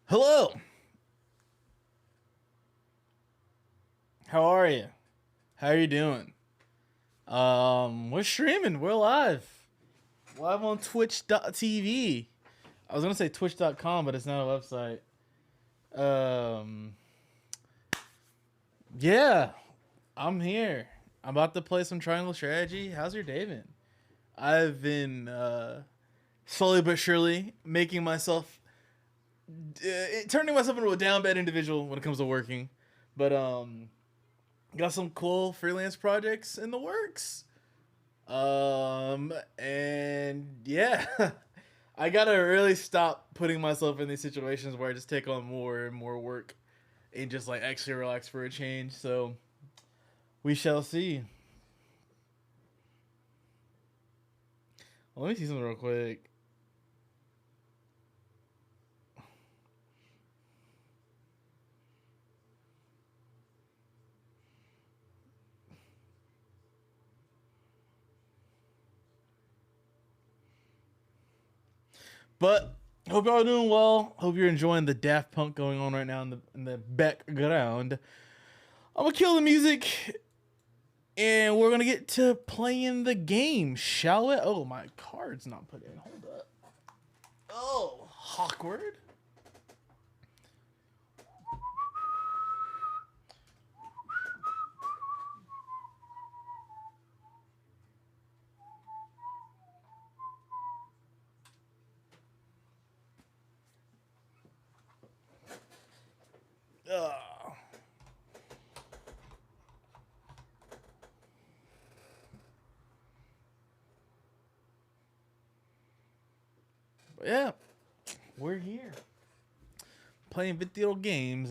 Hello. How are you? How are you doing? We're streaming. We're live. Live on twitch.tv. I was going to say twitch.com, but it's not a website. Um, yeah, I'm here. I'm about to play some Triangle Strategy. How's your day been? I've been, slowly but surely making myself, turning myself into a down bad individual when it comes to working. But, got some cool freelance projects in the works. And yeah, I gotta really stop putting myself in these situations where I just take on more and more work and just like actually relax for a change. So we shall see. Well, let me see something real quick. But hope y'all are doing well. Hope you're enjoying the Daft Punk going on right now in the background. I'm gonna kill the music, and we're gonna get to playing the game, shall we? Oh, my card's not put in. Hold up. Oh, awkward. Ugh. But yeah, we're here playing video games.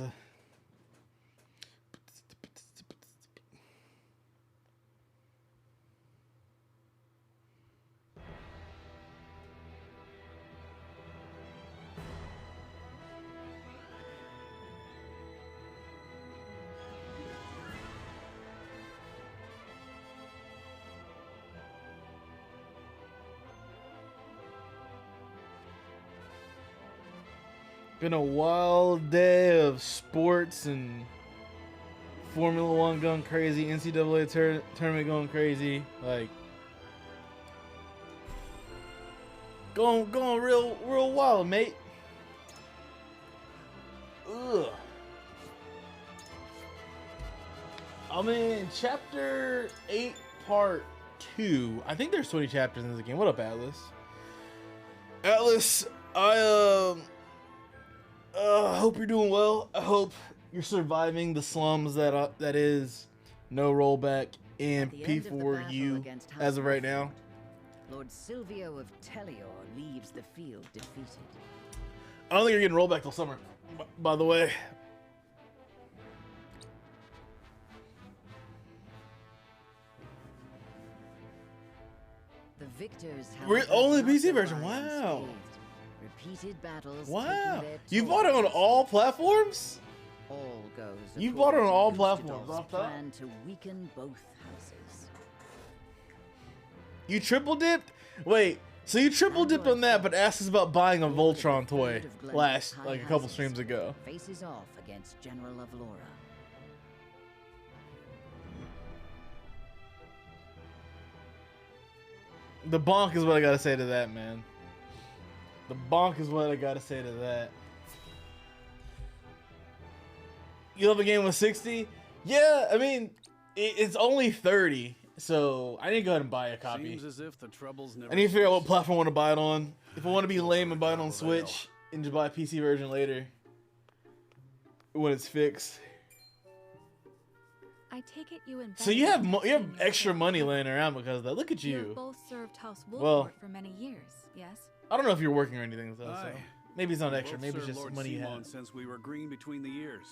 Been a wild day of sports and Formula One going crazy, NCAA tournament going crazy, like going real wild, mate. Ugh. I'm in chapter 8, part 2. I think there's 20 chapters in this game. What up, Atlas? Atlas, I hope you're doing well. I hope you're surviving the slums that is no rollback and P4U as of right now. Lord Silvio of Tellior leaves the field defeated. I don't think you're getting rollback till summer, by the way. The victors We're only the PC version. Wow. Repeated battles. Wow. You bought it on all platforms? All goes. You bought it on all platforms. Plan to weaken both houses. You triple dipped? Wait, so you triple dipped on that, but asked us about buying a Voltron toy last, like a couple streams ago. Faces off against General of Laura. The bonk is what I gotta say to that, man. The bonk is what I gotta say to that. You love a game with 60? Yeah, I mean, it's only 30, so I need to go ahead and buy a copy. Seems as if the troubles never I need to figure out what platform I want to buy it on. If I want to be lame and buy it on Switch and just buy a PC version later when it's fixed. I take it you So you have extra money laying around because of that. Look at You have you. both served House Well- Wolford for many years, yes? I don't know if you're working or anything though. So Aye. maybe it's not We extra. both Maybe it's served just Lord money you Simon have. since we were green between the years.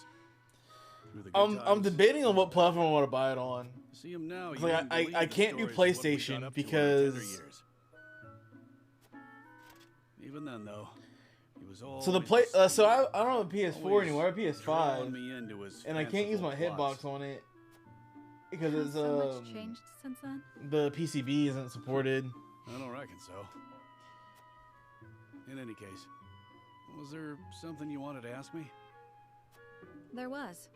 Through the good I'm times. debating on what platform I want to buy it on. See him now. You Like, wouldn't believe I the can't do stories of what we got PlayStation up to in our because- tender years. Even then, though, he was all. So the so I don't have a PS4 anymore. I have a PS5, Me into his and I can't use my fanciful hitbox plots. on it because Has it's so much changed since then? the PCB isn't supported. I don't reckon so. In any case, Was there something you wanted to ask me? There was.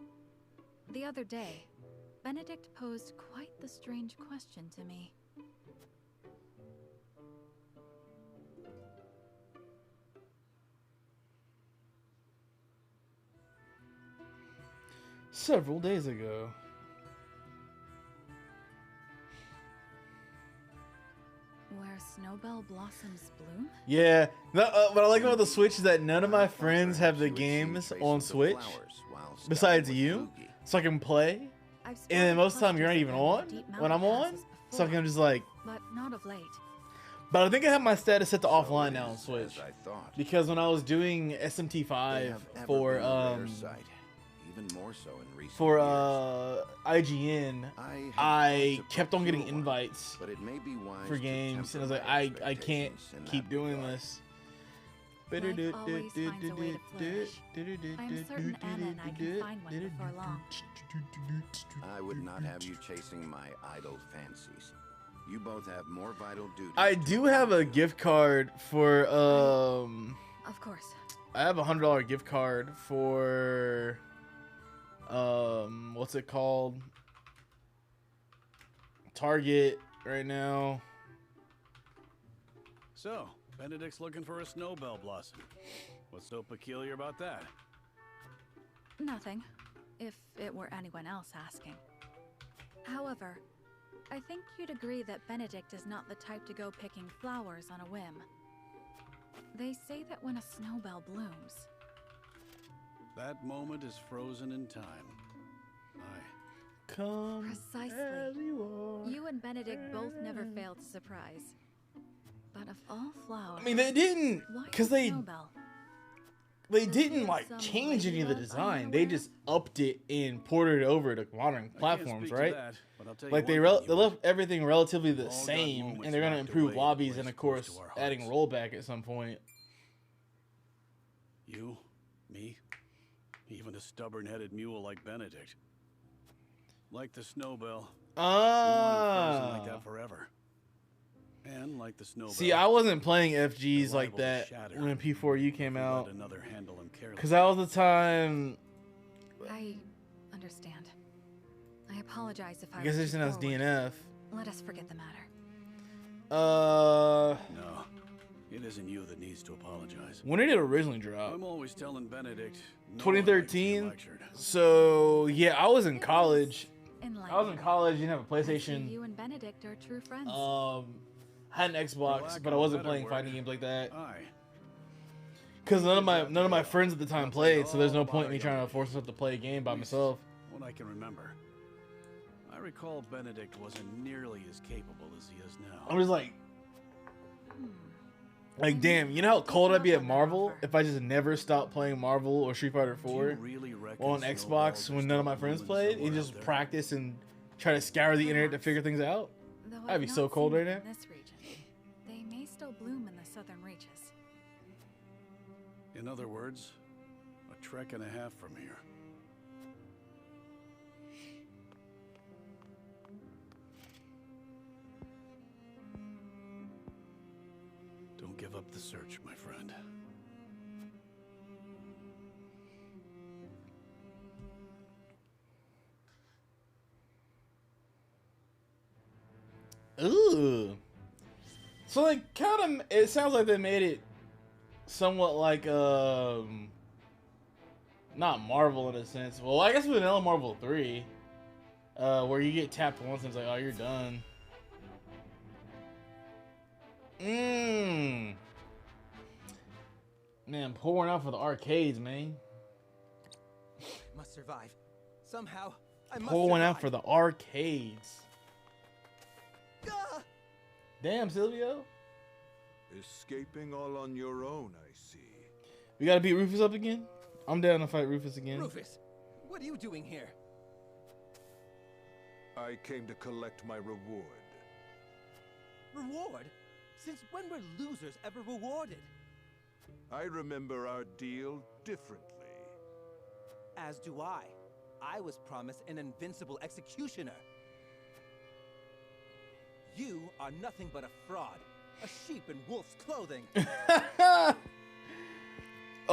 The other day, Benedict posed quite the strange question to me. Several days ago. Where snowbell blossoms bloom? Yeah. No, what I like about the Switch is that none of my friends have the games on Switch besides you, so I can play. I've And then spotted most of the time you're not clusters even of them in on deep when I'm mountain on, passes so before, I'm just like. but not of late. But I think I have my status set to offline now on As Switch I thought. because when I was doing They SMT5 have ever for been a rare sight, even more so in recent years. IGN, have I lots of kept on getting procure one, invites but it may be wise for to games, and I was temper like, my I can't expectations in keep that doing regard. this. Life always finds a way to flourish. I'm certain Anna and I can find one before long. I would not have you chasing my idle fancies. You both have more vital duties. I to do have a gift card for Of course. I have a $100 gift card for what's it called? Target right now. So, Benedict's looking for a snowbell blossom. What's so peculiar about that? Nothing, if it were anyone else asking. However, I think you'd agree that Benedict is not the type to go picking flowers on a whim. They say that when a snowbell blooms, That moment is frozen in time. Come precisely. as you are. You and Benedict both never fail to surprise. But of all flowers, I mean, they didn't, why because a snowbell? they Does didn't he like have some change any of the lady love design. I'm They unaware just upped it and ported it over to modern I platforms, can't speak right? To that, but I'll tell Like you they one thing, they left everything relatively the all got same, moments and they're gonna locked improve away in a lobbies place and of close course to our adding hearts. rollback at some point. You, me, even a stubborn-headed mule like Benedict. Like the snowbell. We want him frozen like that forever. And like the snowbell. See, I wasn't playing FGs they're like liable to that shatter when P4U if came we out, let another handle him carelessly. because that was the time. I understand. I apologize if I I guess was they too sent us forward. DNF. Let us forget the matter. No, it isn't you that needs to apologize. When did it originally drop? I'm always telling Benedict. no one likes to be 2013. lectured. So yeah, I was in It was college. I enlightening. was in college. Didn't have a I see PlayStation. you and Benedict are true friends. Had an Xbox, lack but I of a wasn't better playing word, fighting games like that. Aye. Because none of my friends at the time I'll tell played, you so there's no all point in me about trying our to force myself to play a game by At least myself. What I can remember. I recall Benedict wasn't nearly as capable as he is now. I'm just like, Hmm. damn, you know how cold I'd be at Take Marvel off on that if I just never stopped playing Marvel or Street Fighter Do you 4 really reckon on snowballs Xbox are when none of my still friends blooming played and somewhere just out there? practice and try to scour the internet to Perhaps. figure things out? Though I'd I've be not so cold seen right them now. in this region. They may still bloom in the southern reaches. In other words, a trek and a half from here. Don't give up the search, my friend. Ooh. So like kind of it sounds like they made it somewhat like not Marvel in a sense. Well, I guess Vanilla Marvel 3 where you get tapped once and it's like, "Oh, you're done." Man, pouring out for the arcades, man. Must survive. Somehow, I must Pouring out survive. for the arcades. Ah! Damn, Silvio. Escaping all on your own, I see. We gotta beat Rufus up again? I'm down to fight Rufus again. Rufus, what are you doing here? I came to collect my reward. Reward? Since when were losers ever rewarded? I remember our deal differently. As do I. I was promised an invincible executioner. You are nothing but a fraud. A sheep in wolf's clothing.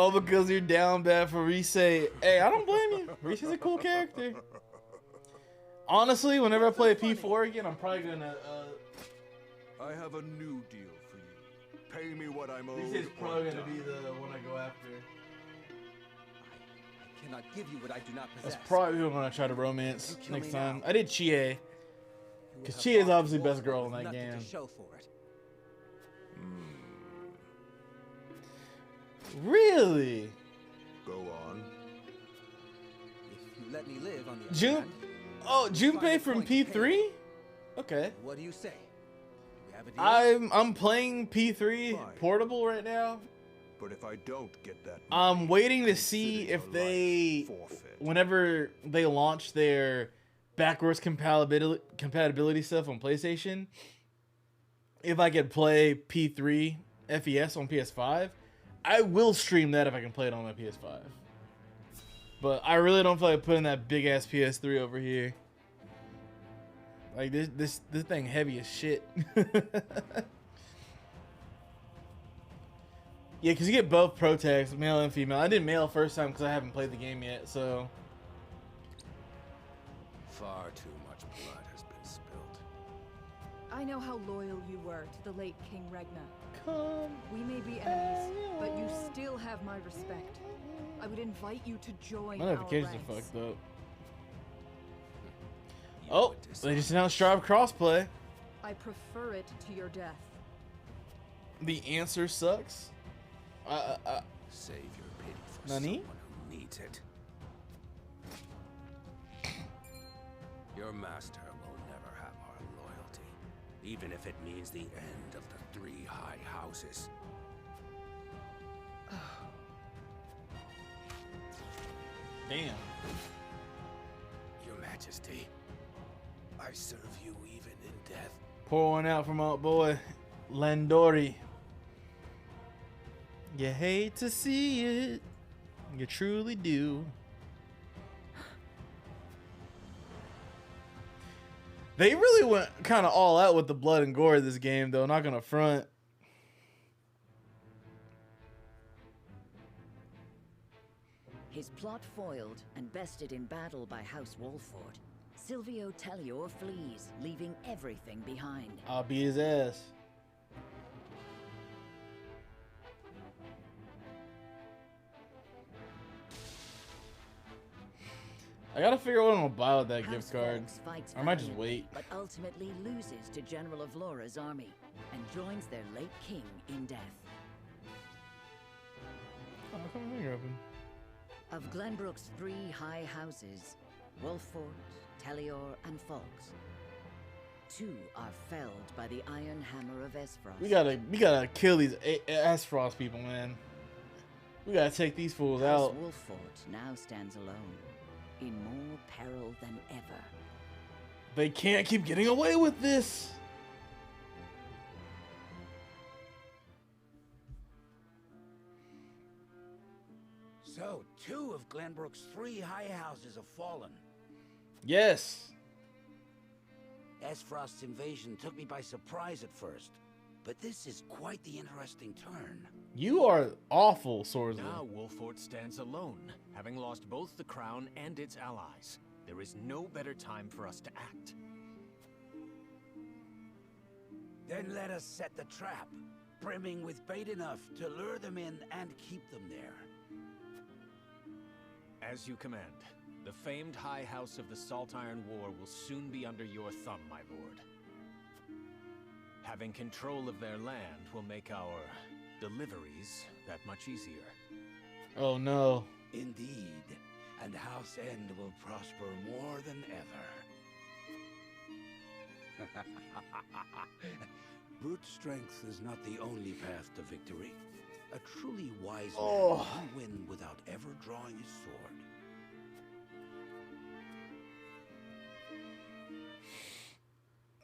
Oh, because you're down bad for Reese. Hey, I don't blame you. Reese is a cool character. Honestly, whenever I play P4 again, I'm probably gonna. I have a new deal for you. Pay me what I'm owed. Reese is probably gonna be the one I go after. I cannot give you what I do not possess. That's probably who I'm gonna try to romance You kill next me time. now. I did Chie, You will because have Chie is lost obviously the best girl Wolfwood in that with nothing game. to show for it. Really? Go on. If you let me live on the other Jun? hand, Oh, find Junpei a from point to pay P3? me. Okay. What do you say? Do we have a deal? I'm playing P3 Fine. portable right now. But if I don't get that I'm money, waiting to consider see your if they, life forfeit. whenever they launch their backwards compatibility stuff on PlayStation, if I could play P3 FES on PS5, I will stream that if I can play it on my PS5. But I really don't feel like putting that big ass PS3 over here. Like this thing heavy as shit. Yeah, because you get both pro tags, male and female. I did male first time because I haven't played the game yet, so. Far too much blood has been spilled. I know how loyal you were to the late King Regna. Come. We may be enemies, but you still have my respect. I would invite you to join My our notifications are ranks. fucked up. You Oh, would they just dishonor announced Strive crossplay. I prefer it to your death. The answer sucks. Save your pity for Nani? someone who needs it. Your master will never have our loyalty, even if it means the end of the 3 high houses. Damn. Your Majesty, I serve you even in death. Pour one out from our boy Landori. You hate to see it. You truly do. They really went kind of all out with the blood and gore of this game, though. Not gonna front. His plot foiled and bested in battle by House Wolford, Silvio Tellior flees, leaving everything behind. I'll beat his ass. I gotta figure out what I'm gonna buy with that House gift card. Fox fights I might just valiantly, wait. but ultimately loses to General of Laura's army and joins their late king in death. Oh, come on, you're open. Of Glenbrook's 3 high houses, Wolford, Tellior, and Falks, 2 are felled by the iron hammer of Esfrost. We gotta kill these Asfrost people, man. We gotta take these fools House out. Wolford now stands alone, in more peril than ever. They can't keep getting away with this. So, 2 of Glenbrook's 3 high houses have fallen. Yes. Esfrost's invasion took me by surprise at first, but this is quite the interesting turn. You are awful, Swordsman. Now Wolford stands alone, having lost both the crown and its allies. There is no better time for us to act. Then let us set the trap, brimming with bait enough to lure them in and keep them there. As you command. The famed High House of the Salt Iron War will soon be under your thumb, my lord. Having control of their land will make our deliveries that much easier. Oh no. Indeed, and House End will prosper more than ever. Brute strength is not the only path to victory. A truly wise man can win without ever drawing his sword.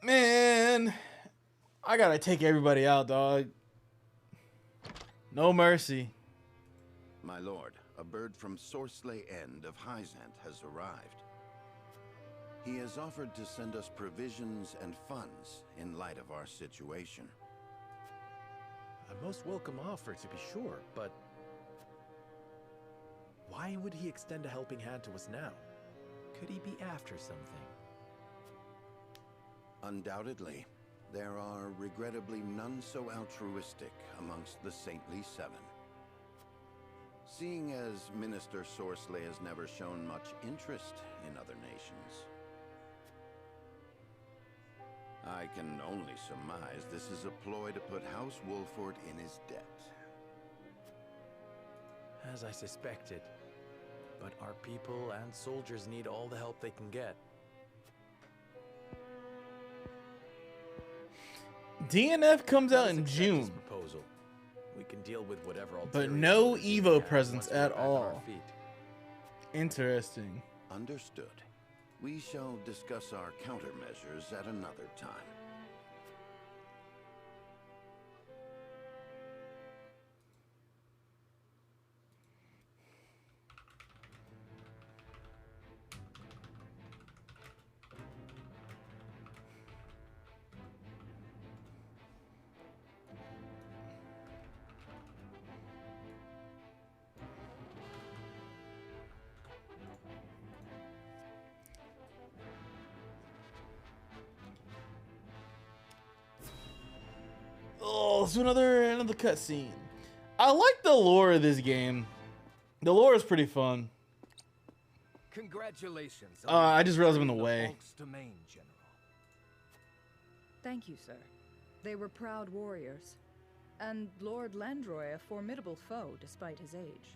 Man, I gotta take everybody out, dog. No mercy. My lord, a bird from Sorsley End of Hyzant has arrived. He has offered to send us provisions and funds in light of our situation. A most welcome offer, to be sure, but Why would he extend a helping hand to us now? Could he be after something? Undoubtedly. There are, regrettably, none so altruistic amongst the Saintly Seven. Seeing as Minister Sorcelet has never shown much interest in other nations, I can only surmise this is a ploy to put House Wolford in his debt. As I suspected. But our people and soldiers need all the help they can get. DNF comes out in June, Proposal. We can deal with whatever but no ulterior motives Evo we have presence once we're at back on our all. feet. Interesting. Understood. We shall discuss our countermeasures at another time. Oh, let's do another cutscene. I like the lore of this game. The lore is pretty fun. Congratulations. I just realized I'm in the way. Volk's domain, General. Thank you, sir. They were proud warriors. And Lord Landroy a formidable foe despite his age.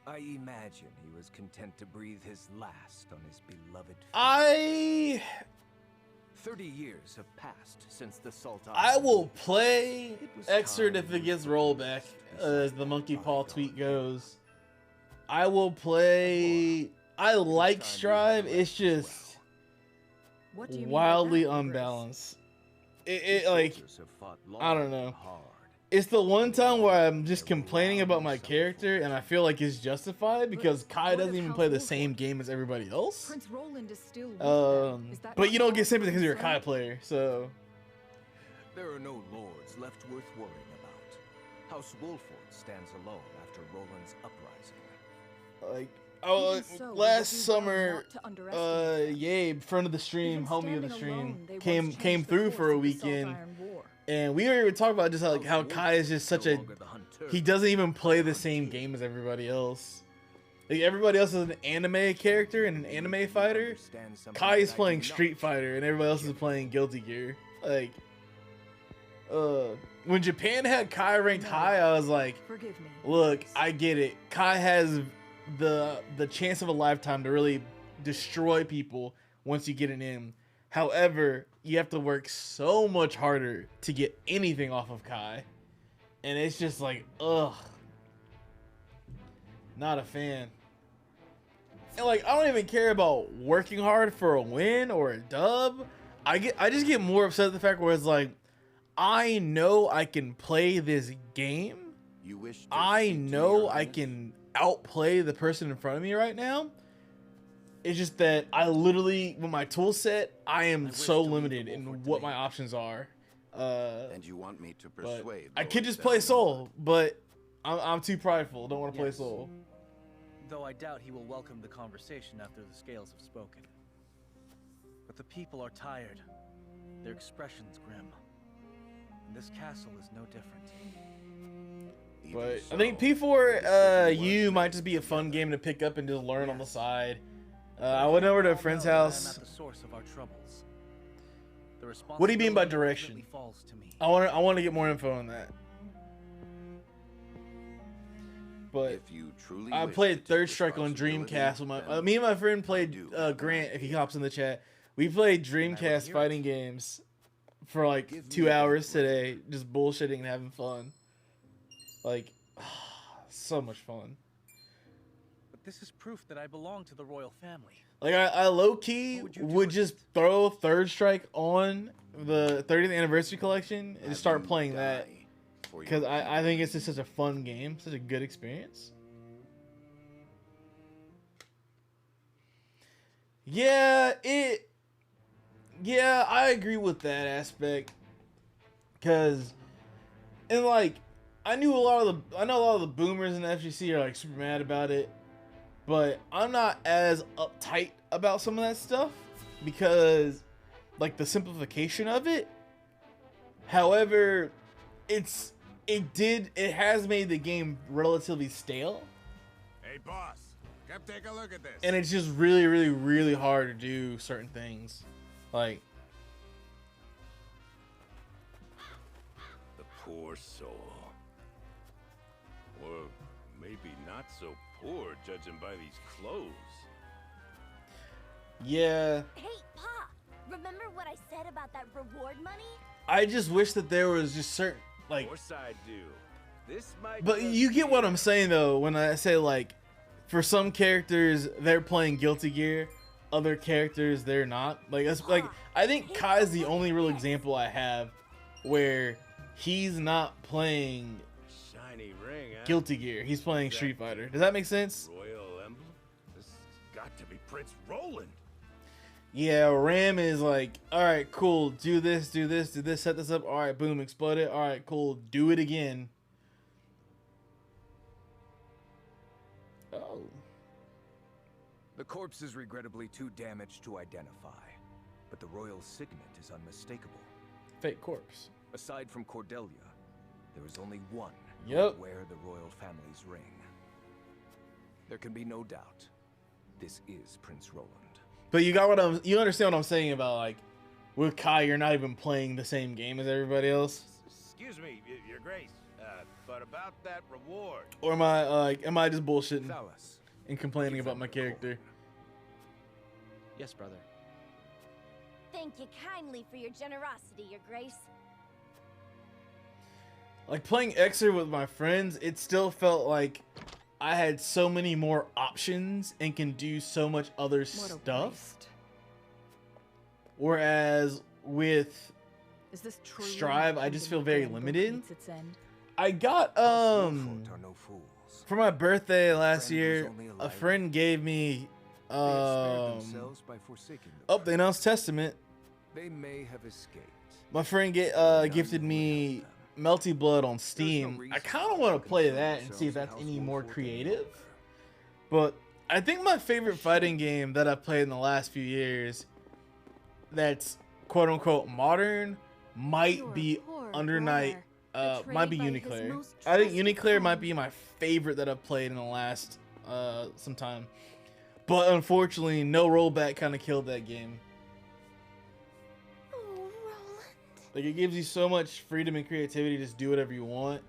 I imagine he was content to breathe his last on his beloved field. 30 years have passed since the Sultan. I will play Exert if it gets rollback, as the Monkey Paw tweet goes. I will play. I like Strive. It's just What do you mean by wildly that, Bruce? unbalanced. It like, I don't know. It's the one time where I'm just complaining about my character, and I feel like it's justified because Kai doesn't even play the same game as everybody else. Prince Roland is still with them. Is that But not you don't get wrong, sympathy because you're a sir? Kai player, so. There are no lords left worth worrying about. House Wolford stands alone after Roland's uprising. Like, Even so, we last would do well summer, not to underestimate them. Yabe, friend of the stream, Even homie of the standing stream, alone, they once came changed the through course for a of the Salt weekend, Iron War. and we were talking about just how Kai is just such a, he doesn't even play the same game as everybody else. Like, everybody else is an anime character and an anime fighter. Kai is playing Street Fighter, and everybody else is playing Guilty Gear. Like, when Japan had Kai ranked high, I was like, Forgive me. look, I get it. Kai has the chance of a lifetime to really destroy people once you get it in. However, you have to work so much harder to get anything off of Kai. And it's just like, ugh. Not a fan. And like, I don't even care about working hard for a win or a dub. I just get more upset at the fact where it's like, I know I can play this game. You wish to I speak to know your I Highness? can outplay the person in front of me right now. It's just that I literally, with my tool set, I am so limited in what my options are. And you want me to But persuade I Lord could just play Zelda? Soul, but I'm too prideful. Don't want to play Yes. Soul. Though I doubt he will welcome the conversation after the scales have spoken. But the people are tired. Their expressions grim. And this castle is no different. But I think P4 U might just be a fun game to pick up and just learn on the side. I went over to a friend's I am house. at the source of our troubles. The What do you mean by responsibility direction? ultimately falls to me. I want to get more info on that. But If you truly I wish played to take Third Strike on responsibility, Dreamcast with my then me and my friend played do have Grant. If he hops in the chat, we played Dreamcast fighting games for like 2 hours today, just bullshitting and having fun. Like, so much fun. But this is proof that I belong to the royal family. Like, I low key would just throw Third Strike on the 30th anniversary collection and just start playing that. Because I think it's just such a fun game, such a good experience. Yeah, I agree with that aspect. Cause, and like, I know a lot of the boomers in the FGC are like super mad about it. but I'm not as uptight about some of that stuff because, like, the simplification of it. However, it has made the game relatively stale. Hey, boss, come take a look at this. And it's just really, really, really hard to do certain things. Like, The poor soul. Or maybe not so poor, judging by these clothes. yeah. Hey, Pa! Remember what I said about that reward money? I just wish that there was just certain, like... Course I do. This might But you get what I'm saying, though, when I say, like, for some characters, they're playing Guilty Gear. Other characters, they're not. Like, I think Kai's the only real example I have where he's not playing Shiny ring, huh? Guilty Gear. He's playing Street Fighter. Does that make sense? Royal emblem? This has got to be Prince Roland. Yeah, Ram is like, all right, cool, do this, set this up. All right, boom, explode it. All right, cool, do it again. Oh. The corpse is regrettably too damaged to identify, but the royal signet is unmistakable. Fake corpse. Aside from Cordelia, there is only one who Yep. would wear the royal family's ring. There can be no doubt. This is Prince Roland. But you understand what I'm saying about, like, with Kai, you're not even playing the same game as everybody else. Excuse me, Your Grace, but about that reward. Or am I just bullshitting and complaining about my character? Yes, brother. Thank you kindly for your generosity, Your Grace. Like, playing Xer with my friends, it still felt like I had so many more options and can do so much other stuff. Whereas with Strive, I just feel very limited. I got for my birthday last year, a friend gave me they announced Testament. They may have escaped. My friend gifted me Melty Blood on Steam. I kind of want to play that and see if that's any more creative. But I think my favorite fighting game that I've played in the last few years that's quote unquote modern might be Under Night, might be Uniclear. I think Uniclear might be my favorite that I've played in the last some time. But unfortunately, no rollback kind of killed that game. Like, it gives you so much freedom and creativity to just do whatever you want.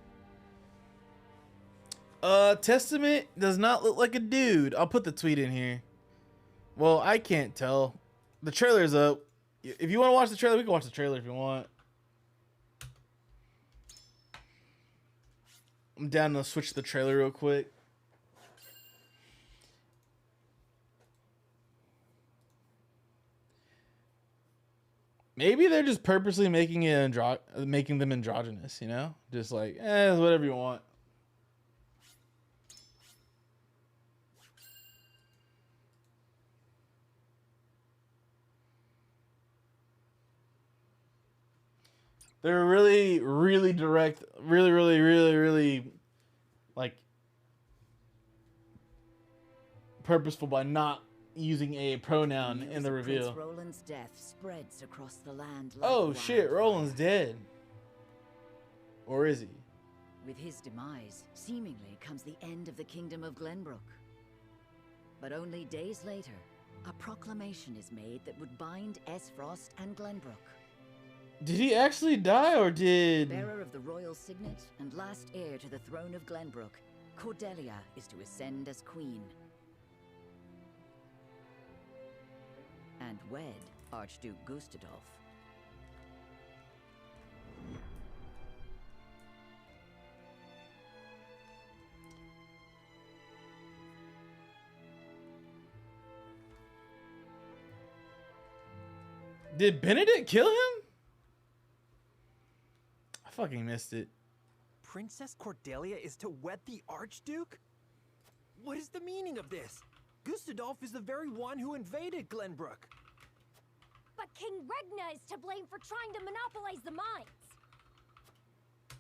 Testament does not look like a dude. I'll put the tweet in here. Well, I can't tell. The trailer's up. If you want to watch the trailer, we can watch the trailer if you want. I'm down to switch the trailer real quick. Maybe they're just purposely making making them androgynous, you know? Just like, whatever you want. They're really, really direct, really, like, purposeful by not using a pronoun in the reveal. Prince Roland's death spreads across the land like Oh shit, Roland's dead. Or is he? With his demise, seemingly comes the end of the kingdom of Glenbrook. But only days later, a proclamation is made that would bind Esfrost and Glenbrook. Did he actually die, or did... Bearer of the royal signet and last heir to the throne of Glenbrook, Cordelia is to ascend as queen. And wed Archduke Gustadolf. Did Benedict kill him? I fucking missed it. Princess Cordelia is to wed the Archduke? What is the meaning of this? Gustadolf is the very one who invaded Glenbrook. But King Regna is to blame for trying to monopolize the mines.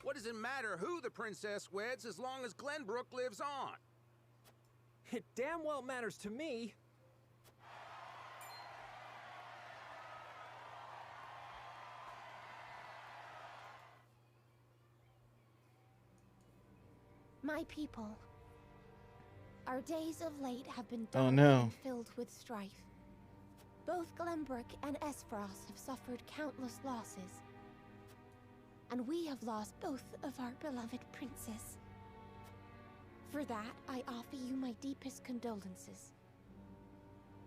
What does it matter who the princess weds as long as Glenbrook lives on? It damn well matters to me. My people. Our days of late have been Oh, dark no. and filled with strife. Both Glenbrook and Esfrost have suffered countless losses. And we have lost both of our beloved princes. For that, I offer you my deepest condolences.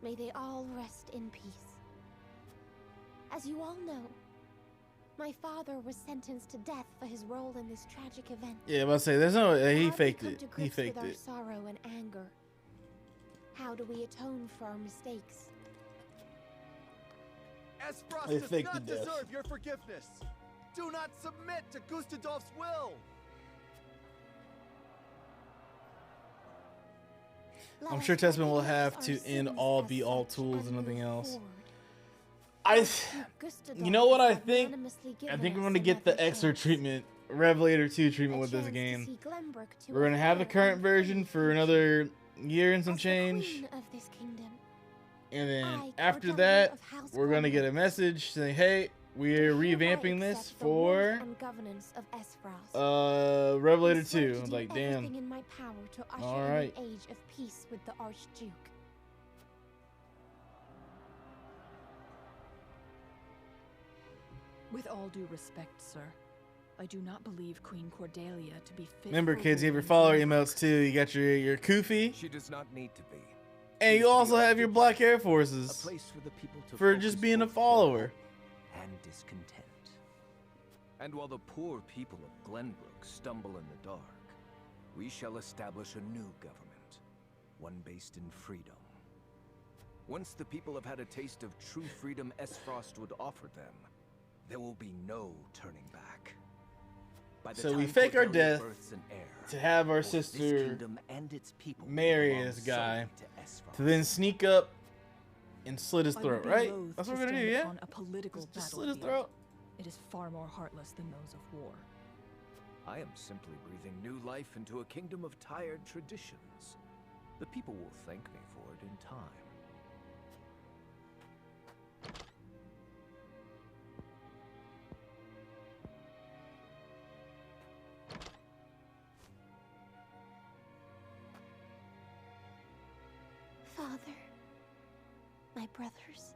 May they all rest in peace. As you all know, my father was sentenced to death for his role in this tragic event. Yeah, I was about to say, there's no, he How do we faked come it. to He grips faked with our it. sorrow and anger? How do we atone for our mistakes? Esfrost They does faked not the death. deserve your forgiveness. Do not submit to Gustadolf's will. I'm sure Testament will have to end all be all tools and nothing else. You know what I think? I think we're going to get the extra treatment, Revelator 2 treatment with this game. We're going to have the current version for another year and some change. And then after that, we're going to get a message saying, hey, we're revamping this for Revelator 2. I was like, damn. All right. Age of peace with the Archduke. With all due respect, sir, I do not believe Queen Cordelia to be fit. Remember, for kids, you have your ruling follower Glenbrook. emotes too. You got your Kufi, She does not need to be. and you also have your Black Air A Forces place for the people to for focus just being a both follower. their hope and discontent. And while the poor people of Glenbrook stumble in the dark, we shall establish a new government, one based in freedom. Once the people have had a taste of true freedom Esfrost would offer them, there will be no turning back. By the So we time fake our Cordelia death births an heir, to have our both this sister kingdom and its people marry belong this guy, solely to Esfrost. to then sneak up and slit his I throat, would be right? loath That's to what we're gonna do, stand yeah? upon a political Just slit his battlefield. throat. It is far more heartless than those of war. I am simply breathing new life into a kingdom of tired traditions. The people will thank me for it in time. Father, my brothers,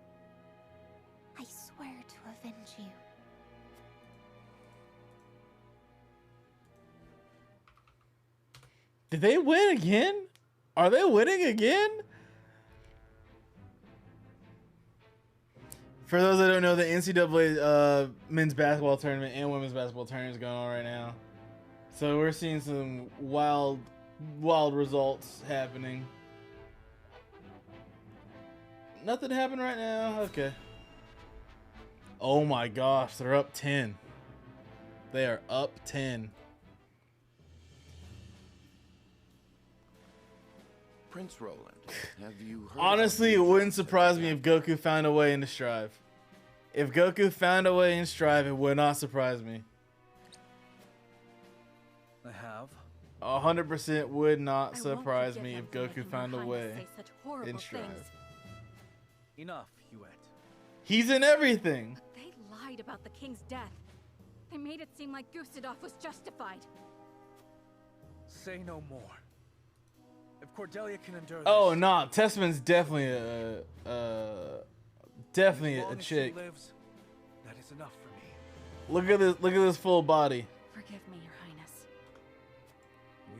I swear to avenge you. Did they win again? Are they winning again? For those that don't know, the NCAA men's basketball tournament and women's basketball tournament is going on right now. So we're seeing some wild results happening. Nothing happened right now. Okay. Oh my gosh, they're up 10. They are up 10. Prince Roland, have you heard? Honestly, it wouldn't surprise me if Goku found a way into Strive. If Goku found a way in Strive, it would not surprise me. I have. 100% would not I won't surprise forgive me him if for Goku making found a your way Highness say such horrible in Strive. things. Enough, Hewitt. He's in everything. They lied about the king's death. They made it seem like Gustadolf was justified. Say no more. If Cordelia can endure Oh this, nah, Testament's definitely definitely as a long as she chick. lives, that is enough for me. Look at this full body. Forgive me, Your Highness.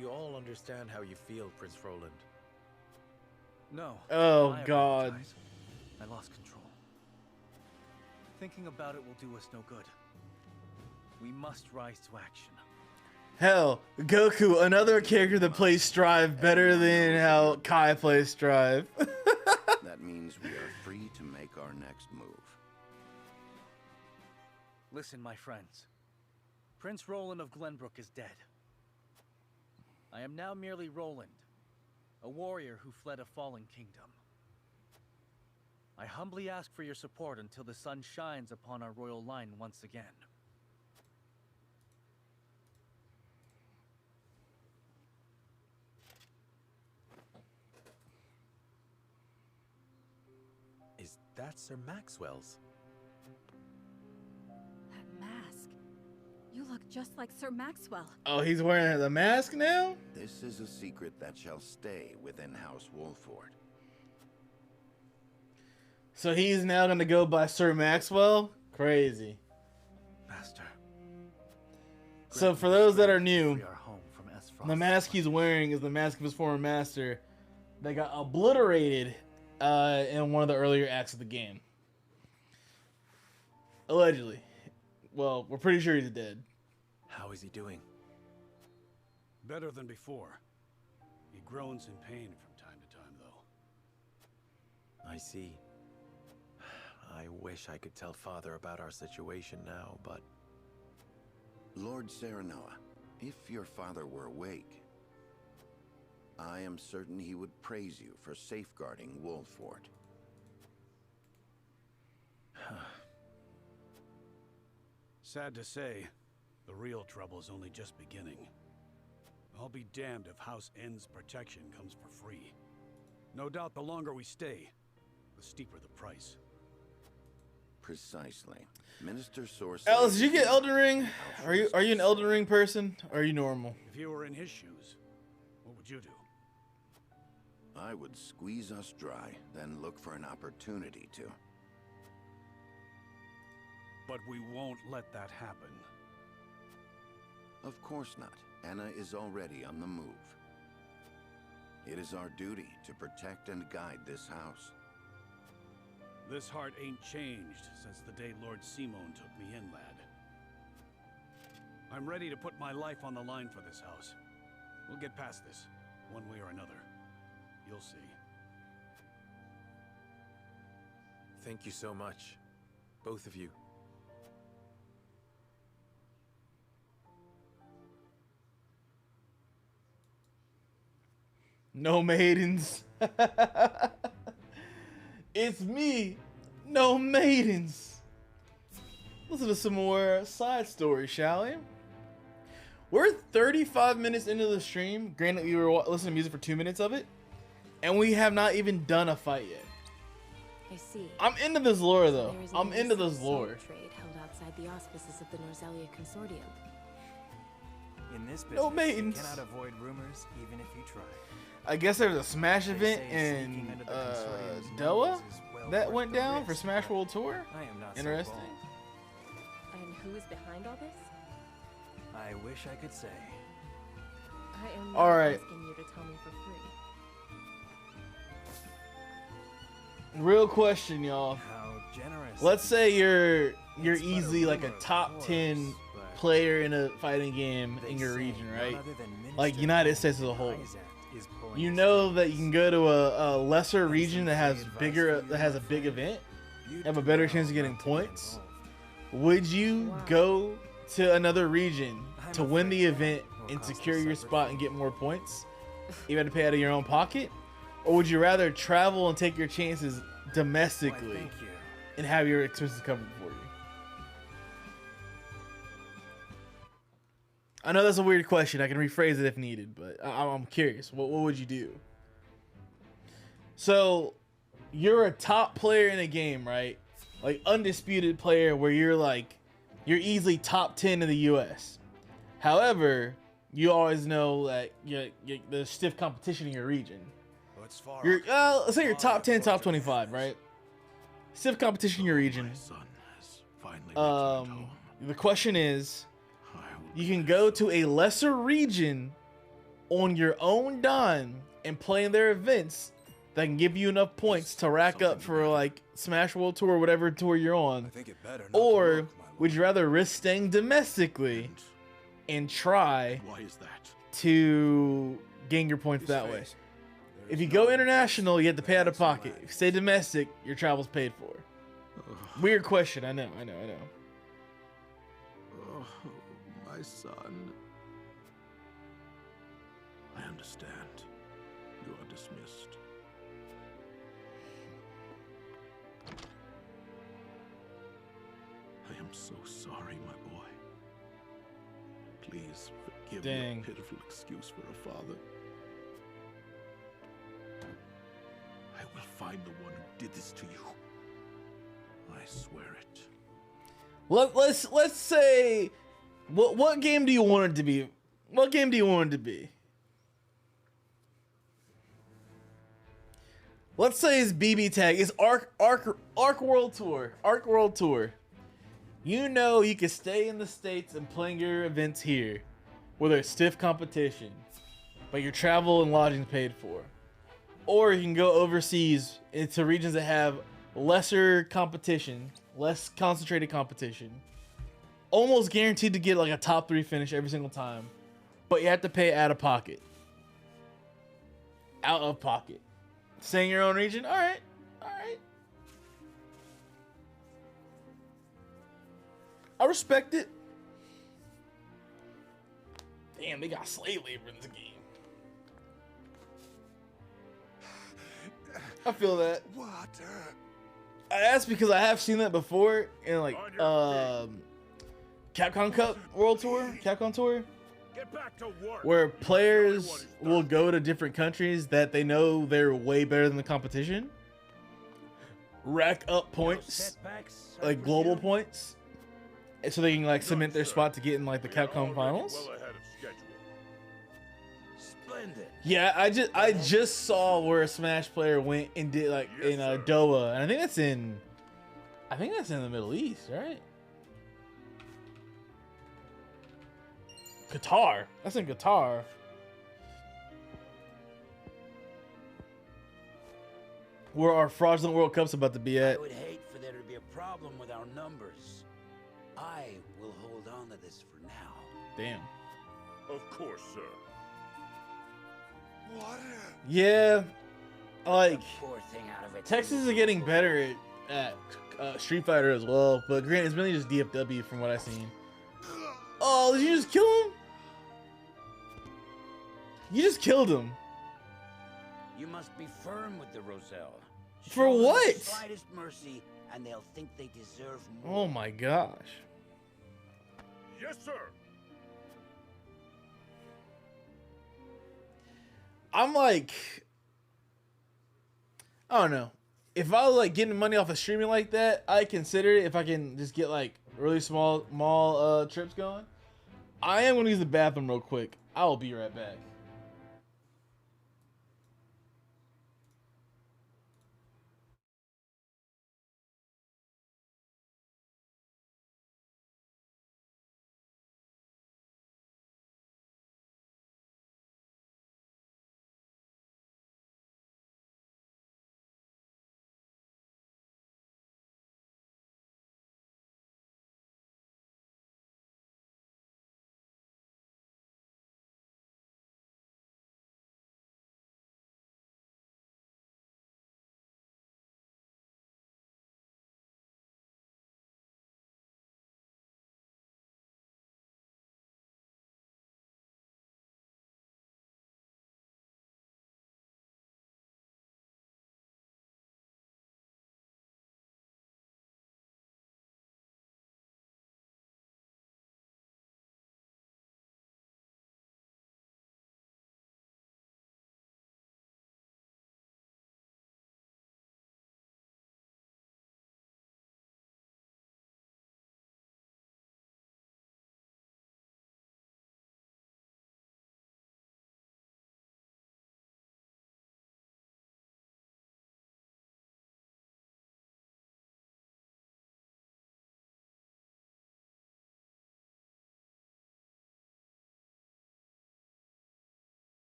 We all understand how you feel, Prince Roland. No. Oh, I God. apologize. I lost control. Thinking about it will do us no good. We must rise to action. Hell, Goku, another character that plays Strive better than how Kai plays Strive. That means we are free to make our next move. Listen, my friends. Prince Roland of Glenbrook is dead. I am now merely Roland, a warrior who fled a fallen kingdom. I humbly ask for your support until the sun shines upon our royal line once again. Is that Sir Maxwell's? That mask. You look just like Sir Maxwell. Oh, he's wearing the mask now? This is a secret that shall stay within House Wolford. So he's now gonna go by Sir Maxwell? Crazy. Master. So for those that are new, We are home from Esfrost. the mask he's wearing is the mask of his former master that got obliterated in one of the earlier acts of the game. Allegedly. Well, we're pretty sure he's dead. How is he doing? Better than before. He groans in pain from time to time, though. I see. I wish I could tell Father about our situation now, but... Lord Serenoa, if your father were awake, I am certain he would praise you for safeguarding Wolford. Sad to say, the real trouble's only just beginning. I'll be damned if House N's protection comes for free. No doubt the longer we stay, the steeper the price. Precisely. Minister Sorcerer... Alice, did you get Elden Ring? Are you an Elden Ring person? Or are you normal? If you were in his shoes, what would you do? I would squeeze us dry, then look for an opportunity to. But we won't let that happen. Of course not. Anna is already on the move. It is our duty to protect and guide this house. This heart ain't changed since the day Lord Simon took me in, lad. I'm ready to put my life on the line for this house. We'll get past this, one way or another. You'll see. Thank you so much. Both of you. No maidens. It's me. No maidens. Listen to some more side stories, shall we? We're 35 minutes into the stream. Granted, we were listening to music for 2 minutes of it. And we have not even done a fight yet. I see. I'm into this lore, though. There is I'm an into this illicit lore. salt trade held outside the auspices of the Norzelia Consortium. In this business, No maidens. you cannot avoid rumors, even if you try. I guess there was a Smash They event say in sneaking under the consortium's Doha nose is well that worth went the down for risk, Smash but World Tour. I am not so Interesting. bold. And who is behind all this? I wish I could say. I am All not right. asking you to tell me for free. Real question, y'all. How generous. Let's say you're It's but a easily like a rumor, of top course, 10 but player in a fighting game they in your say region, none right? other than Like Minister United States as a whole. Isaac is pulling You the know strings. that you can go to a lesser And region some that has free advice bigger for you, that has my a big friend. event. You'd Have a do better well chance of getting not to get points. involved. Would you Wow. go to another region I'm to win the afraid event that will and cost a secure your separate spot fee. and get more points? You had to pay out of your own pocket? Or would you rather travel and take your chances Why, domestically thank you. and have your expenses covered for you? I know that's a weird question. I can rephrase it if needed, but I'm curious. What would you do? So, you're a top player in a game, right? Like, undisputed player where you're easily top 10 in the U.S. However, you always know that there's stiff competition in your region. Let's far. Let's say you're top 10, top 25, right? Stiff competition in your region. My son has finally returned home. The question is, I will you be can there go soon. to a lesser region on your own dime and play in their events that can give you enough points to rack up for like Smash World Tour or whatever tour you're on. I think it better not to Or look, my would you lord. rather risk staying domestically and try Why is that? to gain your points His that way? face. There If is you go no international, you have to pay out of handsome pocket. lad. If you stay domestic, your travel's paid for. Ugh. Weird question, I know. Oh, my son. I understand. You are dismissed. I am so sorry, my boy. Please forgive Dang. me a pitiful excuse for a father. I will find the one who did this to you. swear it. Let's say, what game do you want it to be? What game do you want it to be? Let's say it's BB Tag. It's Arc World Tour. Arc World Tour. You know you can stay in the States and playing your events here, where there's stiff competition, but your travel and lodging paid for. Or you can go overseas into regions that have lesser competition, less concentrated competition. Almost guaranteed to get like a top 3 finish every single time, but you have to pay out of pocket. Out of pocket. Staying in your own region? Alright. Alright. I respect it. Damn, they got slave labor in this game. I feel that. Water. I asked because I have seen that before in like Capcom Cup World Tour, Capcom Tour, Get back to work. where players will go to different countries that they know they're way better than the competition, rack up points, like global points, so they can like cement their spot to get in like the Capcom finals. Well ahead of schedule. Splendid. Yeah, I just saw where a Smash player went and did like in Doha, and I think that's in the Middle East, right? Qatar. That's in Qatar. Where our fraudulent World Cup's about to be at. I would hate for there to be a problem with our numbers. I will hold on to this for now. Damn. Of course, sir. Water. Yeah, like Poor thing out of it. Texas is getting better at Street Fighter as well, but granted, it's mainly just DFW from what I've seen. Oh, did you just kill him? You just killed him. You must be firm with the Roselle. For Show them what? the slightest mercy, and they'll think they deserve more. Oh my gosh. Yes, sir. I'm like, I don't know. If I was like getting money off of streaming like that, I consider it if I can just get like really small trips going. I am gonna use the bathroom real quick. I will be right back.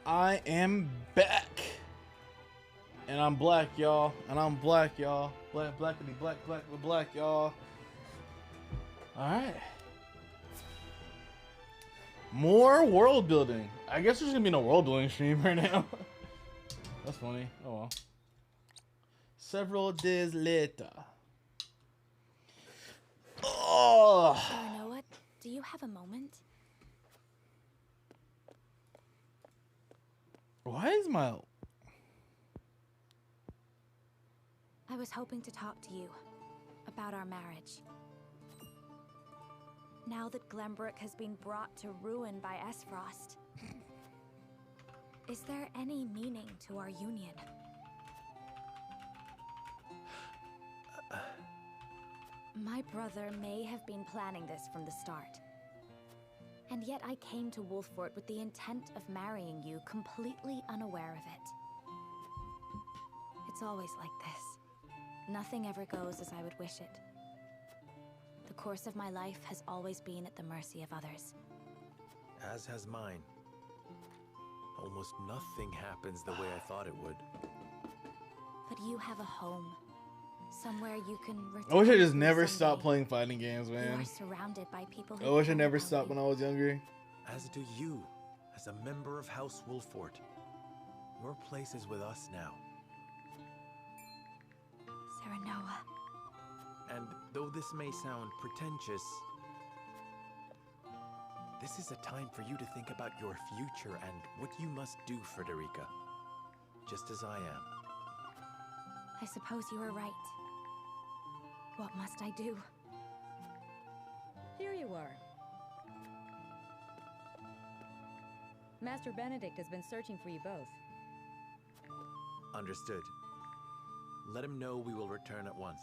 I am back. And I'm black, y'all. And I'm black, y'all. Blackity black, with black, y'all. Alright. More world building. I guess there's gonna be no world building stream right now. That's funny. Oh well. Several days later. Oh. You know what? Do you have a moment? Why is my... I was hoping to talk to you about our marriage. Now that Glenbrook has been brought to ruin by Esfrost, is there any meaning to our union? My brother may have been planning this from the start. And yet I came to Wolfort with the intent of marrying you, completely unaware of it. It's always like this. Nothing ever goes as I would wish it. The course of my life has always been at the mercy of others. As has mine. Almost nothing happens the way I thought it would. But you have a home. Somewhere you can return. I wish I just never stopped playing fighting games, man. You are surrounded by people who I wish I care never about stopped you. when I was younger. As do you, as a member of House Wolfort. Your place is with us now. Serenoa. And though this may sound pretentious, this is a time for you to think about your future and what you must do, Frederica. Just as I am. I suppose you are right. What must I do? Here you are. Master Benedict has been searching for you both. Understood. Let him know we will return at once.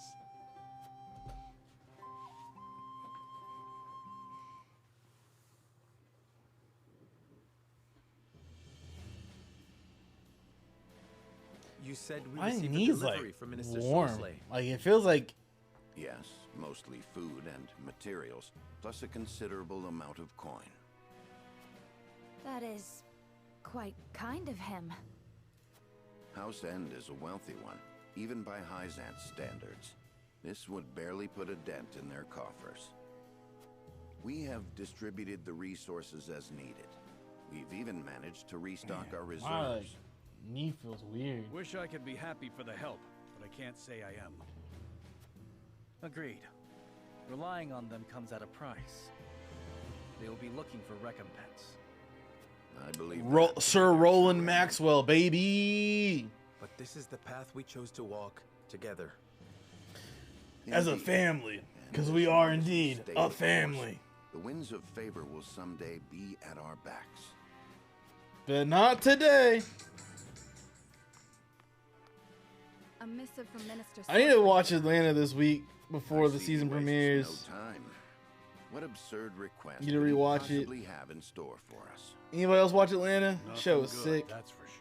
You said we My received a knees delivery like from Minister warm. Sorsley. Like it feels like. Yes, mostly food and materials, plus a considerable amount of coin. That is quite kind of him. House End is a wealthy one, even by Hyzant's standards. This would barely put a dent in their coffers. We have distributed the resources as needed. We've even managed to restock our reserves. My knee feels weird. Wish I could be happy for the help, but I can't say I am. Agreed. Relying on them comes at a price. They will be looking for recompense. I believe Sir Roland Maxwell, baby. But this is the path we chose to walk together. As a family, because we are indeed a family. The winds of favor will someday be at our backs. But not today. A missive from Minister. I need to watch Atlanta this week before the season premieres. No time. What absurd request Need to could you rewatch it. possibly have in store for us? Anybody else watch Atlanta? Nothing Show is good, sick. that's for sure.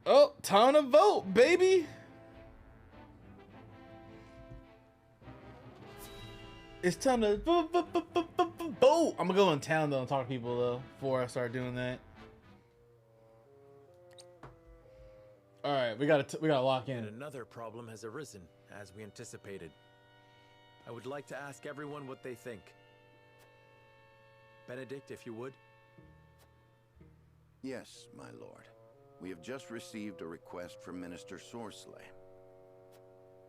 Oh, time to vote, baby. It's time to vote. I'm gonna go in town though and talk to people though before I start doing that. All right, we gotta lock in. And another problem has arisen, as we anticipated. I would like to ask everyone what they think. Benedict, if you would. Yes, my lord. We have just received a request from Minister Sorsley.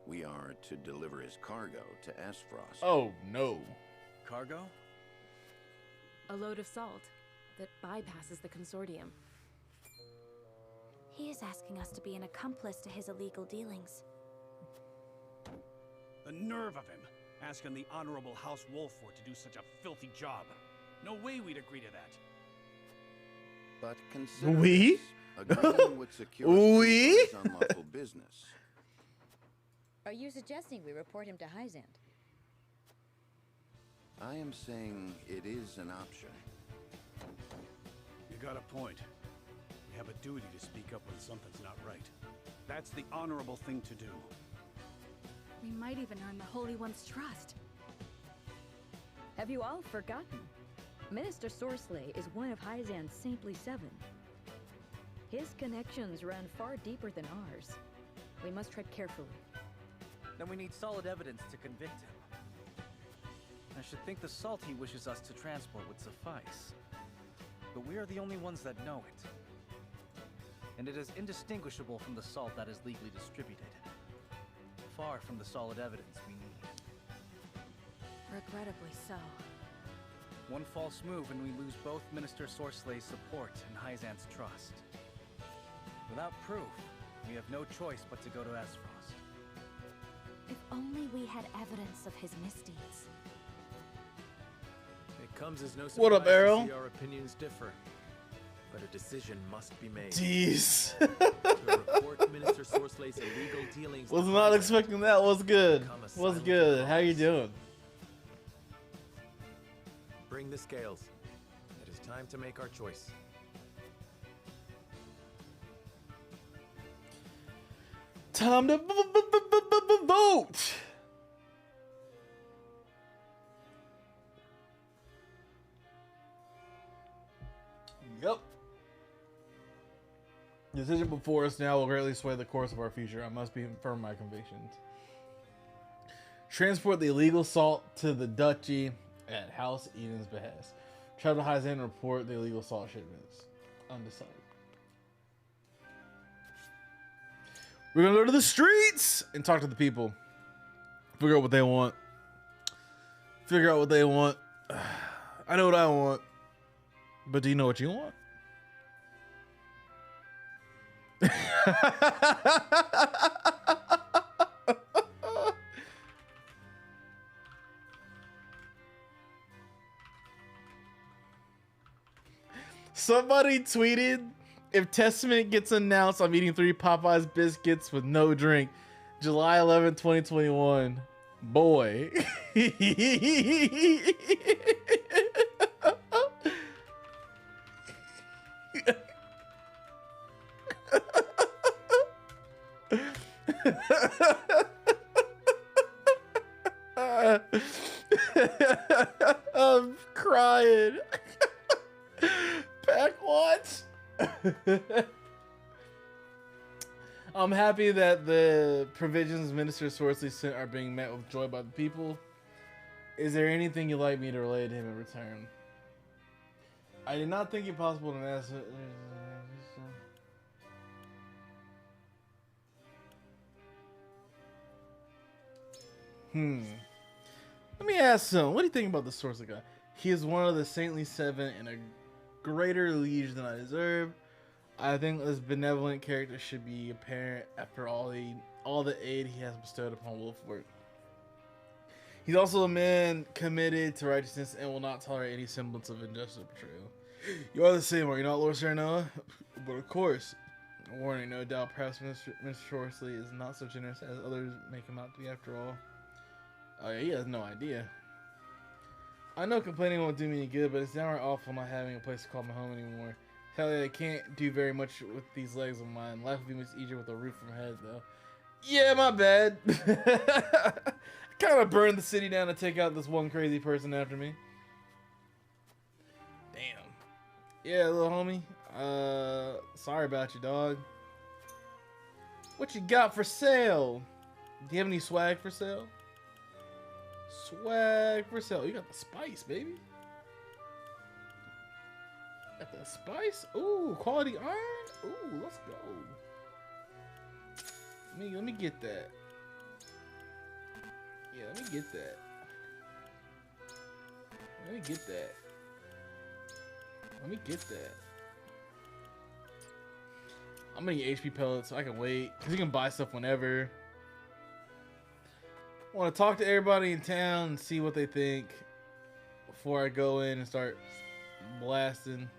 We are to deliver his cargo to Esfrost. Oh, no. Cargo? A load of salt that bypasses the consortium. He is asking us to be an accomplice to his illegal dealings. The nerve of him, asking the Honorable House Wolfort to do such a filthy job. No way we'd agree to that. But consider We? this. Agreeing would secure We? his unlawful business. Are you suggesting we report him to Hyzant? I am saying it is an option. You got a point. We have a duty to speak up when something's not right. That's the honorable thing to do. We might even earn the Holy One's trust. Have you all forgotten? Minister Sorcelet is one of Hyzan's saintly 7. His connections run far deeper than ours. We must tread carefully. Then we need solid evidence to convict him. I should think the salt he wishes us to transport would suffice. But we are the only ones that know it. And it is indistinguishable from the salt that is legally distributed. Far from the solid evidence we need. Regrettably so. One false move and we lose both Minister Sorcelet's support and Hyzan's trust. Without proof, we have no choice but to go to Esfrost. If only we had evidence of his misdeeds. It comes as no surprise What up, Arrow? to see our opinions differ. But a decision must be made. Jeez. To report Minister Sorcelet's illegal dealings. Was not expecting that. What's good? What's good? How you doing? Bring the scales. It is time to make our choice. Time to vote. Yep. The decision before us now will greatly sway the course of our future. I must be firm in my convictions. Transport the illegal salt to the duchy at House Eden's behest. Travel to Hyzan and report the illegal salt shipments. Undecided. We're gonna go to the streets and talk to the people. Figure out what they want. Figure out what they want. I know what I want. But do you know what you want? Somebody tweeted, if Testament gets announced, I'm eating 3 Popeyes biscuits with no drink. July 11, 2021. Boy. I'm crying. Back what? I'm happy that the provisions Minister Sorcelet sent are being met with joy by the people. Is there anything you'd like me to relay to him in return? I did not think it possible to ask. Let me ask him. What do you think about the Sorcelet guy? He is one of the saintly 7 and a greater liege than I deserve. I think this benevolent character should be apparent after all the aid he has bestowed upon Wolford. He's also a man committed to righteousness and will not tolerate any semblance of injustice or betrayal. You are the same, are you not, Lord Serenoa? But of course, a warning, no doubt, perhaps Mr. Sorcelet is not so generous as others make him out to be after all. Oh yeah, he has no idea. I know complaining won't do me any good, but it's downright awful not having a place to call my home anymore. Hell yeah, I can't do very much with these legs of mine. Life would be much easier with a roof from head, though. Yeah, my bad. I kind of burned the city down to take out this one crazy person after me. Damn. Yeah, little homie. Sorry about you, dog. What you got for sale? Do you have any swag for sale? Swag for sale. You got the spice, baby. Got the spice. Ooh, quality iron. Ooh, let's go. Let me get that. Yeah, let me get that. Let me get that. Let me get that. I'm gonna get HP pellets so I can wait. Because you can buy stuff whenever. I want to talk to everybody in town and see what they think before I go in and start blasting.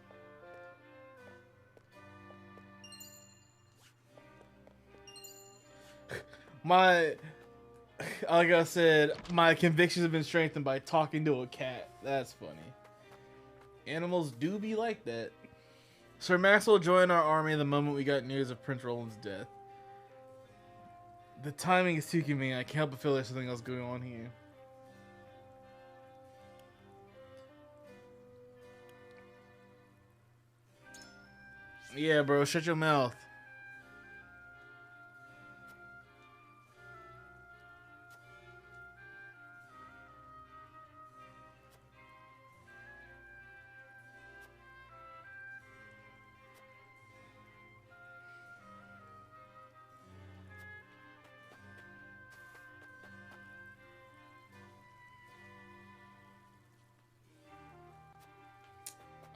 Like I said, my convictions have been strengthened by talking to a cat. That's funny. Animals do be like that. Sir Maxwell joined our army the moment we got news of Prince Roland's death. The timing is too convenient. I can't help but feel there's something else going on here. Yeah, bro, shut your mouth.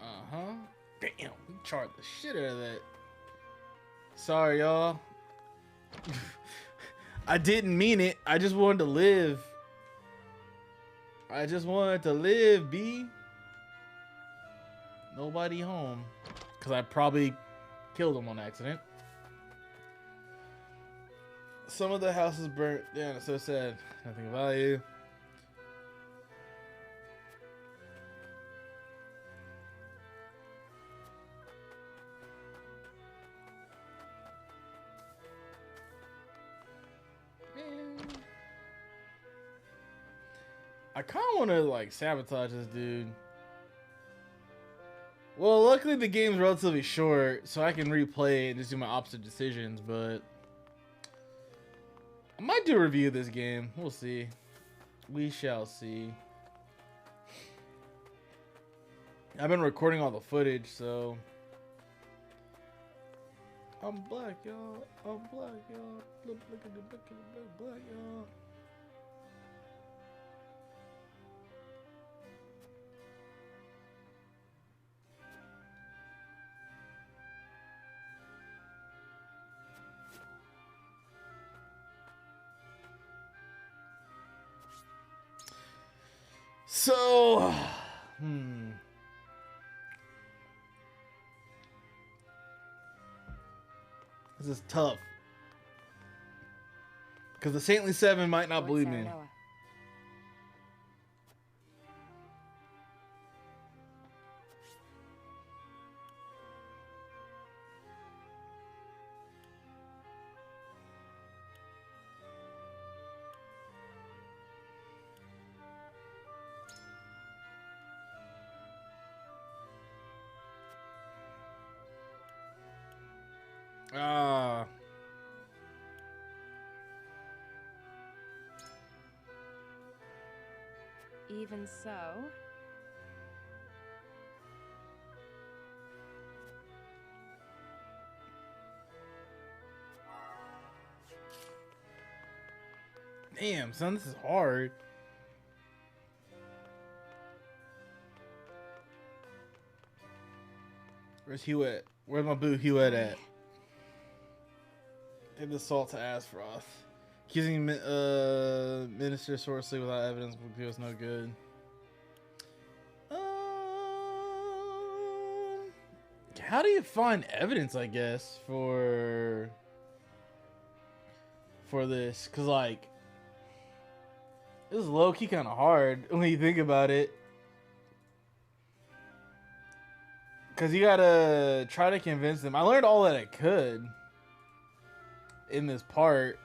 Uh-huh. Damn, we charred the shit out of that. Sorry, y'all. I didn't mean it. I just wanted to live. I just wanted to live, B. Nobody home. Because I probably killed him on accident. Some of the houses burnt down. It's so sad. Nothing of value. I kind of want to like sabotage this dude. Well, luckily the game's relatively short, so I can replay it and just do my opposite decisions, but I might do a review of this game. We'll see. We shall see. I've been recording all the footage, so I'm black, y'all. I'm black, y'all. Look at the black, y'all. So, this is tough. Because the Saintly Seven might not believe me. Even so. Damn, son, this is hard. Where's Hewitt? Where's my boo Hewitt at? Take the salt to Azeroth. Accusing Minister Sorcery without evidence will do us no good. How do you find evidence, I guess, for this? Because, like, this is low-key kind of hard when you think about it. Because you gotta try to convince them. I learned all that I could in this part.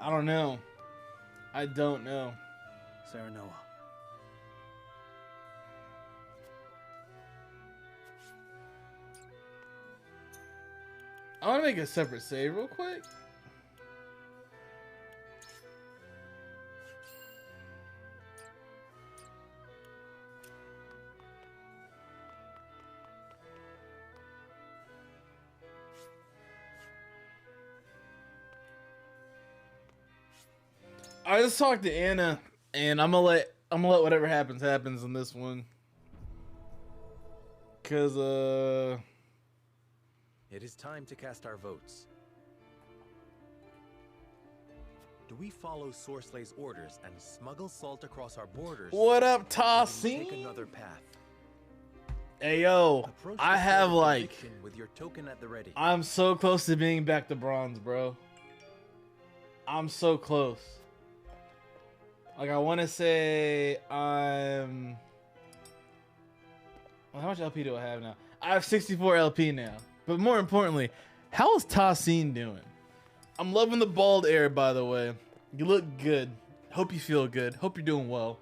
I don't know. I don't know. Serenoa. I want to make a separate save real quick. I just talked to Anna, and I'm gonna let whatever happens on this one. Cause It is time to cast our votes. Do we follow Sorslay's orders and smuggle salt across our borders? What up, Or do we Tossie? take another path? Hey yo, Approach I the have court of like, conviction with your token at the ready. I'm so close to being back to bronze, bro. I'm so close. Like I want to say I'm. Well, how much LP do I have now? I have 64 LP now. But more importantly, how is Tossine doing? I'm loving the bald air, by the way. You look good. Hope you feel good. Hope you're doing well.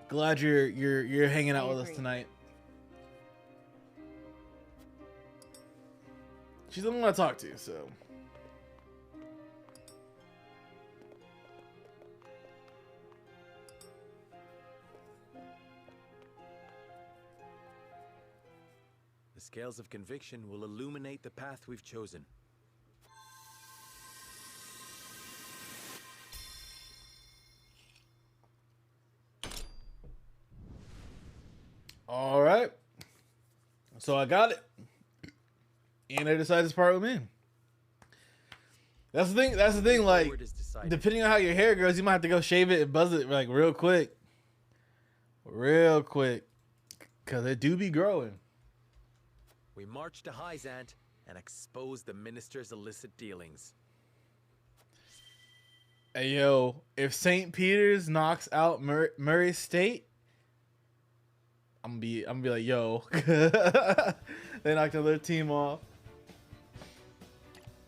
Glad you're hanging out with us tonight. She's the one I talk to, so. The scales of conviction will illuminate the path we've chosen. All right. So I got it. And I decided to part with me. That's the thing. That's the thing. Like, depending on how your hair grows, you might have to go shave it and buzz it like real quick. Real quick. Because it do be growing. We march to Hyzant and expose the minister's illicit dealings. Hey, yo. If St. Peter's knocks out Murray State, I'm gonna be like, yo. They knocked another team off.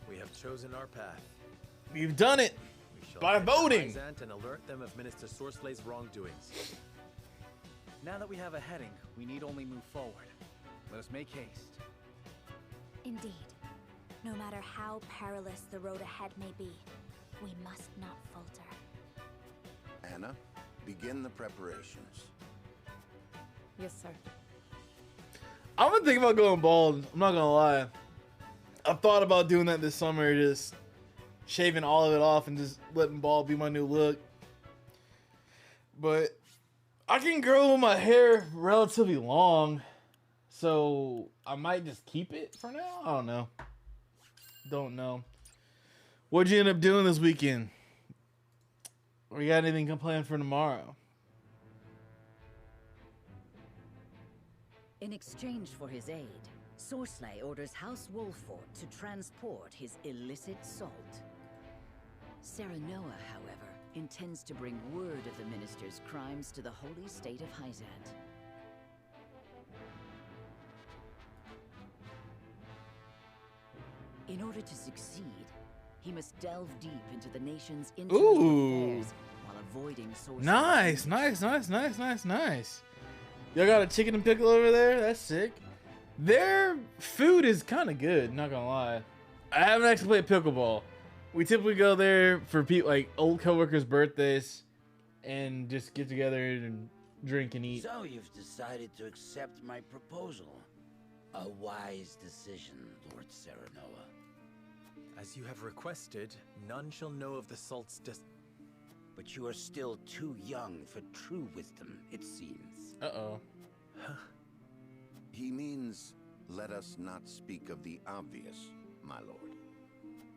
We have chosen our path. We've done it by voting. And alert them of Minister Sorslay's wrongdoings. Now that we have a heading, we need only move forward. Let us make haste. Indeed. No matter how perilous the road ahead may be, we must not falter. Anna, begin the preparations. Yes, sir. I'm gonna think about going bald. I'm not gonna lie. I've thought about doing that this summer, just shaving all of it off and just letting bald be my new look. But I can grow my hair relatively long, so I might just keep it for now. I don't know. Don't know. What'd you end up doing this weekend? Or you got anything planned for tomorrow? In exchange for his aid, Sorsley orders House Wolford to transport his illicit salt. Serenoa, however, intends to bring word of the minister's crimes to the holy state of Hyzant. In order to succeed, he must delve deep into the nation's internal affairs while avoiding Sorsley. Nice, nice, nice, nice, nice, nice. Y'all got a chicken and pickle over there? That's sick. Their food is kind of good, not gonna lie. I haven't actually played pickleball. We typically go there for people like old coworkers' birthdays and just get together and drink and eat. So you've decided to accept my proposal. A wise decision, Lord Serenoa. As you have requested, none shall know of the salt's But you are still too young for true wisdom, it seems. Uh-oh. He means, let us not speak of the obvious, my lord.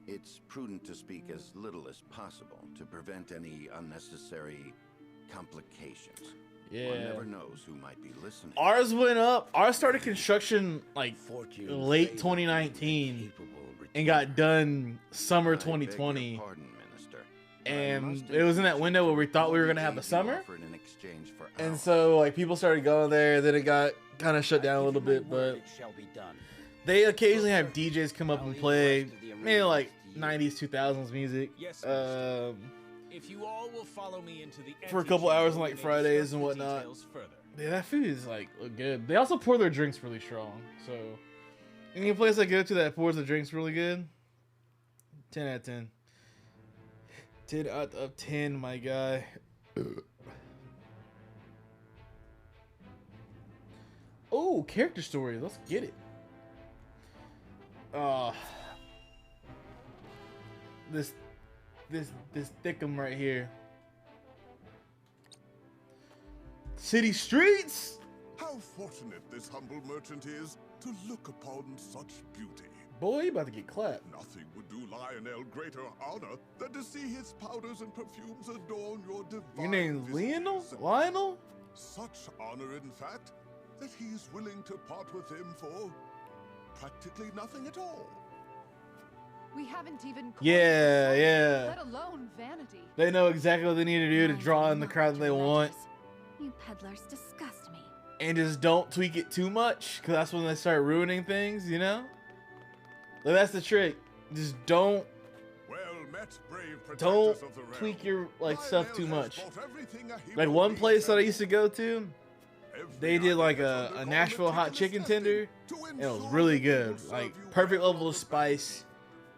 It's prudent to speak as little as possible to prevent any unnecessary complications. Yeah. One never knows who might be listening. Ours went up. Ours started construction like late 2019 and got done summer 2020. And it was in that window where we thought we were gonna have a summer. And so like people started going there. Then it got kind of shut down a little bit, but they occasionally have DJs come up and play, maybe like 90s, 2000s music. If you all will follow me into the for a couple hours on like Fridays and whatnot. Yeah, that food is like good. They also pour their drinks really strong. So any place I go to that pours the drinks really good, 10 out of 10. 10 out of 10, my guy. Oh, character story. Let's get it. This thickum right here. City streets. How fortunate this humble merchant is to look upon such beauty. Boy, you about to get clapped. Nothing would do Lionel greater honor than to see his powders and perfumes adorn your divine Your name's visages. Lionel? Such honor, in fact, that he's willing to part with him for practically nothing at all. We haven't even Yeah. let alone vanity. They know exactly what they need to do to draw in the crowd that they want. You peddlers disgust me. And just don't tweak it too much, because that's when they start ruining things, you know? Like, that's the trick. Just don't tweak your stuff too much. Like one place that I used to go to, they did like a Nashville hot chicken tender, and it was really good. Like perfect level of spice,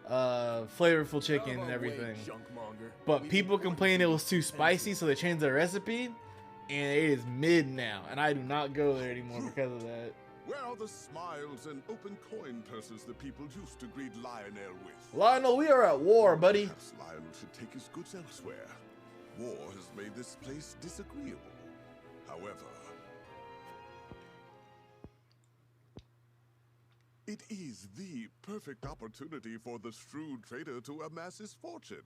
flavorful chicken and everything. But people complained it was too spicy, so they changed their recipe, and it is mid now, and I do not go there anymore because of that. Where are the smiles and open coin purses the people used to greet Lionel with? Lionel, we are at war, buddy. Perhaps Lionel should take his goods elsewhere. War has made this place disagreeable. However, it is the perfect opportunity for the shrewd trader to amass his fortune.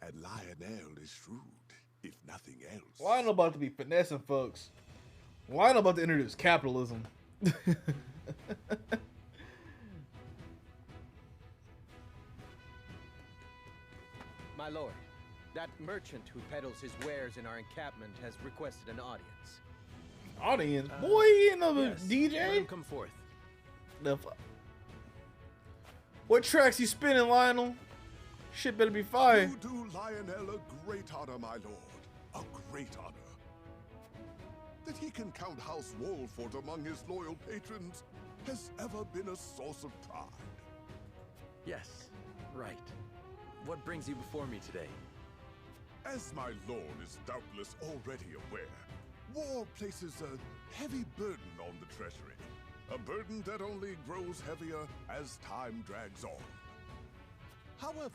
And Lionel is shrewd, if nothing else. Lionel about to be finessing folks. Lionel about to introduce capitalism. My lord, that merchant who peddles his wares in our encampment has requested an audience. Audience? Boy, you know the Yes. DJ? Let him come forth. What tracks you spinning, Lionel? Shit better be fire. You do Lionel a great honor, my lord. A great honor. That he can count House Walford among his loyal patrons has ever been a source of pride. Yes, right. What brings you before me today? As my lord is doubtless already aware, war places a heavy burden on the treasury. A burden that only grows heavier as time drags on. However,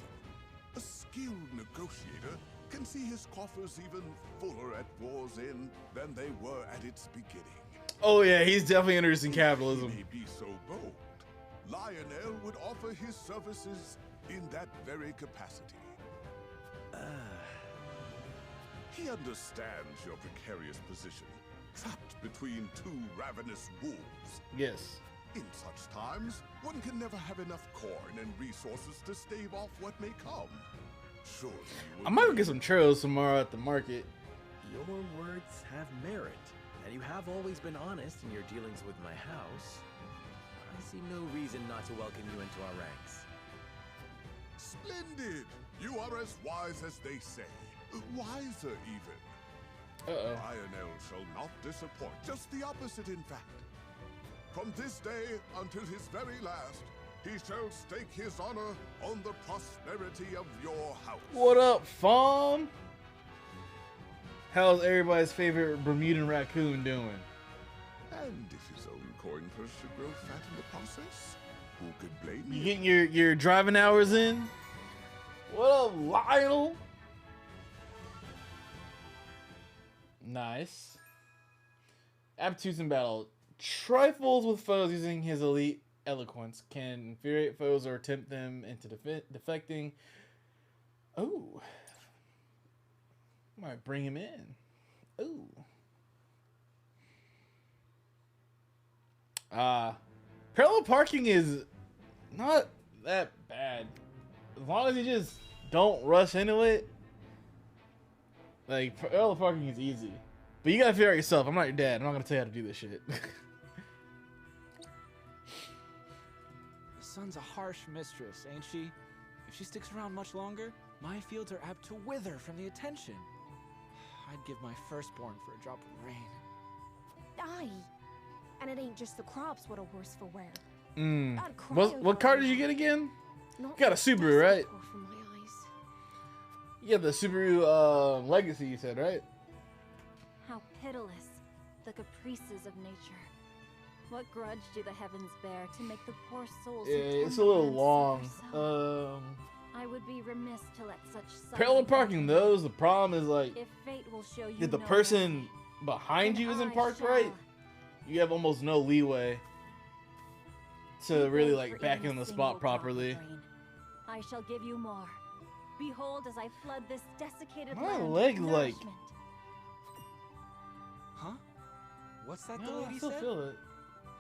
a skilled negotiator can see his coffers even fuller at war's end than they were at its beginning. Oh yeah, he's definitely introducing capitalism. He may be so bold, Lionel would offer his services in that very capacity. He understands your precarious position, trapped between two ravenous wolves. Yes. In such times, one can never have enough coin and resources to stave off what may come. Surely you I might go get some churros tomorrow at the market. Your words have merit, and you have always been honest in your dealings with my house. I see no reason not to welcome you into our ranks. Splendid! You are as wise as they say. Wiser, even. Lionel shall not disappoint. Just the opposite, in fact. From this day until his very last, he shall stake his honor on the prosperity of your house. What up, Fawn? How's everybody's favorite Bermudan raccoon doing? And if his own coin purse should grow fat in the process, who could blame You him? getting your driving hours in? What up, Lionel? Nice. Aptitudes in battle. Trifles with foes using his elite eloquence. Can infuriate foes or tempt them into defecting. Oh. Might bring him in. Ooh. Parallel parking is not that bad. As long as you just don't rush into it. Like, parallel parking is easy. But you gotta figure out yourself. I'm not your dad. I'm not gonna tell you how to do this shit. The sun's a harsh mistress, ain't she? If she sticks around much longer, my fields are apt to wither from the attention. I'd give my firstborn for a drop of rain. Aye. And it ain't just the crops what are worse for wear. What car did you get again? You got a Subaru, right? You got the Subaru Legacy, you said, right? How pitiless, the caprices of nature. What grudge do the heavens bear to make the poor souls? Yeah, it's a little long. I would be remiss to let such Parallel parking, those, the problem is like, if fate will show you if the no person behind you isn't parked right, you have almost no leeway to really like For back even in a the single spot drop of properly. rain. I shall give you more. Behold as I flood this desiccated My land with leg, like- nourishment. Huh? What's that the No, I lady still said? feel it.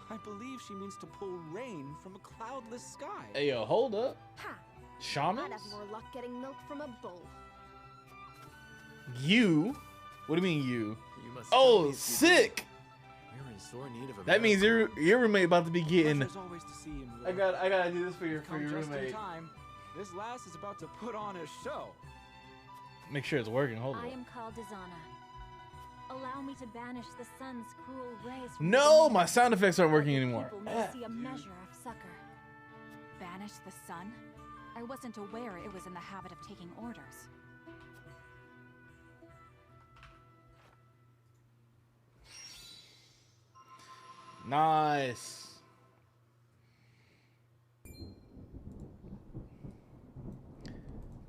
I believe she means to pull rain from a cloudless sky. Hey, yo, hold up. Ha! Shamans? I'd have more luck getting milk from a bull. You? What do you mean you? You must Oh, tell me if you sick! We're in sore need of a That means your roommate about to be getting. Pleasure's always to see him, I gotta do this for your Come just in roommate. time. This lass is about to put on a show. Make sure it's working. Hold I on. am called Dizana. Allow me to banish the sun's cruel rays from No, the my sound effects aren't working that the anymore. people may see a measure of succor. Banish the sun? I wasn't aware it was in the habit of taking orders. Nice.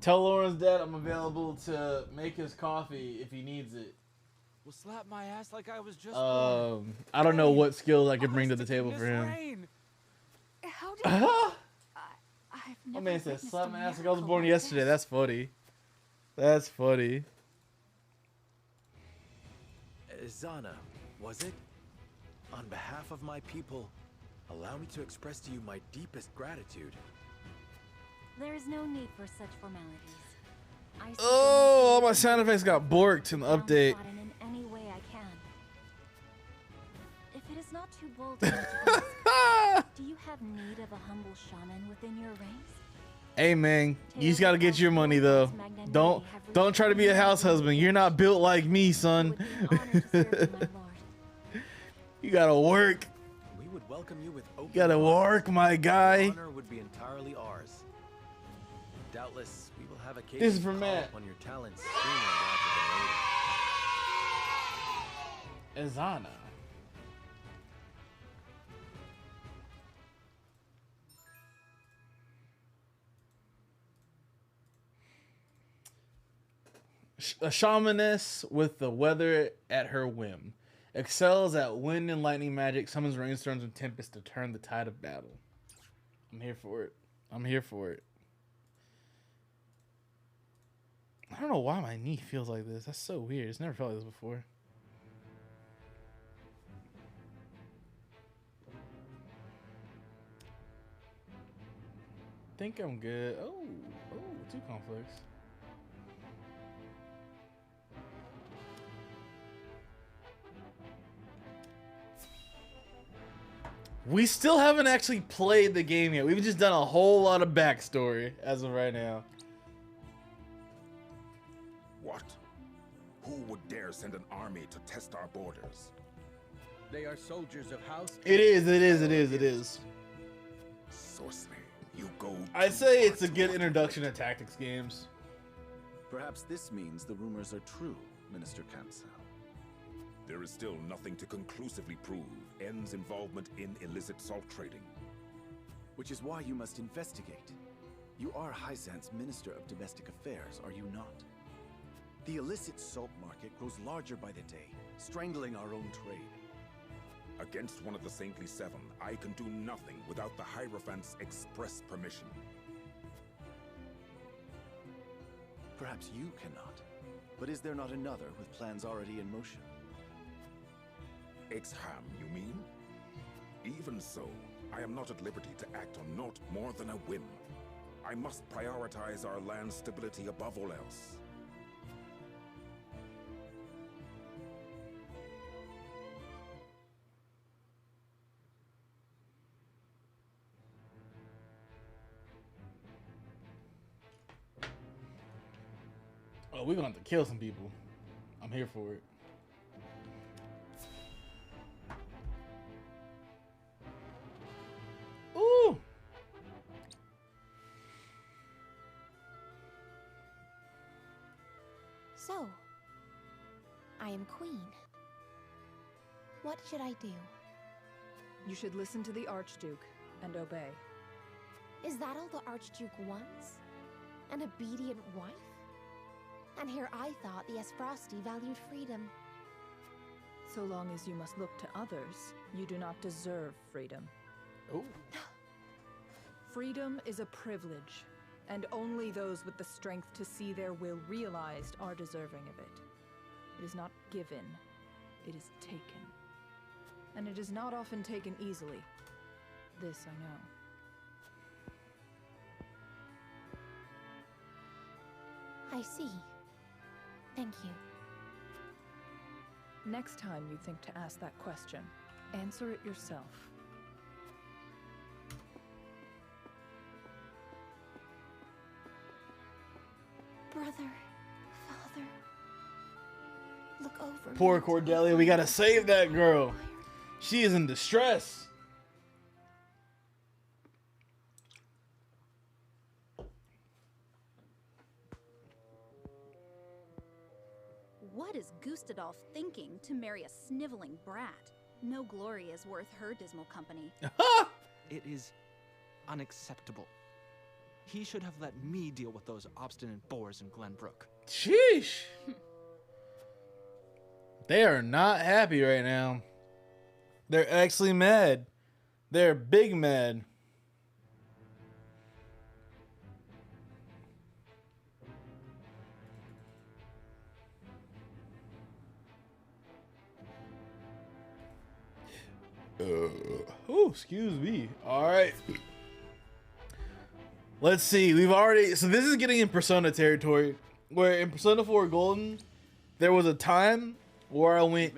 Tell Lauren's dad I'm available to make his coffee if he needs it. Will slap my ass like I was just born. I don't know what skills I could bring to the table for him. Rain. How did I've never My man said, witnessed slap a my ass like I was miracle born like yesterday. this. That's funny. That's funny. Zana, was it? On behalf of my people, allow me to express to you my deepest gratitude. There is no need for such formalities. I Oh, all my sound effects got borked in the update. in any way I can. If it is not too bold to me to ask, do you have need of a humble shaman within your ranks? Hey man, you just gotta get your money though. Don't try to be a house husband. You're not built like me, son. You gotta work. We would welcome you with open You gotta arms. work, my guy. The honor would be entirely ours. Doubtless, we will have occasion This is to for call Matt. upon your talents sooner rather than later. Azana. A shamaness with the weather at her whim. Excels at wind and lightning magic, summons rainstorms and tempests to turn the tide of battle. I'm here for it. I'm here for it. I don't know why my knee feels like this. That's so weird. It's never felt like this before. Think I'm good. Oh, 2 conflicts. We still haven't actually played the game yet. We've just done a whole lot of backstory as of right now. What? Who would dare send an army to test our borders? They are soldiers of House. It is. Sorcery, you go. I'd say it's a good introduction to tactics games. Perhaps this means the rumors are true, Minister Cancel. There is still nothing to conclusively prove N's involvement in illicit salt trading. Which is why you must investigate. You are Hyzant's Minister of Domestic Affairs, are you not? The illicit salt market grows larger by the day, strangling our own trade. Against one of the Saintly Seven, I can do nothing without the Hierophant's express permission. Perhaps you cannot. But is there not another with plans already in motion? Exham, you mean? Even so, I am not at liberty to act on naught more than a whim. I must prioritize our land's stability above all else. Oh, we're gonna have to kill some people. I'm here for it. Ooh! So, I am queen. What should I do? You should listen to the Archduke and obey. Is that all the Archduke wants? An obedient wife? And here I thought the Esfrosti valued freedom. So long as you must look to others, you do not deserve freedom. Oh. Freedom is a privilege, and only those with the strength to see their will realized are deserving of it. It is not given, it is taken. And it is not often taken easily. This I know. I see. Thank you. Next time you think to ask that question, answer it yourself. Brother, father, look over Poor me. Cordelia, we gotta save that girl. She is in distress. What is Gustadolf thinking to marry a sniveling brat? No glory is worth her dismal company. It is unacceptable. He should have let me deal with those obstinate boars in Glenbrook. Sheesh. They are not happy right now. They're actually mad. They're big mad. Oh, excuse me. All right. Let's see. We've already... So this is getting in Persona territory. Where in Persona 4 Golden, there was a time where I went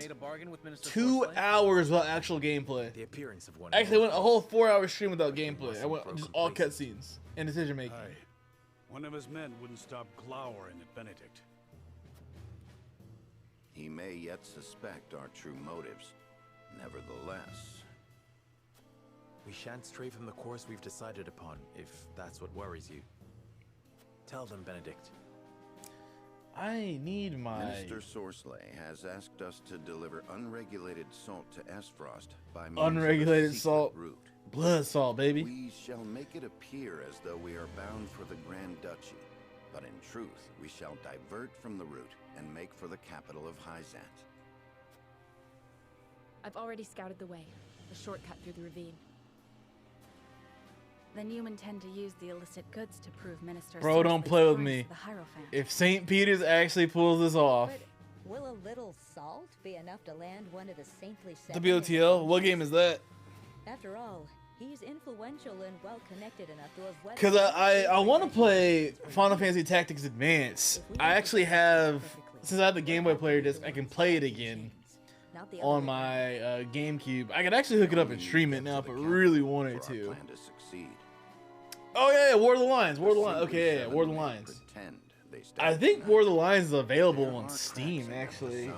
2 hours without actual gameplay. The appearance of one. Actually, I went a whole 4-hour stream without gameplay. I went just all cutscenes and decision making. Aye. One of his men wouldn't stop glowering at Benedict. He may yet suspect our true motives. Nevertheless... We shan't stray from the course we've decided upon, if that's what worries you. Tell them, Benedict. I need my... Minister Sorsley has asked us to deliver unregulated salt to Esfrost by means Unregulated of a secret salt. route. Blood salt, baby. We shall make it appear as though we are bound for the Grand Duchy, but in truth, we shall divert from the route and make for the capital of Hyzant. I've already scouted the way, the shortcut through the ravine. Then you intend to use the illicit goods to prove Minister Bro, don't Sorsley's play with crimes me. to the Hierophant. If St. Peter's actually pulls this off. But will a little salt be enough to land one of the saintly seven? WOTL? What game is that? After all, he's influential and well connected enough to have weathered. Because I want to play Final Fantasy Tactics Advance. I actually have, since I have the Game Boy player disc, I can play it again on my GameCube. I could actually hook it up and stream it now if I really wanted to. Oh yeah, War of the Lions. War of the Lions. Okay, yeah, War of the Lions. I think War of the Lions is available on Steam actually.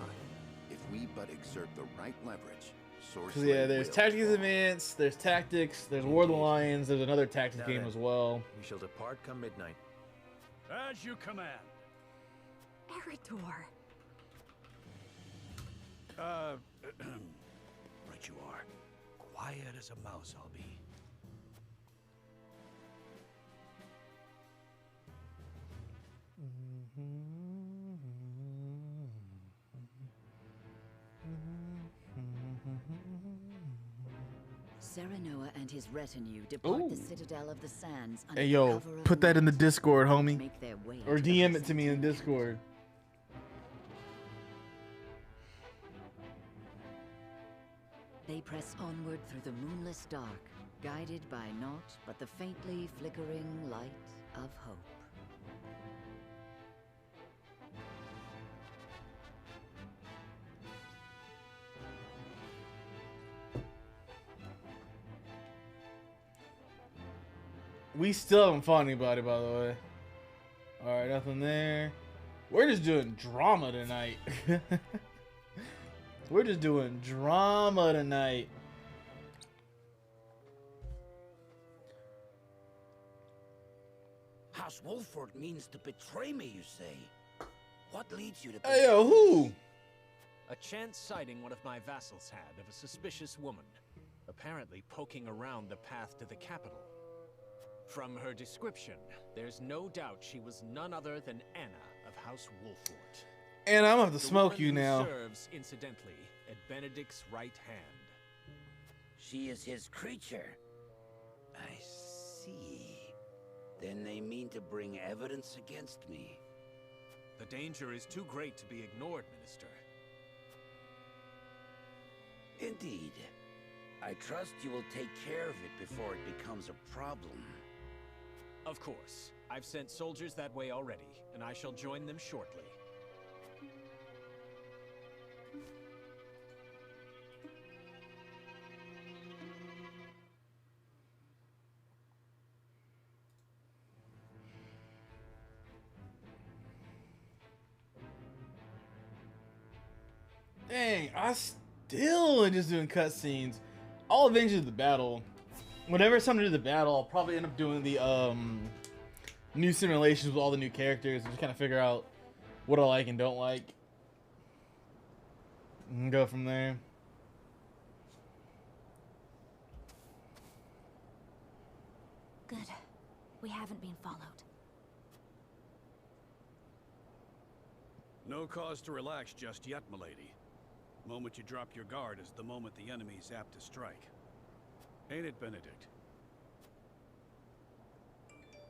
If we but exert the right leverage, Cause yeah, there's Tactics Advance, there's Tactics, there's War of the Lions, there's another Tactics Now game then, as well. We shall depart come midnight. As you command. Eridor. Right you are. Quiet as a mouse I'll be. Serenoa and his retinue depart the Citadel of the Sands under Hey yo, cover of put that in the night Discord, to homie. make their way Or to the DM it to me in Discord. They press onward through the moonless dark, guided by naught but the faintly flickering light of hope. We still haven't fought anybody, by the way. Alright, nothing there. We're just doing drama tonight. We're just doing drama tonight. House Wolford means to betray me, you say? What leads you to... Hey, yo, who? A chance sighting one of my vassals had of a suspicious woman, apparently poking around the path to the capital. From her description, there's no doubt she was none other than Anna of House Wolford. And I'm gonna have to The smoke woman you who now. serves, incidentally, at Benedict's right hand. She is his creature. I see. Then they mean to bring evidence against me. The danger is too great to be ignored, Minister. Indeed. I trust you will take care of it before it becomes a problem. Of course. I've sent soldiers that way already, and I shall join them shortly. Dang, I still am just doing cutscenes. I'll eventually do the battle. Whenever it's time to do the battle, I'll probably end up doing the new simulations with all the new characters and just kind of figure out what I like and don't like. And go from there. Good. We haven't been followed. No cause to relax just yet, milady. Moment you drop your guard is the moment the enemy's apt to strike. Ain't it, Benedict?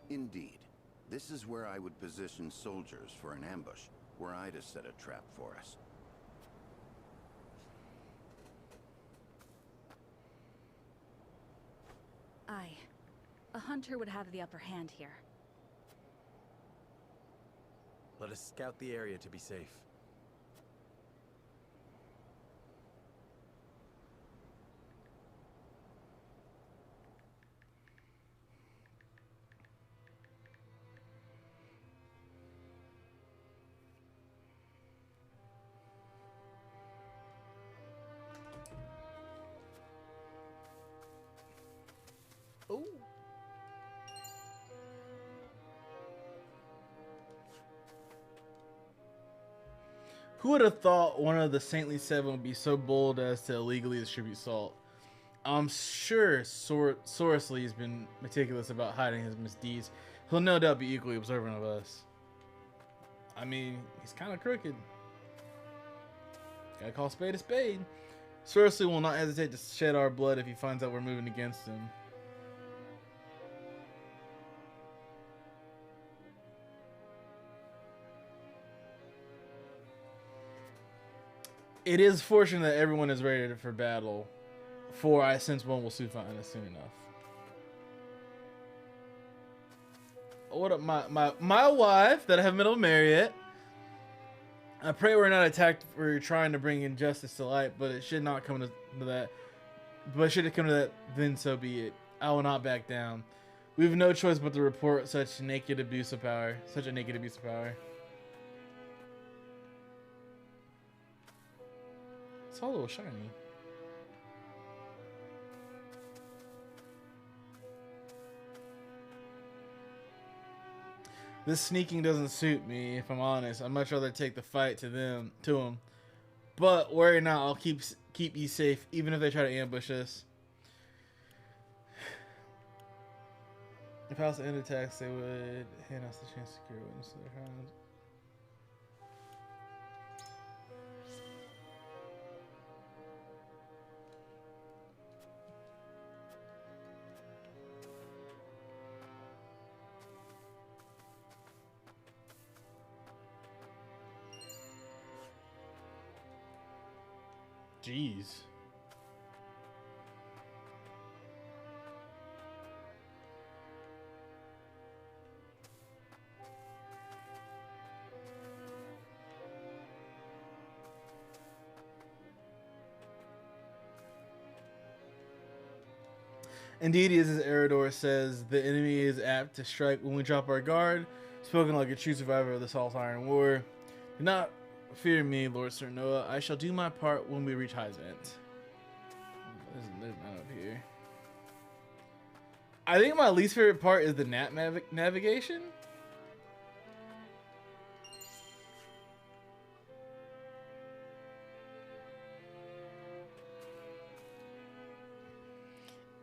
Indeed. This is where I would position soldiers for an ambush, were I to set a trap for us. Aye. A hunter would have the upper hand here. Let us scout the area to be safe. Ooh. Who would have thought one of the Saintly Seven would be so bold as to illegally distribute salt? I'm sure Sorcery has been meticulous about hiding his misdeeds. He'll no doubt be equally observant of us. I mean, he's kind of crooked. Gotta call spade a spade. Sorcery will not hesitate to shed our blood if he finds out we're moving against him. It is fortunate that everyone is ready for battle, for I sense one will soon find us soon enough. What up, my wife that I haven't been able to marry yet? I pray we're not attacked for trying to bring injustice to light, but it should not come to that. But should it come to that, then so be it. I will not back down. We have no choice but to report such naked abuse of power. Such a naked abuse of power. It's all a little shiny. This sneaking doesn't suit me, if I'm honest. I'd much rather take the fight to him. But worry not, I'll keep you safe, even if they try to ambush us. If I was to end attacks, they would hand us the chance to secure witness to their hands. Jeez. Indeed, as Eridor says, the enemy is apt to strike when we drop our guard, spoken like a true survivor of the Salt Iron War. Do not fear me, Lord Sir Noah. I shall do my part when we reach Hyzant. There's none up here. I think my least favorite part is the navigation.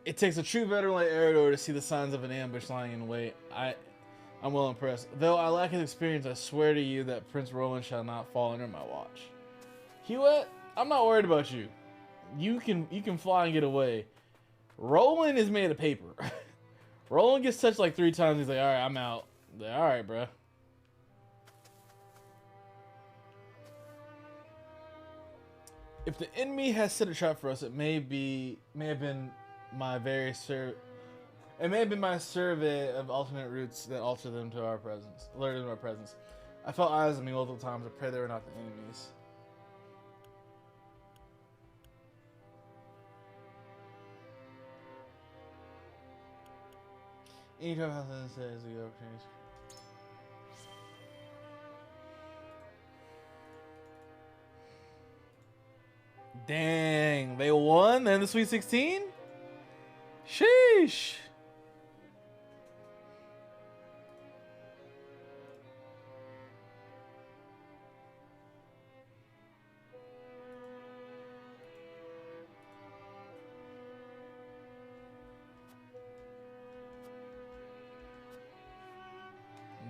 It takes a true veteran like Eridor to see the signs of an ambush lying in wait. I'm well impressed. Though I lack his experience, I swear to you that Prince Roland shall not fall under my watch. Hewitt, I'm not worried about you. You can fly and get away. Roland is made of paper. Roland gets touched like 3 times. He's like, all right, I'm out. Like, all right, bro. If the enemy has set a trap for us, it may have been my survey of alternate routes that alerted them to our presence. I felt eyes on me multiple times. I pray they were not the enemies. Anytime Hassan says we opportunities. Dang, they won? They're in the Sweet 16? Sheesh.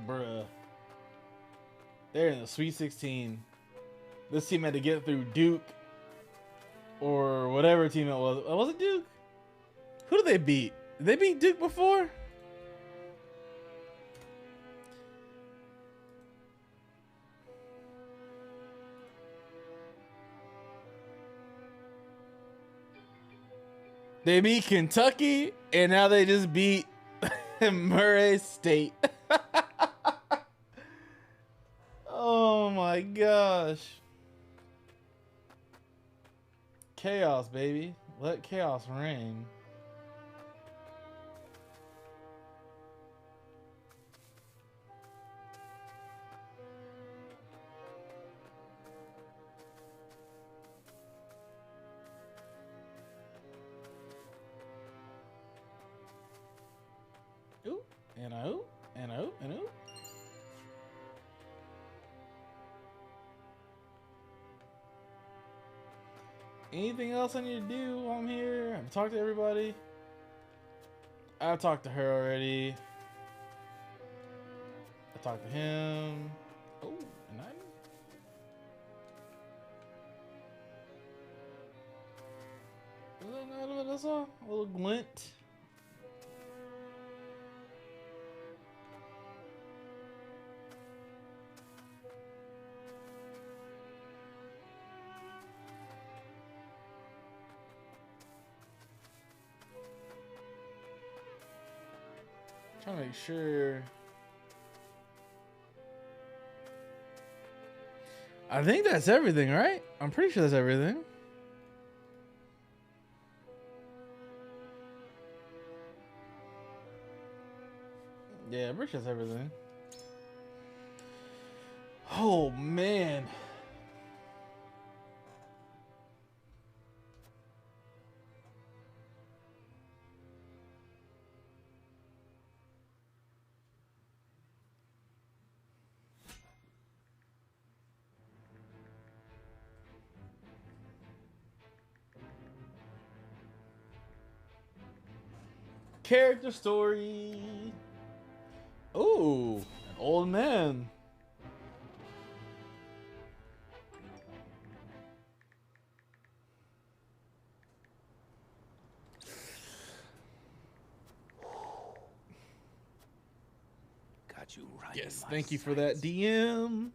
Bruh. They're in the Sweet 16. This team had to get through Duke or whatever team it was. Was it Duke? Who did they beat? Did they beat Duke before? They beat Kentucky, and now they just beat Murray State. Oh my gosh. Chaos, baby. Let chaos reign. Ooh, and oh, and oh, and oh. Anything else I need to do while I'm here? I've talked to everybody. I've talked to her already. I talked to him. Oh, and that's all. A little glint. Trying to make sure. I think that's everything, right? I'm pretty sure that's everything. Yeah, I'm pretty sure that's everything. Oh, man. Character story. Ooh, an old man. Got you right. Yes, thank you for that, DM.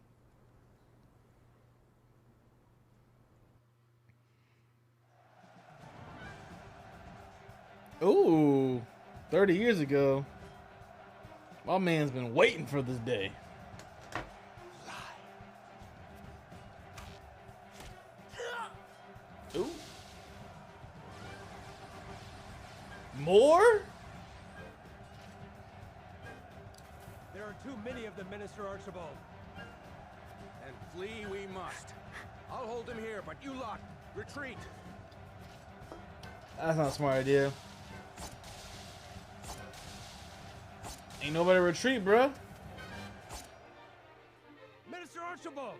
Ooh, 30 years ago. My man's been waiting for this day. Ooh. More? There are too many of them, Minister Archibald. And flee we must. I'll hold him here, but you lot, retreat. That's not a smart idea. Ain't nobody retreat, bruh. Minister Archibald!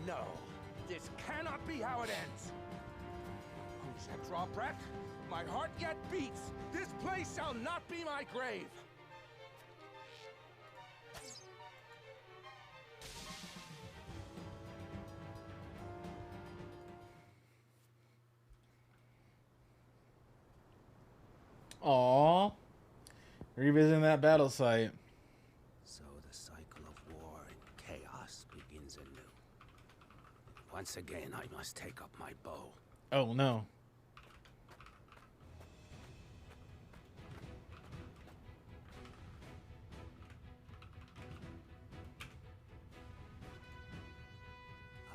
No, this cannot be how it ends. Petra brat. My heart yet beats. This place shall not be my grave. Aww. Revisiting that battle site. So the cycle of war and chaos begins anew. Once again, I must take up my bow. Oh no.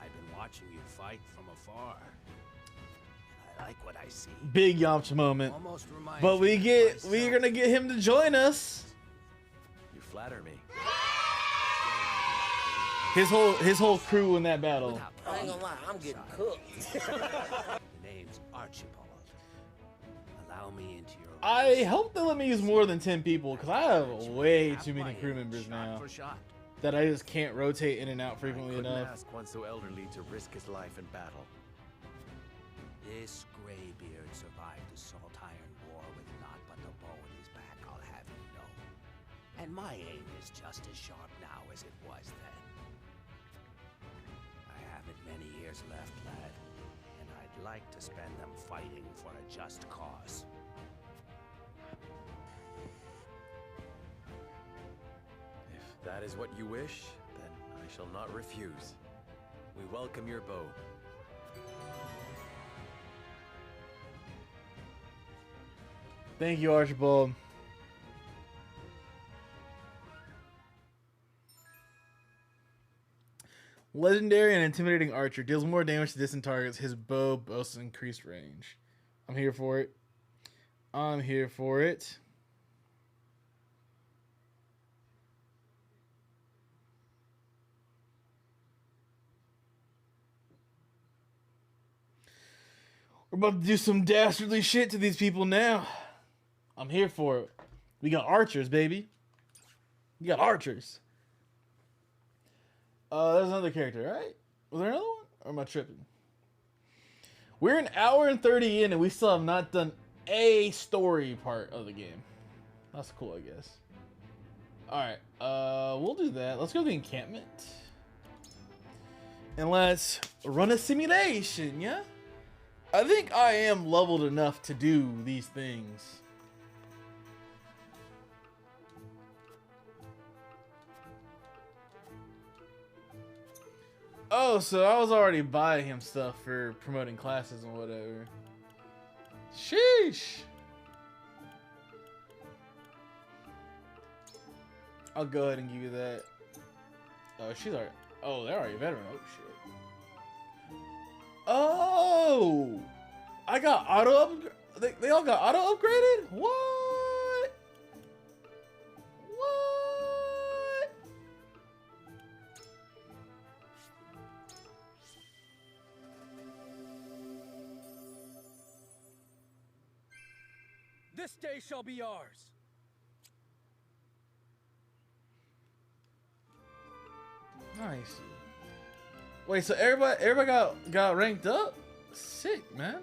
I've been watching you fight from afar. And I like what I see. Big Yamcha moment. Almost reminds But me we're gonna get him to join us. You flatter me. His whole crew in that battle. I ain't gonna lie, I'm getting cooked. The name's Archibald. Allow me into your I hope they let me use more than 10 people, because I have way too many crew members now that I just can't rotate in and out frequently Couldn't enough. ask one so elderly to risk his life in battle. This graybeard survived the Salt Iron War with naught but the bow in his back, I'll have you know. And my aim is just as sharp now as it was then. I haven't many years left, lad, and I'd like to spend them fighting for a just cause. If that is what you wish, then I shall not refuse. We welcome your bow. Thank you, Archibald. Legendary and intimidating archer deals more damage to distant targets. His bow boasts increased range. I'm here for it. I'm here for it. We're about to do some dastardly shit to these people now. I'm here for it. We got archers, baby. We got archers. There's another character, right? Was there another one? Or am I tripping? We're an hour and 30 in and we still have not done a story part of the game. That's cool, I guess. Alright, we'll do that. Let's go to the encampment. And let's run a simulation, yeah? I think I am leveled enough to do these things. Oh, so I was already buying him stuff for promoting classes and whatever. Sheesh. I'll go ahead and give you that. Oh, she's already. Oh, they're already a veteran. Oh, shit. Oh! I got auto upgrade. They all got auto upgraded? What? What? This day shall be ours. Nice. Wait, so everybody got ranked up? Sick, man.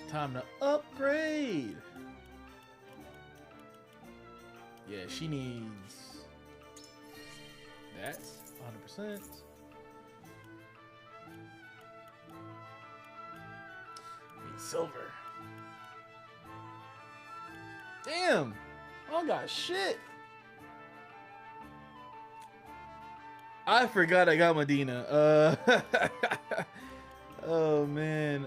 Time to upgrade. Yeah, she needs that 100%. Need silver. Damn, I don't got shit. I forgot I got Medina. Oh man.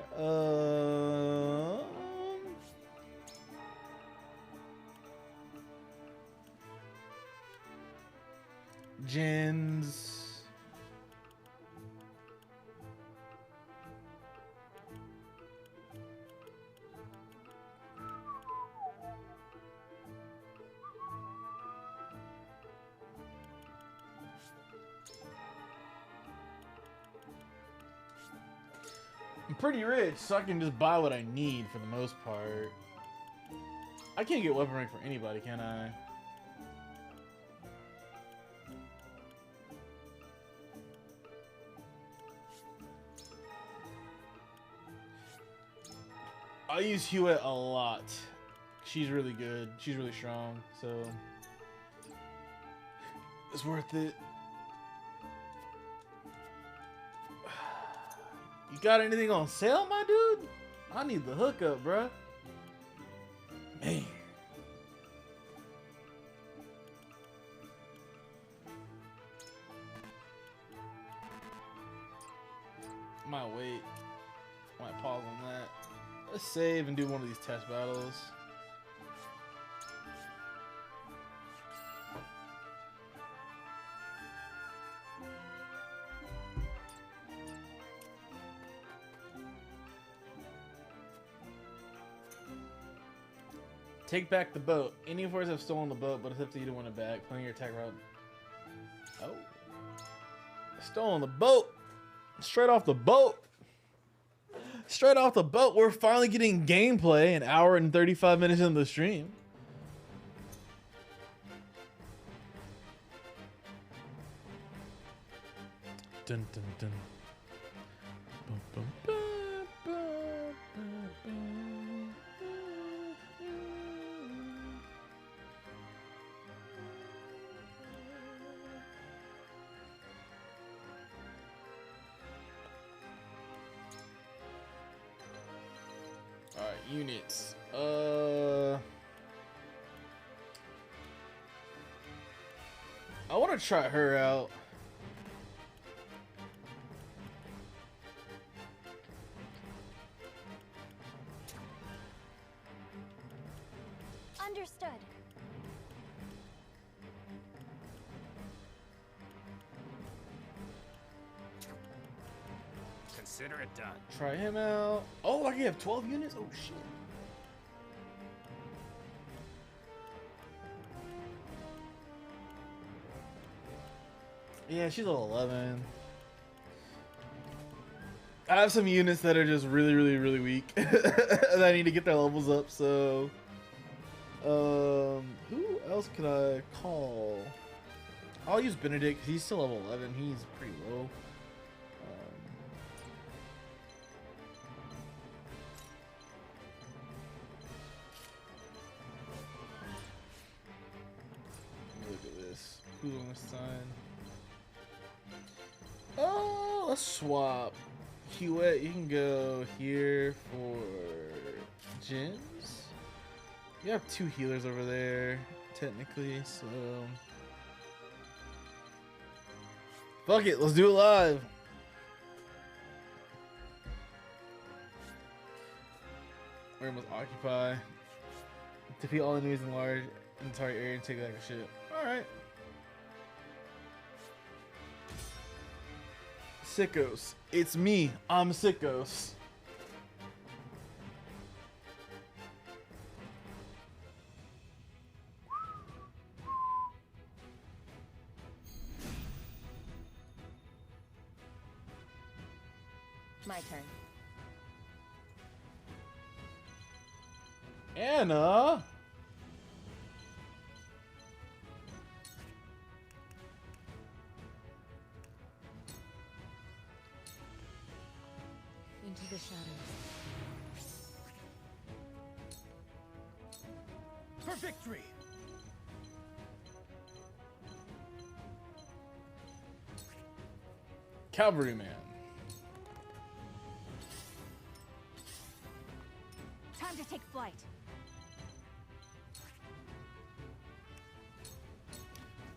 Gens. pretty rich, so I can just buy what I need for the most part. I can't get weapon rank for anybody, can I? I use Hewitt a lot. She's really good. She's really strong, so it's worth it. You got anything on sale, my dude? I need the hookup, bruh. Man. Might wait. Might pause on that. Let's save and do one of these test battles. Take back the boat. Any forces have stolen the boat, but it's up to you to win it back. Playing your attack route. Oh. Stolen the boat. Straight off the boat. Straight off the boat. We're finally getting gameplay an hour and 35 minutes into the stream. Dun, dun, dun. Bum, bum, bum, bum, bum, bum. Alright, units. I want to try her out. Understood. Consider it done. Try him out. Oh, I can have 12 units? Oh, shit. Yeah, she's level 11. I have some units that are just really, really, really weak. And I need to get their levels up, so... who else could I call? I'll use Benedict, 'cause he's still level 11. He's pretty low. Look at this. Who's on this side? Oh, let's swap. Hewitt, you can go here for gems. You have 2 healers over there, technically, so... Fuck it, let's do it live! Where must occupy? Defeat all enemies in large entire area and take back the ship. Alright. Sickos. It's me. I'm Sickos. My turn. Anna. Into the shadows. For victory! Cavalryman. Time to take flight.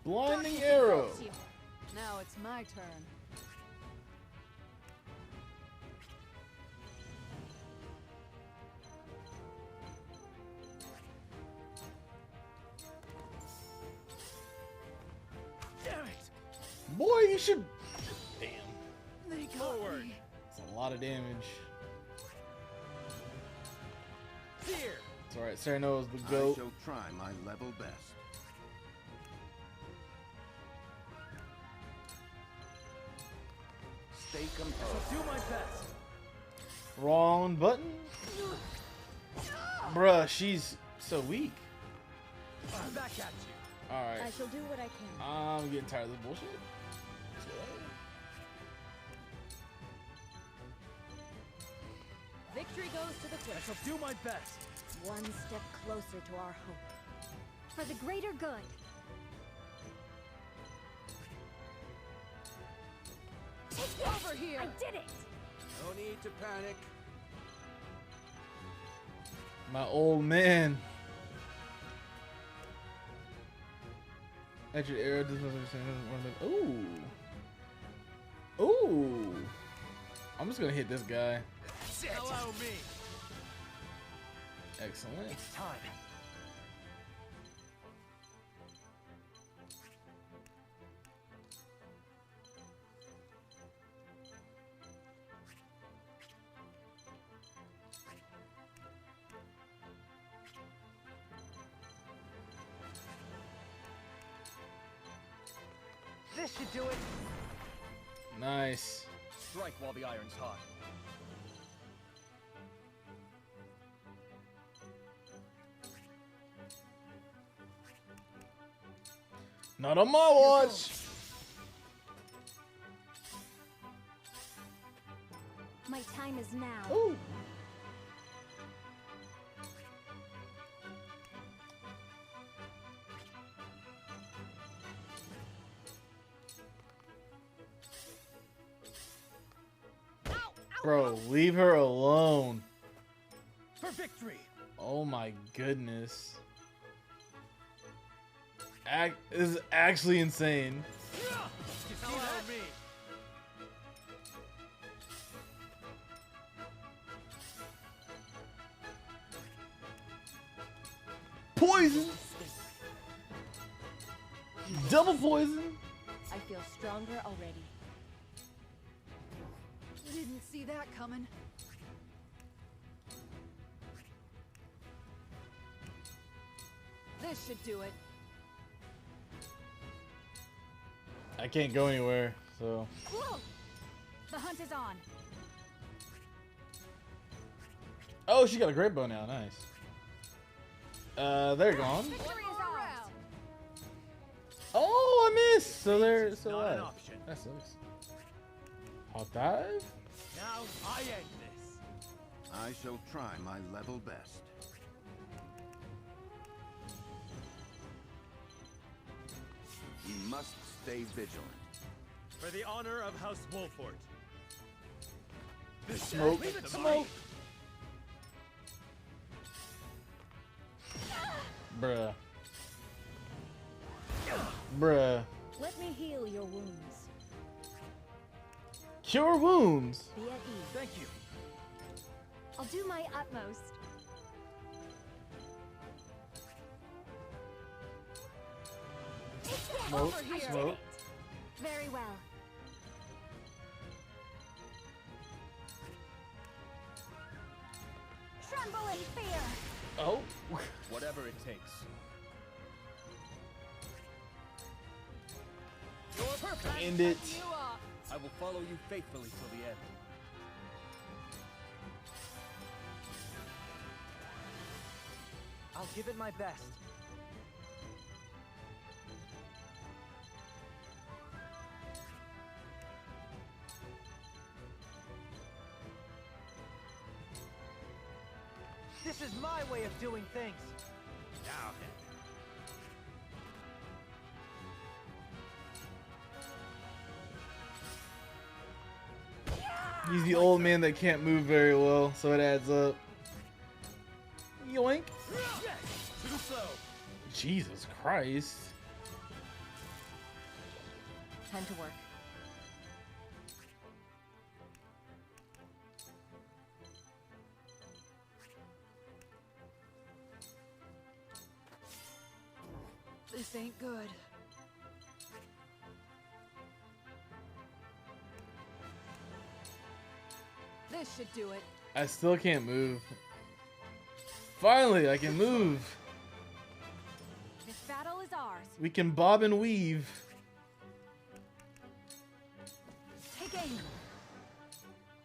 Blinding arrow. Now it's my turn. Damn it! Boy, you should... Damn. They forward. It's a lot of damage. Here. It's alright, Sarah knows the I goat. shall try my level best. Stay composed. I'll do my best. Wrong button. Bruh, she's so weak. Back at you. Alright. I shall do what I can. I'm getting tired of this bullshit. Victory goes to the quick. I shall do my best. One step closer to our hope. For the greater good. Over here! I did it! No need to panic. My old man. At your arrow, this was understanding. Ooh. Ooh. I'm just gonna hit this guy. Allow me. Excellent. It's time. This should do it. Nice. Strike while the iron's hot. Not on my watch. My time is now. Ooh. Bro, leave her alone. For victory. Oh my goodness. This is actually insane. Allow me. Poison. Double poison. I feel stronger already. Didn't see that coming. This should do it. I can't go anywhere, so. Whoa! The hunt is on. Oh, she got a great bow now. Nice. They're gone. Victory is ours. Oh, I missed. So they're so Not an alive. option. That sucks. Hot dive. Now I end this. I shall try my level best. We must stay vigilant. For the honor of House Wolfort. Smoke. Leave it to Smoke. me. Bruh. Bruh. Let me heal your wounds. Cure wounds. Be at ease. Thank you. I'll do my utmost. Smoke. Over here. Smoke. Very well. Tremble in fear. Oh. Whatever it takes. You're perfect. End it. You off. I will follow you faithfully till the end. I'll give it my best. This is my way of doing things. Now then. He's the old man that can't move very well, so it adds up. Yoink. Too slow. Jesus Christ. Time to work. This ain't good. This should do it. I still can't move. Finally, I can move. This battle is ours. We can bob and weave. Take aim.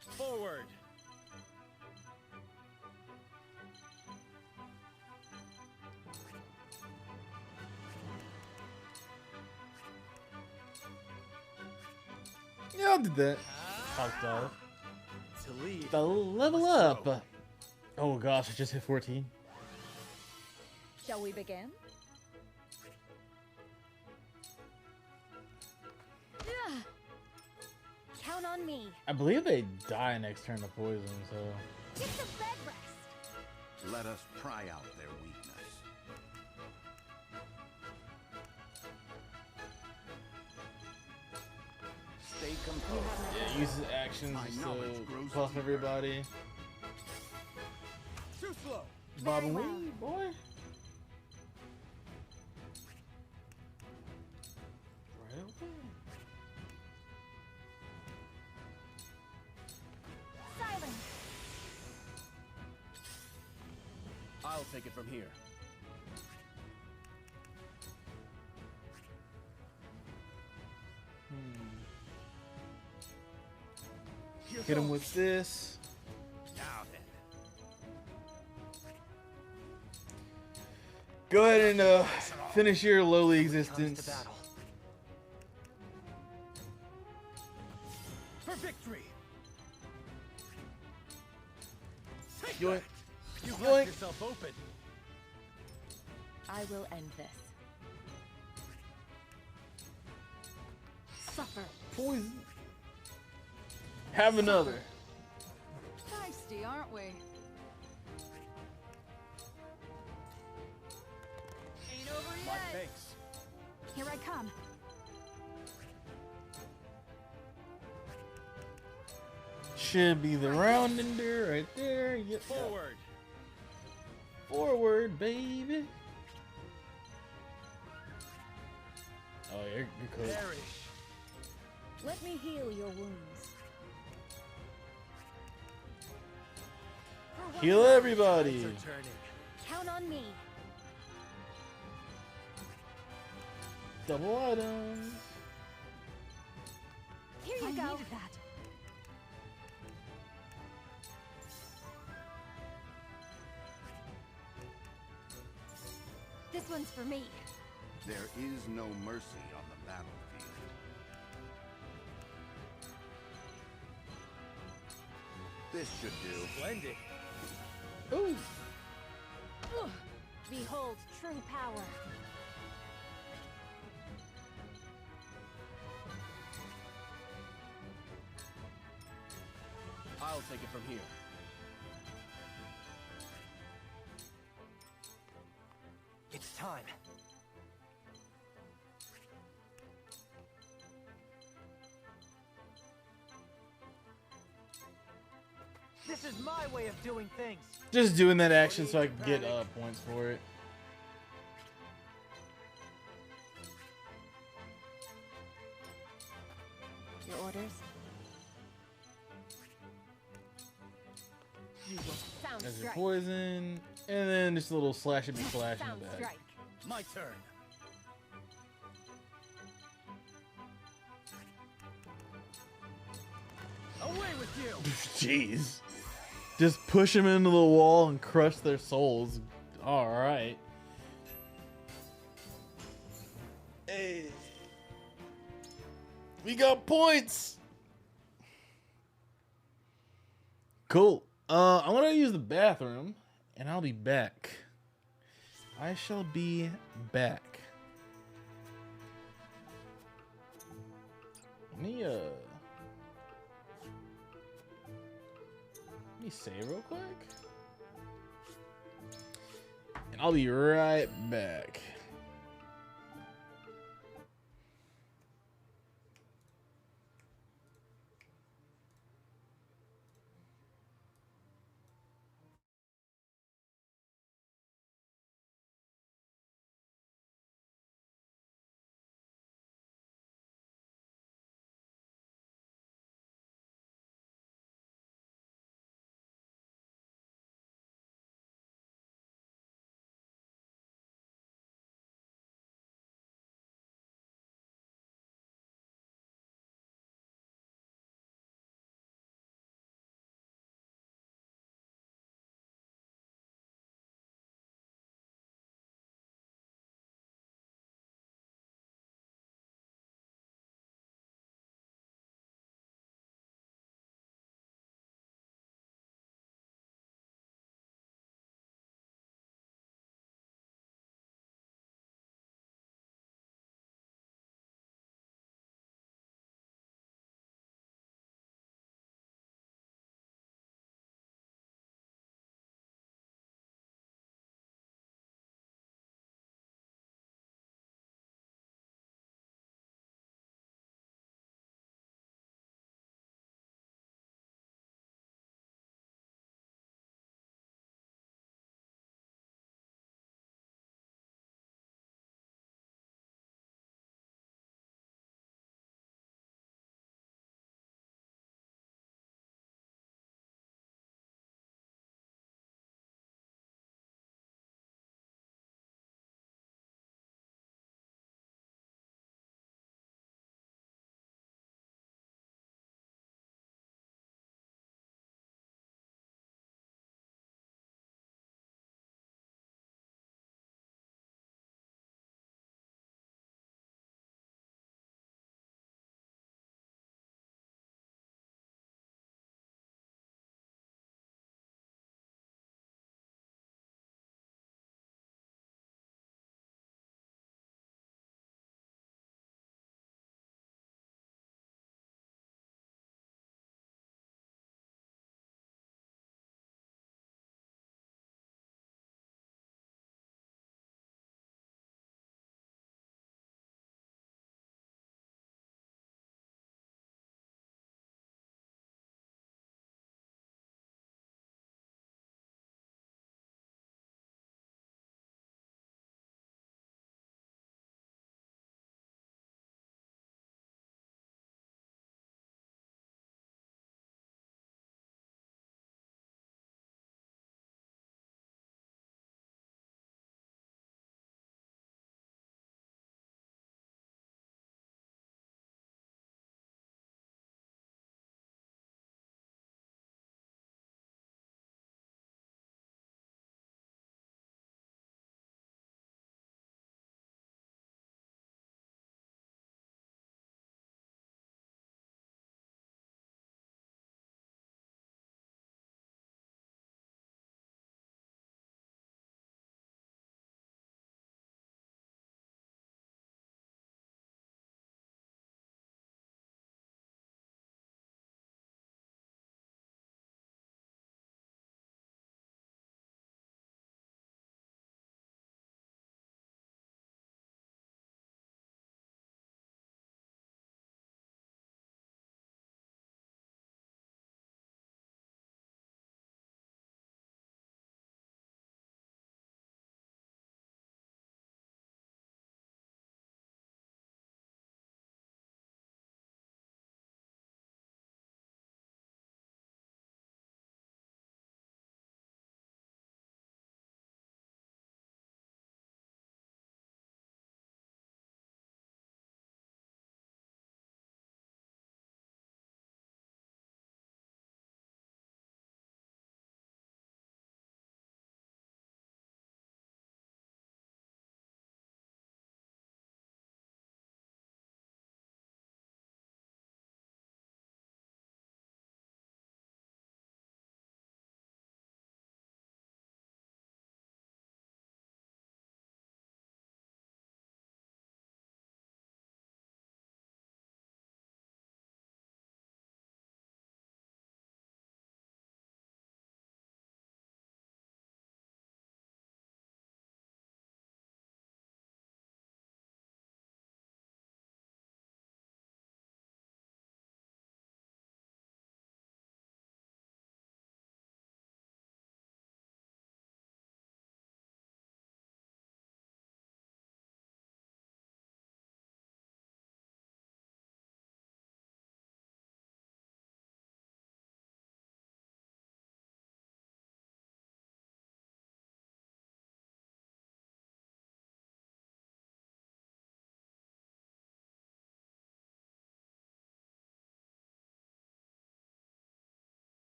Forward. Yeah, I'll do that. Fucked up. To lead, The level up. Oh gosh, I just hit 14. Shall we begin? Count on me. I believe they die next turn to poison, so. Get some bed rest. Let us pry out their weakness. Stay composed. Yeah, use his actions to buff everybody. Too slow. Bob and Weed, boy. Right over. Silence. I'll take it from here. Hit him with this. Now then. Go ahead and finish your lowly existence. For victory. Take Yoink. that. You Yoink. left yourself open. I will end this. Suffer. Poison. Have another. Feisty, aren't we? Ain't over My yet. thanks. Here I come. Should be the round ender right there. Yep. Forward. Forward, baby. Oh, you're cool. Perish. Let me heal your wounds. Heal everybody. Tides are turning. Count on me. Double items. Here you I go. needed that. This one's for me. There is no mercy on the battlefield. This should do. Splendid. Ooh. Ugh. Behold true power. I'll take it from here. It's time. This is my way of doing things. Just doing that action so I can get points for it. Your orders? Sound As your strike. poison, and then just a little slash and slash in Sound the back. strike. My turn. Away with you. Jeez. Just push them into the wall and crush their souls. Alright. Hey. We got points. Cool. I'm gonna use the bathroom and I'll be back. I shall be back. Let me save real quick. And I'll be right back.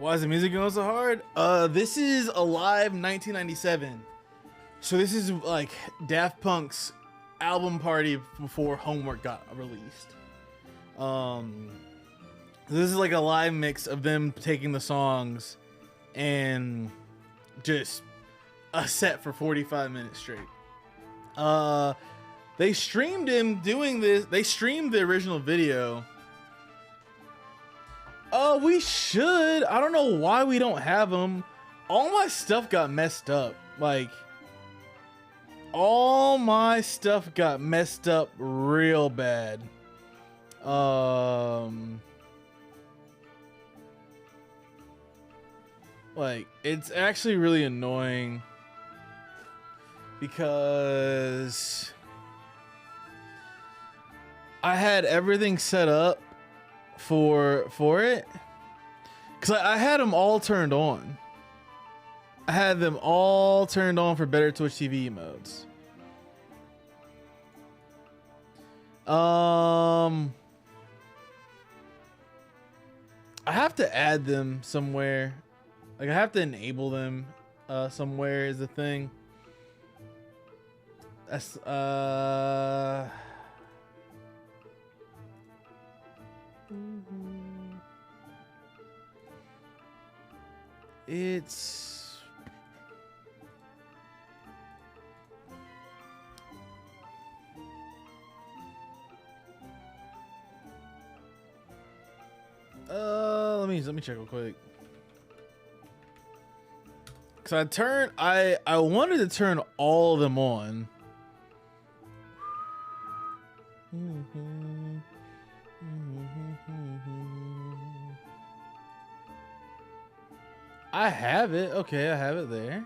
Why is the music going so hard? This is Alive 1997. So this is like Daft Punk's album party before Homework got released. This is like a live mix of them taking the songs and just a set for 45 minutes straight. They streamed him doing this. They streamed the original video. We should. I don't know why we don't have them. All my stuff got messed up. Like, all my stuff got messed up real bad. Like, it's actually really annoying because I had everything set up for it, because I had them all turned on. I had them all turned on for better Twitch TV modes. I have to add them somewhere. Like, I have to enable them somewhere is the thing. That's it's let me check real quick. Cause I wanted to turn all of them on. I have it. Okay, I have it there.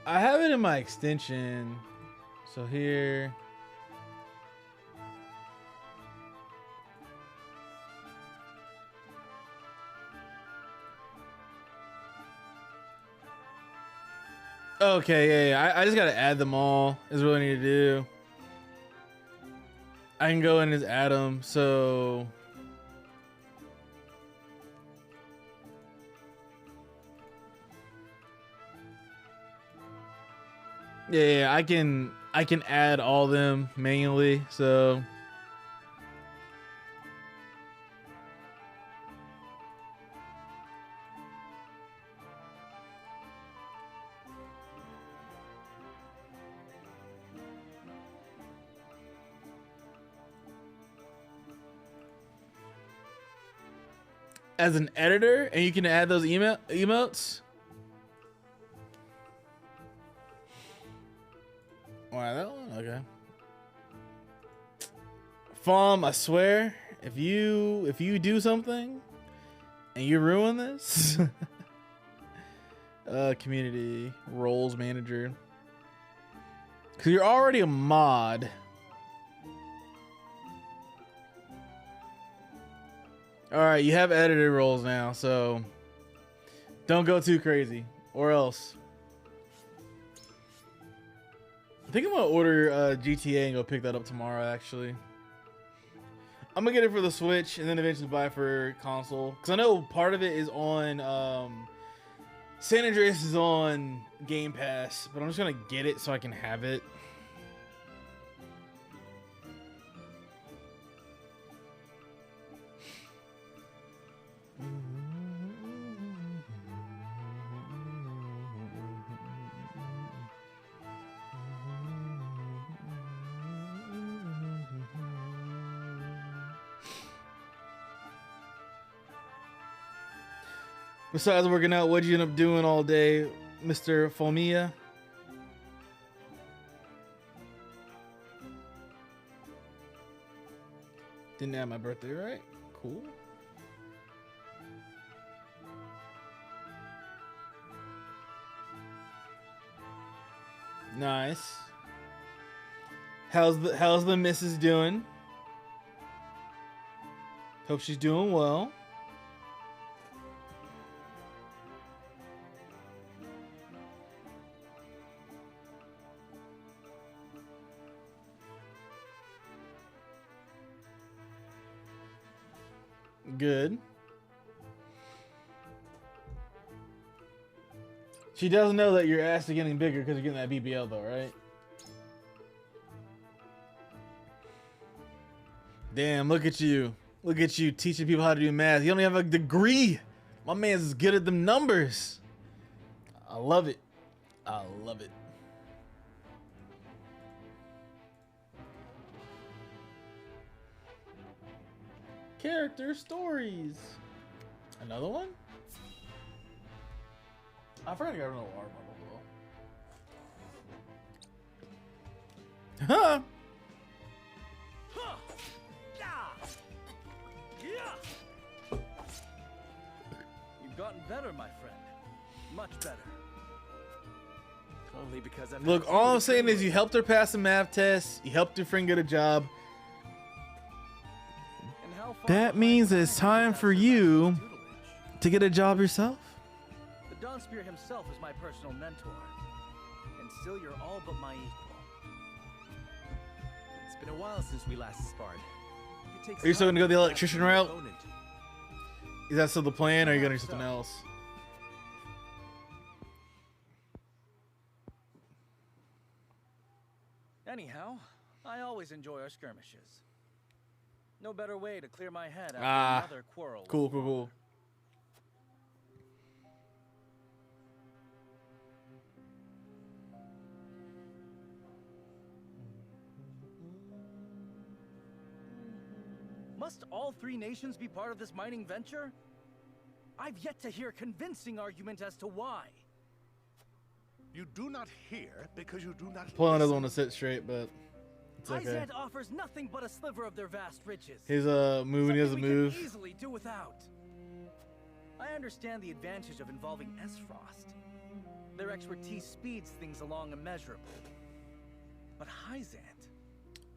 I have it in my extension. So here. Okay, yeah. I just gotta add them all is what I need to do. I can go in and just add them. So yeah, I can add all them manually. So as an editor, and you can add those emotes. Wow, that one? Okay. Fom, I swear, if you do something and you ruin this, community roles manager, because you're already a mod. All right, you have editor roles now, so don't go too crazy, or else. I think I'm gonna order GTA and go pick that up tomorrow. Actually, I'm gonna get it for the Switch and then eventually buy it for console, because I know part of it is on San Andreas is on Game Pass, but I'm just gonna get it so I can have it. Besides working out, what'd you end up doing all day, Mr. Fomia? Didn't have my birthday, right? Cool. Nice. How's the missus doing? Hope she's doing well. Good. She doesn't know that your ass is getting bigger because you're getting that BBL though, right? Damn, look at you. Look at you teaching people how to do math. You don't even have a degree. My man's as good at them numbers. I love it. I love it. Character stories. Another one? I forgot I got another water bottle though. Huh? You've gotten better, my friend. Much better. Only because I'm Look, all I'm saying is you helped her pass the math test. You helped your friend get a job. That means it's time for you to get a job yourself. The Dawn Spear himself is my personal mentor. And still you're all but my equal. It's been a while since we last sparred. Are you still gonna go the electrician route? Is that still the plan, or are you gonna do something else? Anyhow, I always enjoy our skirmishes. No better way to clear my head after another quarrel. Cool, cool, cool. Must all three nations be part of this mining venture? I've yet to hear a convincing argument as to why. You do not hear because you do not Pulling another one to sit straight, but it's okay. Izant offers nothing but a sliver of their vast riches. His moving doesn't move. Can easily do without. I understand the advantage of involving Esfrost. Their expertise speeds things along immeasurably. But Hyzant,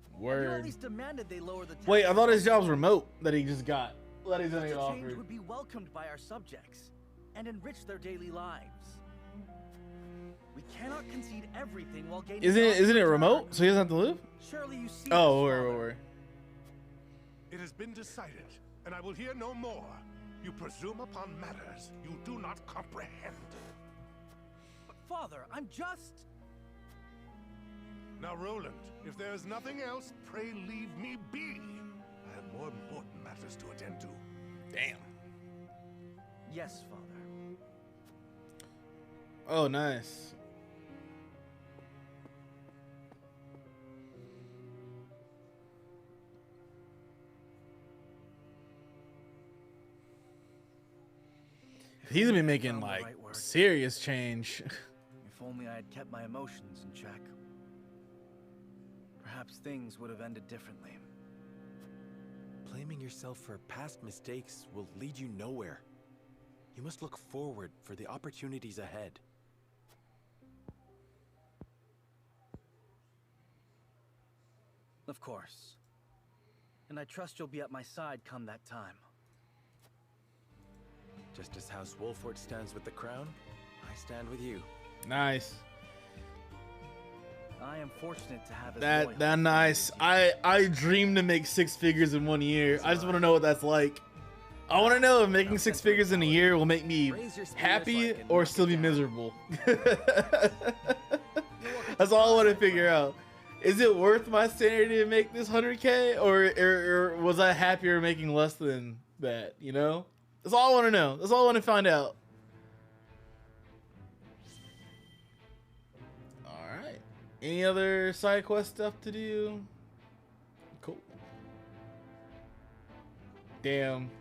you at Word. least demanded they lower the Wait, I thought his job's remote that he just got. That he's gonna Such get a change offered. would be welcomed by our subjects and enrich their daily lives. We cannot concede everything while gaining. Isn't it remote? So he doesn't have to live? Surely you see. Oh, where? It has been decided, and I will hear no more. You presume upon matters you do not comprehend. But Father, I'm just... Now, Roland, if there is nothing else, pray leave me be. I have more important matters to attend to. Damn. Yes, Father. Oh, nice. He's gonna be making like serious change. If only I had kept my emotions in check. Perhaps things would have ended differently. Blaming yourself for past mistakes will lead you nowhere. You must look forward for the opportunities ahead. Of course. And I trust you'll be at my side come that time. Just as House Wolford stands with the crown, I stand with you. Nice. I am fortunate to have That nice. I dream to make 6 figures in 1 year. I just want to know what that's like. I want to know if making 6 figures in a year will make me happy or still be miserable. That's all I want to figure out. Is it worth my sanity to make this 100K, or was I happier making less than that? You know, that's all I want to know. That's all I want to find out. All right. Any other side quest stuff to do? Cool. Damn.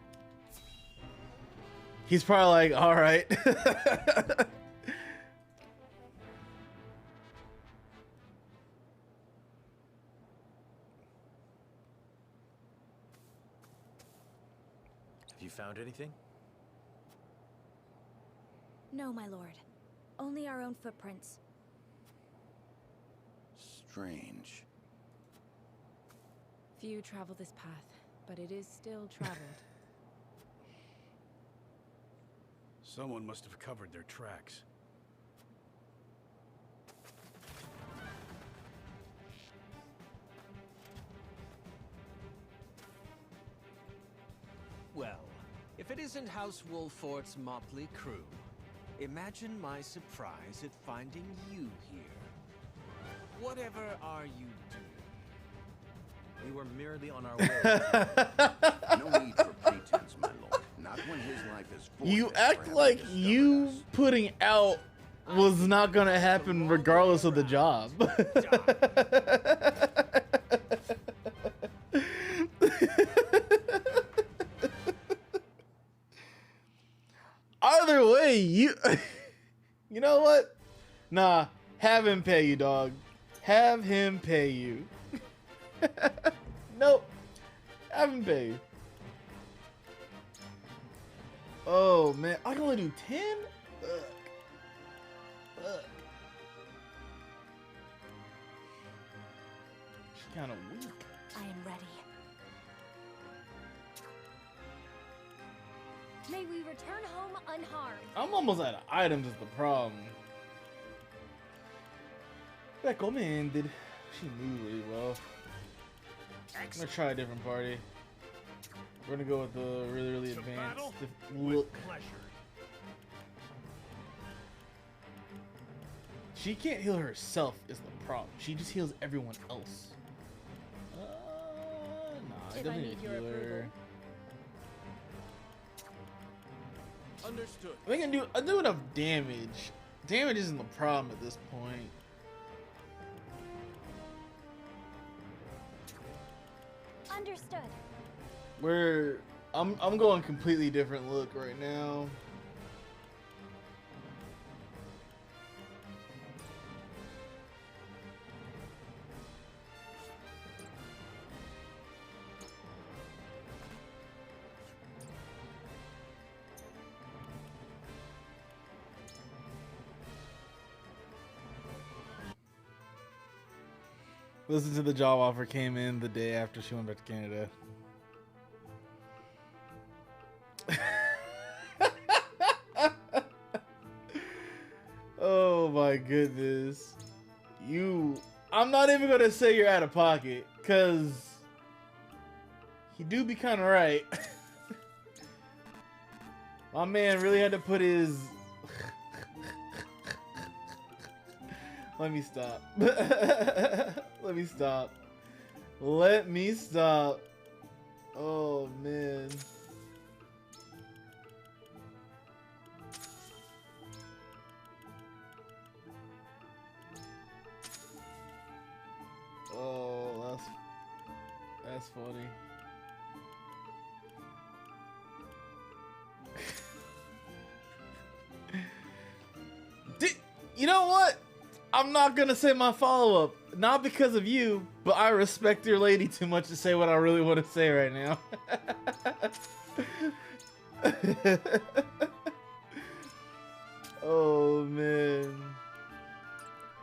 He's probably like, all right. Have you found anything? No, my lord. Only our own footprints. Strange. Few travel this path, but it is still traveled. Someone must have covered their tracks. Well, If it isn't House Wolfort's motley crew, imagine my surprise at finding you here. Whatever are you doing? We were merely on our way. No need for pretense, my lord. Not when his life is You forfeit act for like having you putting out was not gonna happen regardless of the job. Either way, you you know what? Nah, have him pay you, dog. Have him pay you. Nope. Have him pay you. Oh man, I can only do 10? Fuck. She's kind of weak. I am ready. May we return home unharmed. I'm almost out of items is the problem. Recommended. She knew really well. I'm gonna try a different party. We're gonna go with the really advanced look. She can't heal herself is the problem. She just heals everyone else. Nah, I If don't I need need to your heal her. approval. Understood. I think I do enough damage. Damage isn't the problem at this point. Understood. I'm going completely different look right now. Listen to the job offer came in the day after she went back to Canada. Oh my goodness. I'm not even gonna say you're out of pocket, cause you do be kinda right. My man really had to put his Let me stop. Let me stop. Let me stop. Oh man. Oh, that's funny. You know what? I'm not gonna say my follow-up. Not because of you, but I respect your lady too much to say what I really want to say right now. Oh man.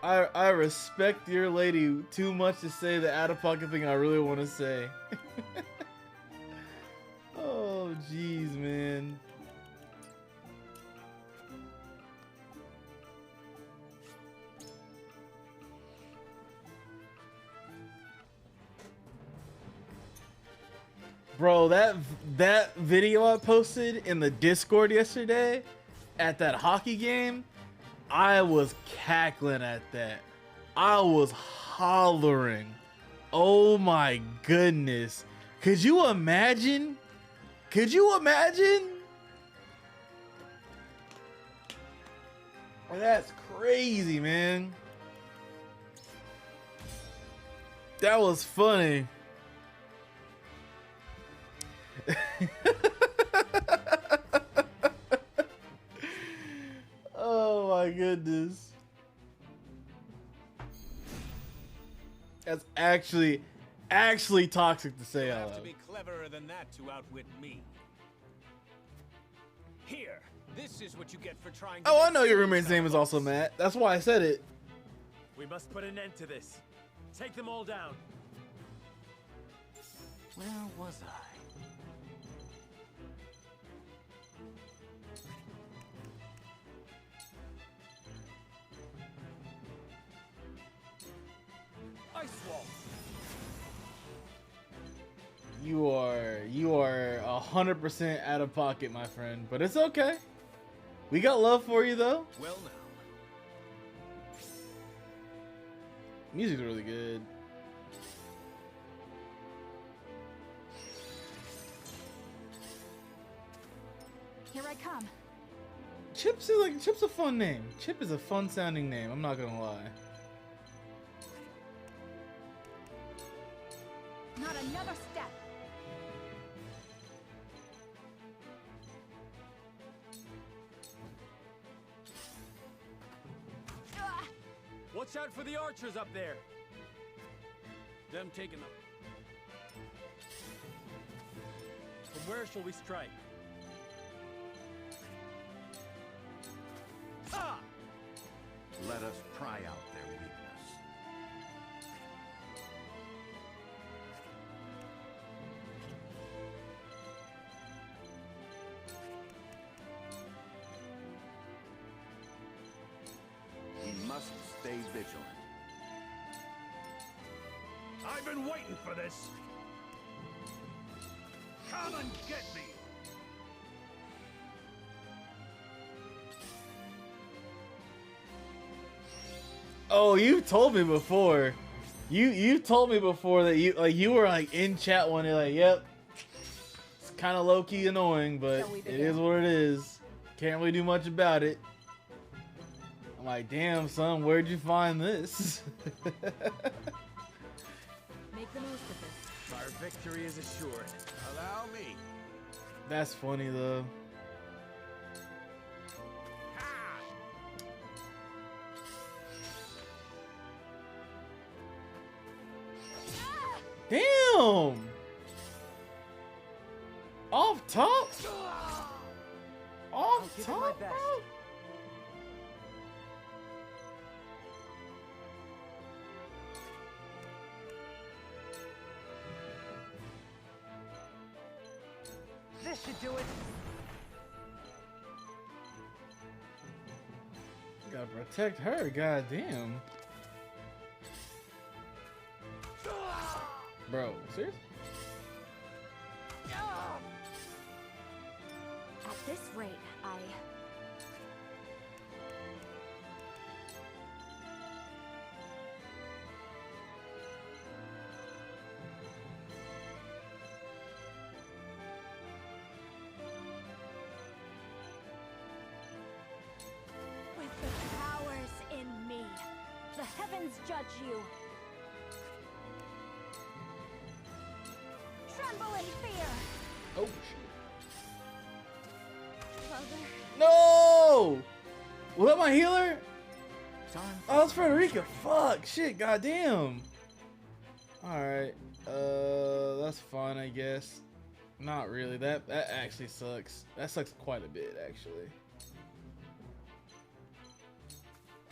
I respect your lady too much to say the out-of-pocket thing I really want to say. Oh jeez, man. Bro, that video I posted in the Discord yesterday at that hockey game, I was cackling at that. I was hollering. Oh my goodness. Could you imagine? Could you imagine? That's crazy, man. That was funny. Oh my goodness. That's actually toxic to say You out have to loud. be cleverer than that to outwit me. Here, this is what you get for trying to Oh, I make know your fools roommate's out name of is also us. Matt. That's why I said it. We must put an end to this. Take them all down. Where was I? Ice wall. You are 100% out of pocket, my friend. But it's okay. We got love for you, though. Well now. Music's really good. Here I come. Chip's a fun name. Chip is a fun sounding name. I'm not gonna lie. Not another step. Watch out for the archers up there. Them taking them. From where shall we strike? Ah! Let us pry out their weakness. We must stay vigilant. I've been waiting for this. Come and get me. Oh, you told me before. You told me before that you were like in chat one day like, yep. It's kind of low key annoying, but it is what it is. Can't really do much about it. I'm like, damn son, where'd you find this? Make the most of this. Our victory is assured. Allow me. That's funny though. Damn! Off top? Off top, bro? This should do it. Gotta protect her, goddamn. Bro, seriously? At this rate, with the powers in me, the heavens judge you. Tremble in fear. Oh shit. Mother. No! Was that my healer? Oh, it's Frederica. Fuck. Shit. Goddamn. Alright. That's fine, I guess. Not really. That actually sucks. That sucks quite a bit, actually.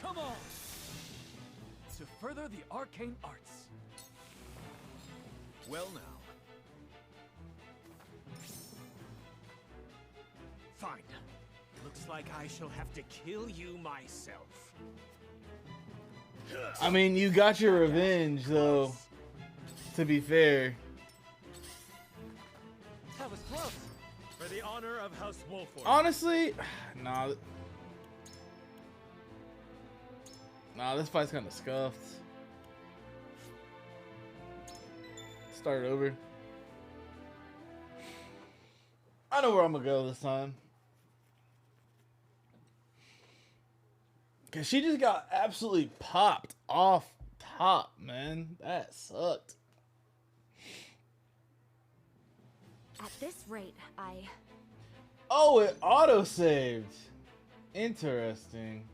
Come on! To further the arcane arts. Well now. Fine. Looks like I shall have to kill you myself. I mean, you got your revenge, though. To be fair. That was close. For the honor of House Wolford. Honestly, nah. Nah, this fight's kind of scuffed. Start over. I know where I'm gonna go this time. Cause she just got absolutely popped off top, man. That sucked. At this rate, Oh, it auto-saved. Interesting.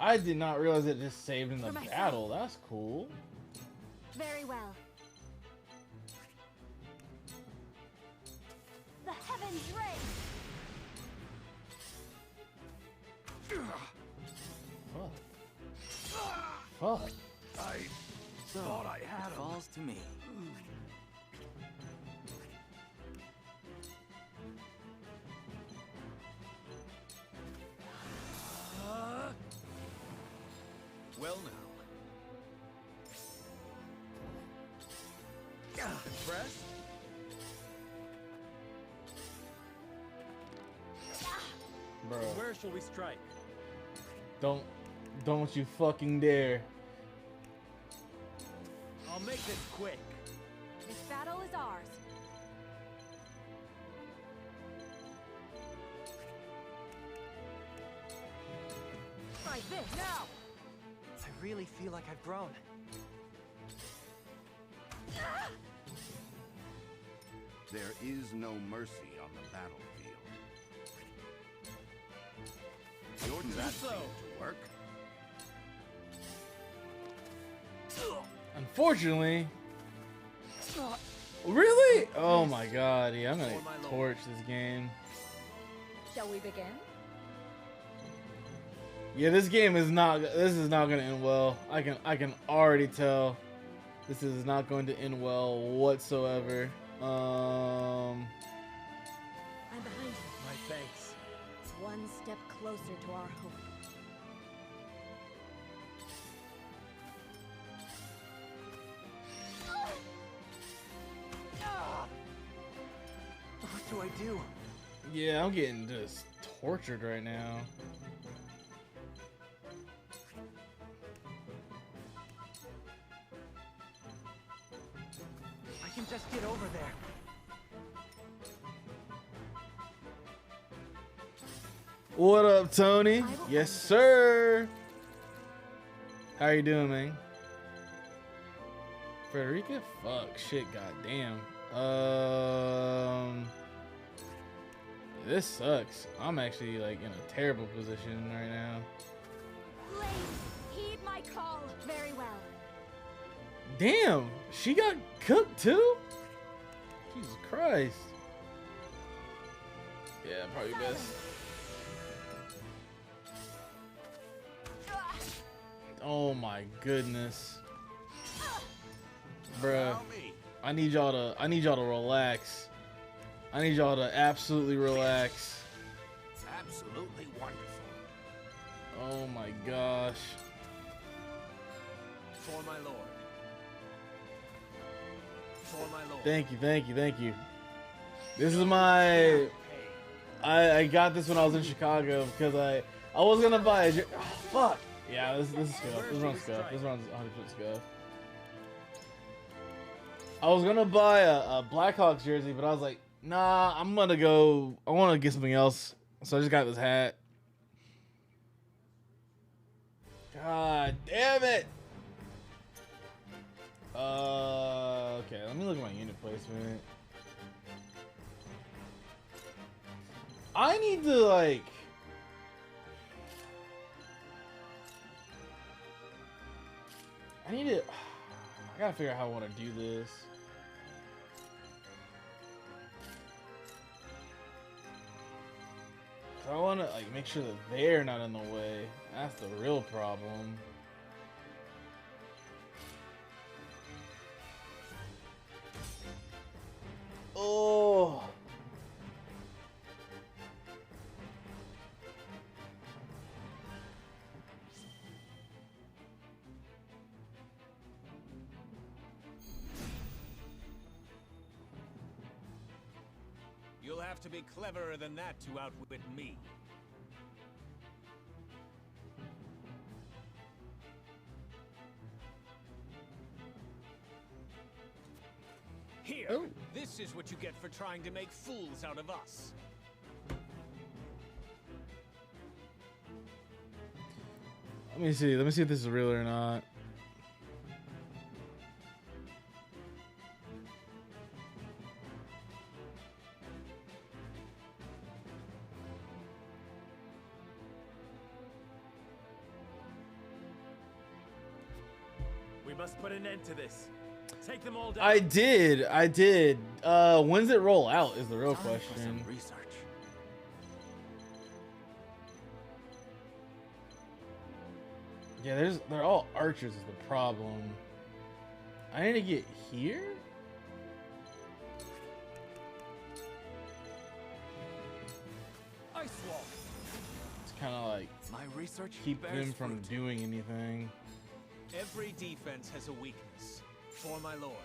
I did not realize it just saved in the battle. That's cool. Very well. The heavens ring. Fuck. Fuck. I thought I had him. Falls to me. Well now. Where shall we strike? Don't you fucking dare. I'll make this quick. This battle is ours. Try this now. I really feel like I've grown. There is no mercy on the battlefield. Jordan, that seemed to work. Unfortunately. Really? Oh my god, yeah, I'm gonna torch this game. Shall we begin? Yeah, this is not gonna end well. I can already tell. This is not going to end well whatsoever. I'm behind you. My thanks. One step closer to our hope. What do I do? Yeah, I'm getting just tortured right now. I can just get over there. What up, Tony? Yes, sir. How you doing, man? Frederica? Fuck, shit, goddamn. This sucks. I'm actually like in a terrible position right now. Blaze, heed my call. Very well. Damn, she got cooked too? Jesus Christ. Yeah, probably best. Oh my goodness. Bruh. I need y'all to relax. I need y'all to absolutely relax. Absolutely wonderful. Oh my gosh. For my lord. For my lord. Thank you, thank you, thank you. This is my... I got this when I was in Chicago because I was gonna buy a... Oh, fuck! Yeah, this is scuff. This runs scuff. This runs 100% scuff. I was gonna buy a Blackhawks jersey, but I was like, nah, I want to get something else. So I just got this hat. God damn it! Okay, let me look at my unit placement. I need to, like... I gotta figure out how I want to do this. I want to like make sure that they're not in the way. That's the real problem. Oh. You'll have to be cleverer than that to outwit me. Here, this is what you get for trying to make fools out of us. Let me see if this is real or not. We must put an end to this. Take them all down. I did. When's it roll out is the real question. Research. Yeah, they're all archers is the problem. I need to get here? Ice wall. It's kind of like my research keep bears them from fruit. doing anything. Every defense has a weakness. For my lord.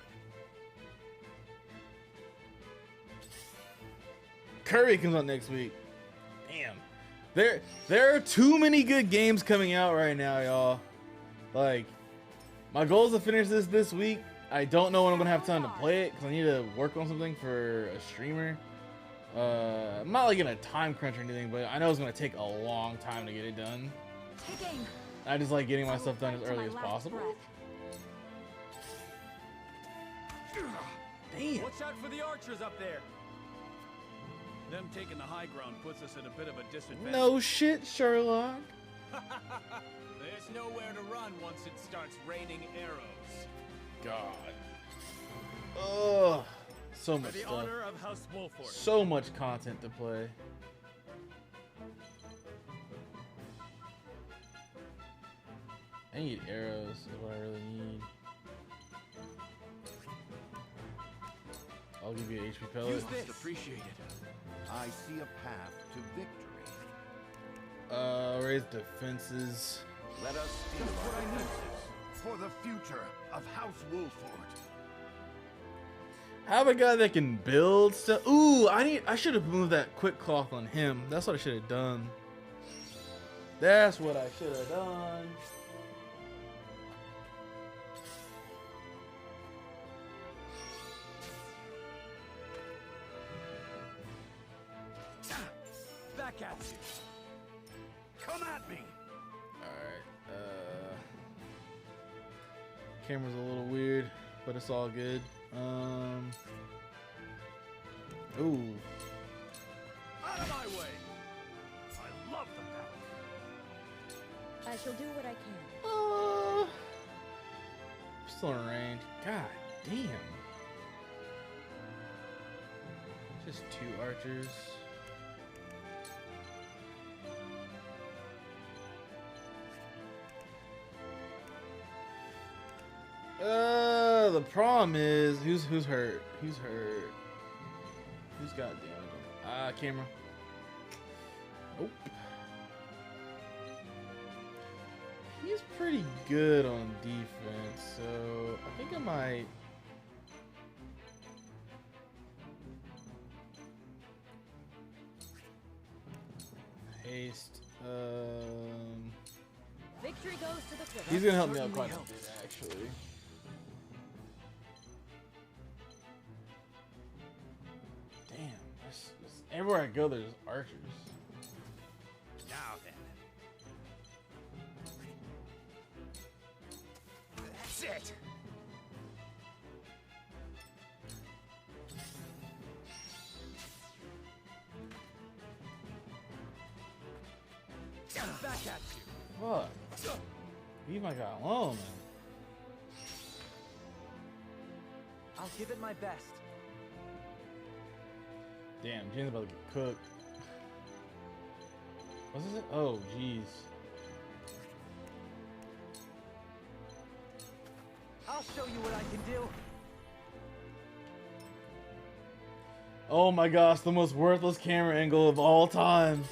Curry comes out next week. Damn. There are too many good games coming out right now, y'all. Like, my goal is to finish this week. I don't know when I'm gonna have time to play it because I need to work on something for a streamer. I'm not like in a time crunch or anything, but I know it's gonna take a long time to get it done. I just like getting my stuff done as early as possible. Damn. Watch out for the archers up there. Them taking the high ground puts us at a bit of a disadvantage. No shit, Sherlock. There's nowhere to run once it starts raining arrows. God. Ugh. So much For the stuff. honor of House Wolford. So much content to play. I need arrows is what I really need. I'll give you an HP pellet. Use this. Appreciate it. I see a path to victory. Raise defenses. Let us steal our defenses for the future of House Wolford. Have a guy that can build stuff. Ooh, I should have moved that quick cloth on him. That's what I should have done. That's what I should have done. Back at you. Come at me. Alright, camera's a little weird, but it's all good. Ooh. Out of my way. I love the battle. I shall do what I can. Still in range. God damn. Just 2 archers. The problem is who's hurt? Who's hurt? Who's got damage? Camera. Nope. He's pretty good on defense, so I think I might. Haste. Victory goes to the quiver. He's gonna help me out quite a bit, actually. Damn, everywhere I go, there's archers. Now then. That's it. Back at you. Fuck. Leave my guy alone, man. I'll give it my best. Damn, Jen's about to get cooked. What's this? Oh, jeez. I'll show you what I can do. Oh my gosh, the most worthless camera angle of all time.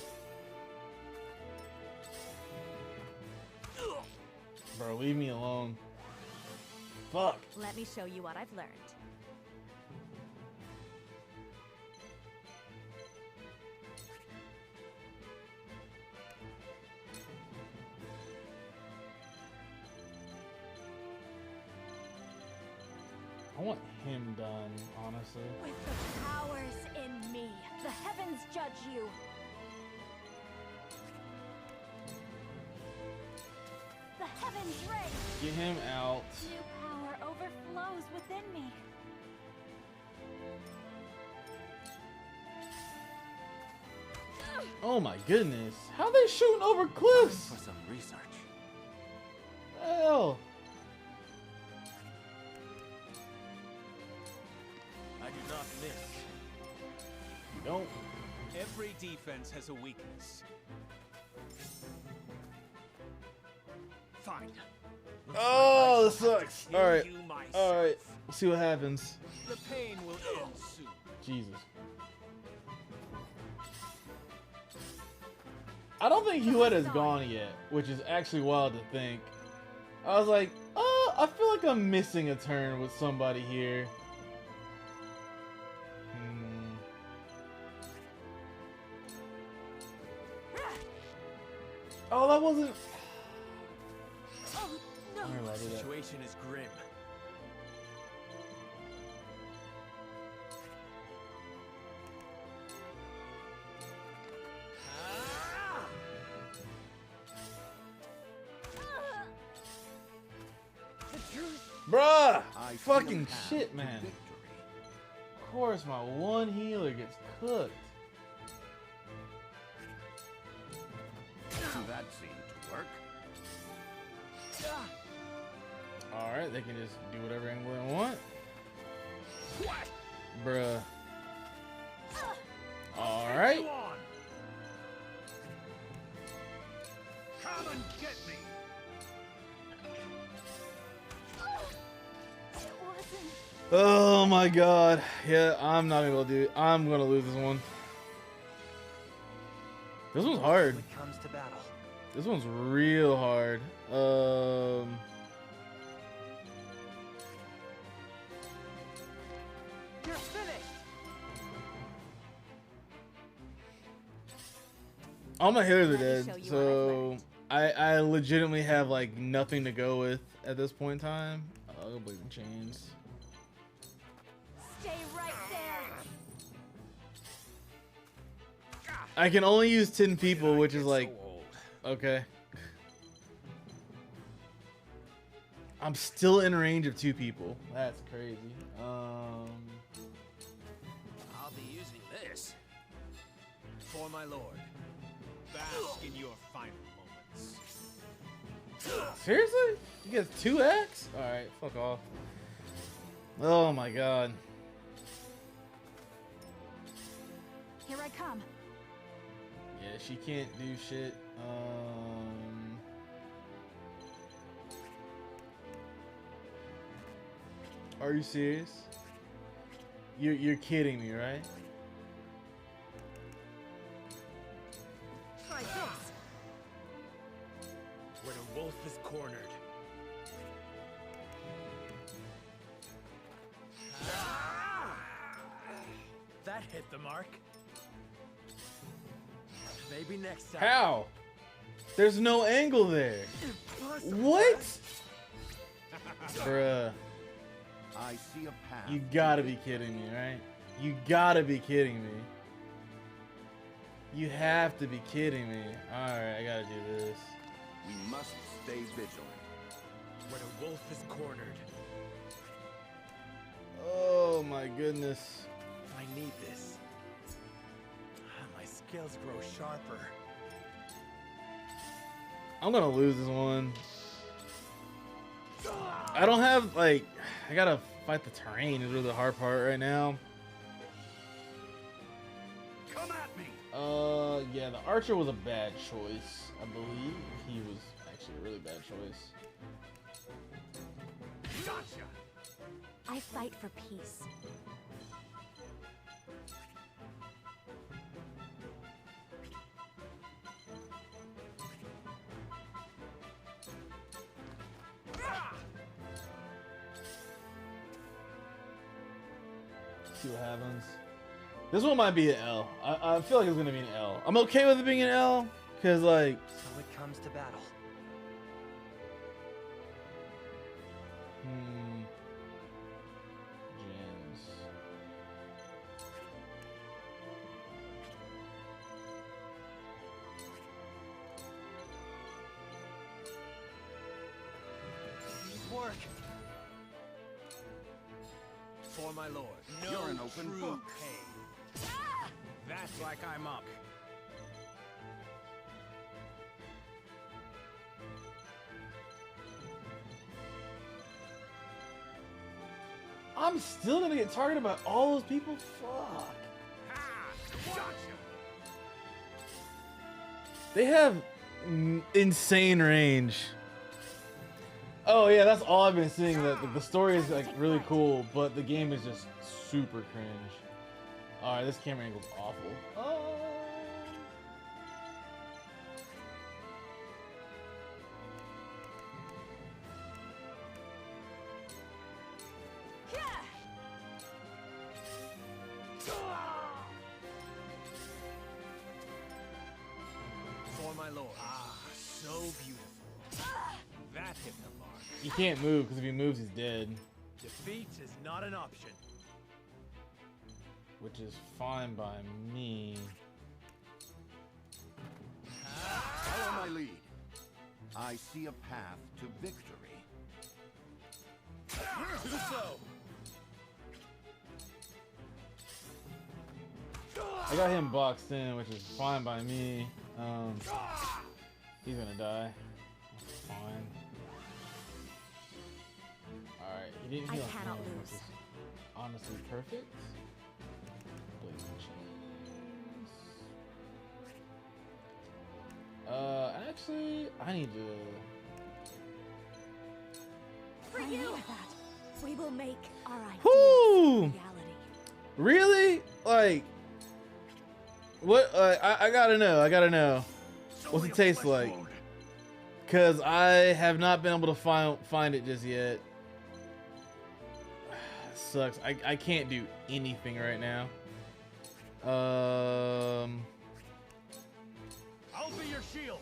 Bro, leave me alone. Fuck. Let me show you what I've learned. I want him done, honestly. With the powers in me, the heavens judge you. The heavens rage. Get him out. New power overflows within me. Oh my goodness. How they shooting over cliffs? Time for some research. Hell. I do not miss. You don't. Every defense has a weakness. Fine. Oh, this sucks. Kill Alright. you myself. Alright. We'll see what happens. The pain will end soon. Jesus. I don't think Hewitt has gone yet, which is actually wild to think. I was like, oh, I feel like I'm missing a turn with somebody here. Oh, that wasn't. Oh, no. The situation is grim. Bruh! Fucking shit, man. Of course, my one healer gets cooked. That seemed to work. Alright, they can just do whatever angle they want. Bruh. Alright. Come and get me. Oh my god. Yeah, I'm not gonna be able to do it. I'm gonna lose this one. This one's hard. When it comes to battle. This one's real hard. You're finished. All my healers are dead, so I legitimately have like nothing to go with at this point in time. I'll go Blazing Chains. Stay right there. I can only use 10 people, which is like, okay. I'm still in range of 2 people. That's crazy. I'll be using this for my lord. Bask in your final moments. Seriously? You get 2x? Alright, fuck off. Oh my god. Here I come. Yeah, she can't do shit. Are you serious? You're kidding me, right? Try this. Where the wolf is cornered. That hit the mark. Maybe next time. How? There's no angle there. What? Bruh. I see a path. You gotta be kidding me, right? You gotta be kidding me. You have to be kidding me. Alright, I gotta do this. We must stay vigilant. Where the wolf is cornered. Oh my goodness. I need this. My skills grow sharper. I'm gonna lose this one. I don't have, like, I gotta fight the terrain is really the hard part right now. Come at me. Yeah, the archer was a bad choice. I believe he was actually a really bad choice. Gotcha. I fight for peace. See what happens. This one might be an L. I feel like it's gonna be an L. I'm okay with it being an L, cause like. So it comes to battle. Gems. Work. For my lord. No You're an open true book. pain. That's like I'm up. I'm still gonna get targeted by all those people? Fuck. Gotcha. They have insane range. Oh yeah, that's all I've been seeing. That the story is like really cool, but the game is just super cringe. All right, this camera angle's awful. Oh. For my lord. So beautiful. That hit the mark. He can't move because if he moves, he's dead. Defeat is not an option. Which is fine by me. Follow my lead. I see a path to victory. I got him boxed in, which is fine by me. He's gonna die. That's fine. Alright, he didn't heal him, which is honestly perfect. Blazing chains. Actually, I need to... For you! That. We will make our ideas Whoo! reality. Really? Like... What? I gotta know. What's it taste like? Cause I have not been able to find it just yet. Sucks. I can't do anything right now. I'll be your shield.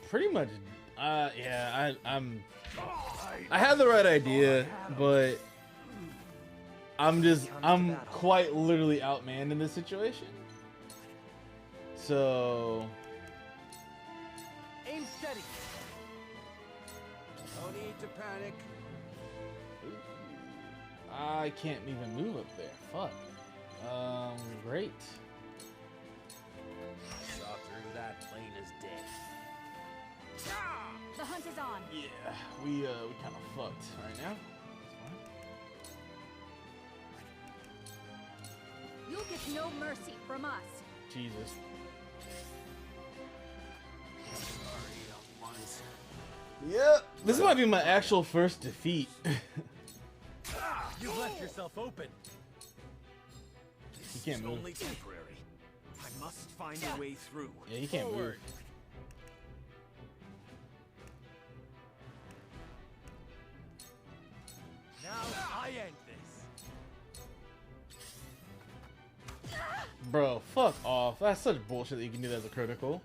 Pretty much. Yeah. I had the right idea, but. I'm quite literally outmanned in this situation. So. Aim steady. No need to panic. I can't even move up there. Fuck. Great. Saw through that plain as day. The hunt is on. Yeah, we kind of fucked right now. You'll get no mercy from us. Jesus. Yep. This might be my actual first defeat. You've left yourself open. He can't move. Only temporary. I must find a way through. Yeah, he can't move. Now I end this. Bro, fuck off. That's such bullshit that you can do that as a critical.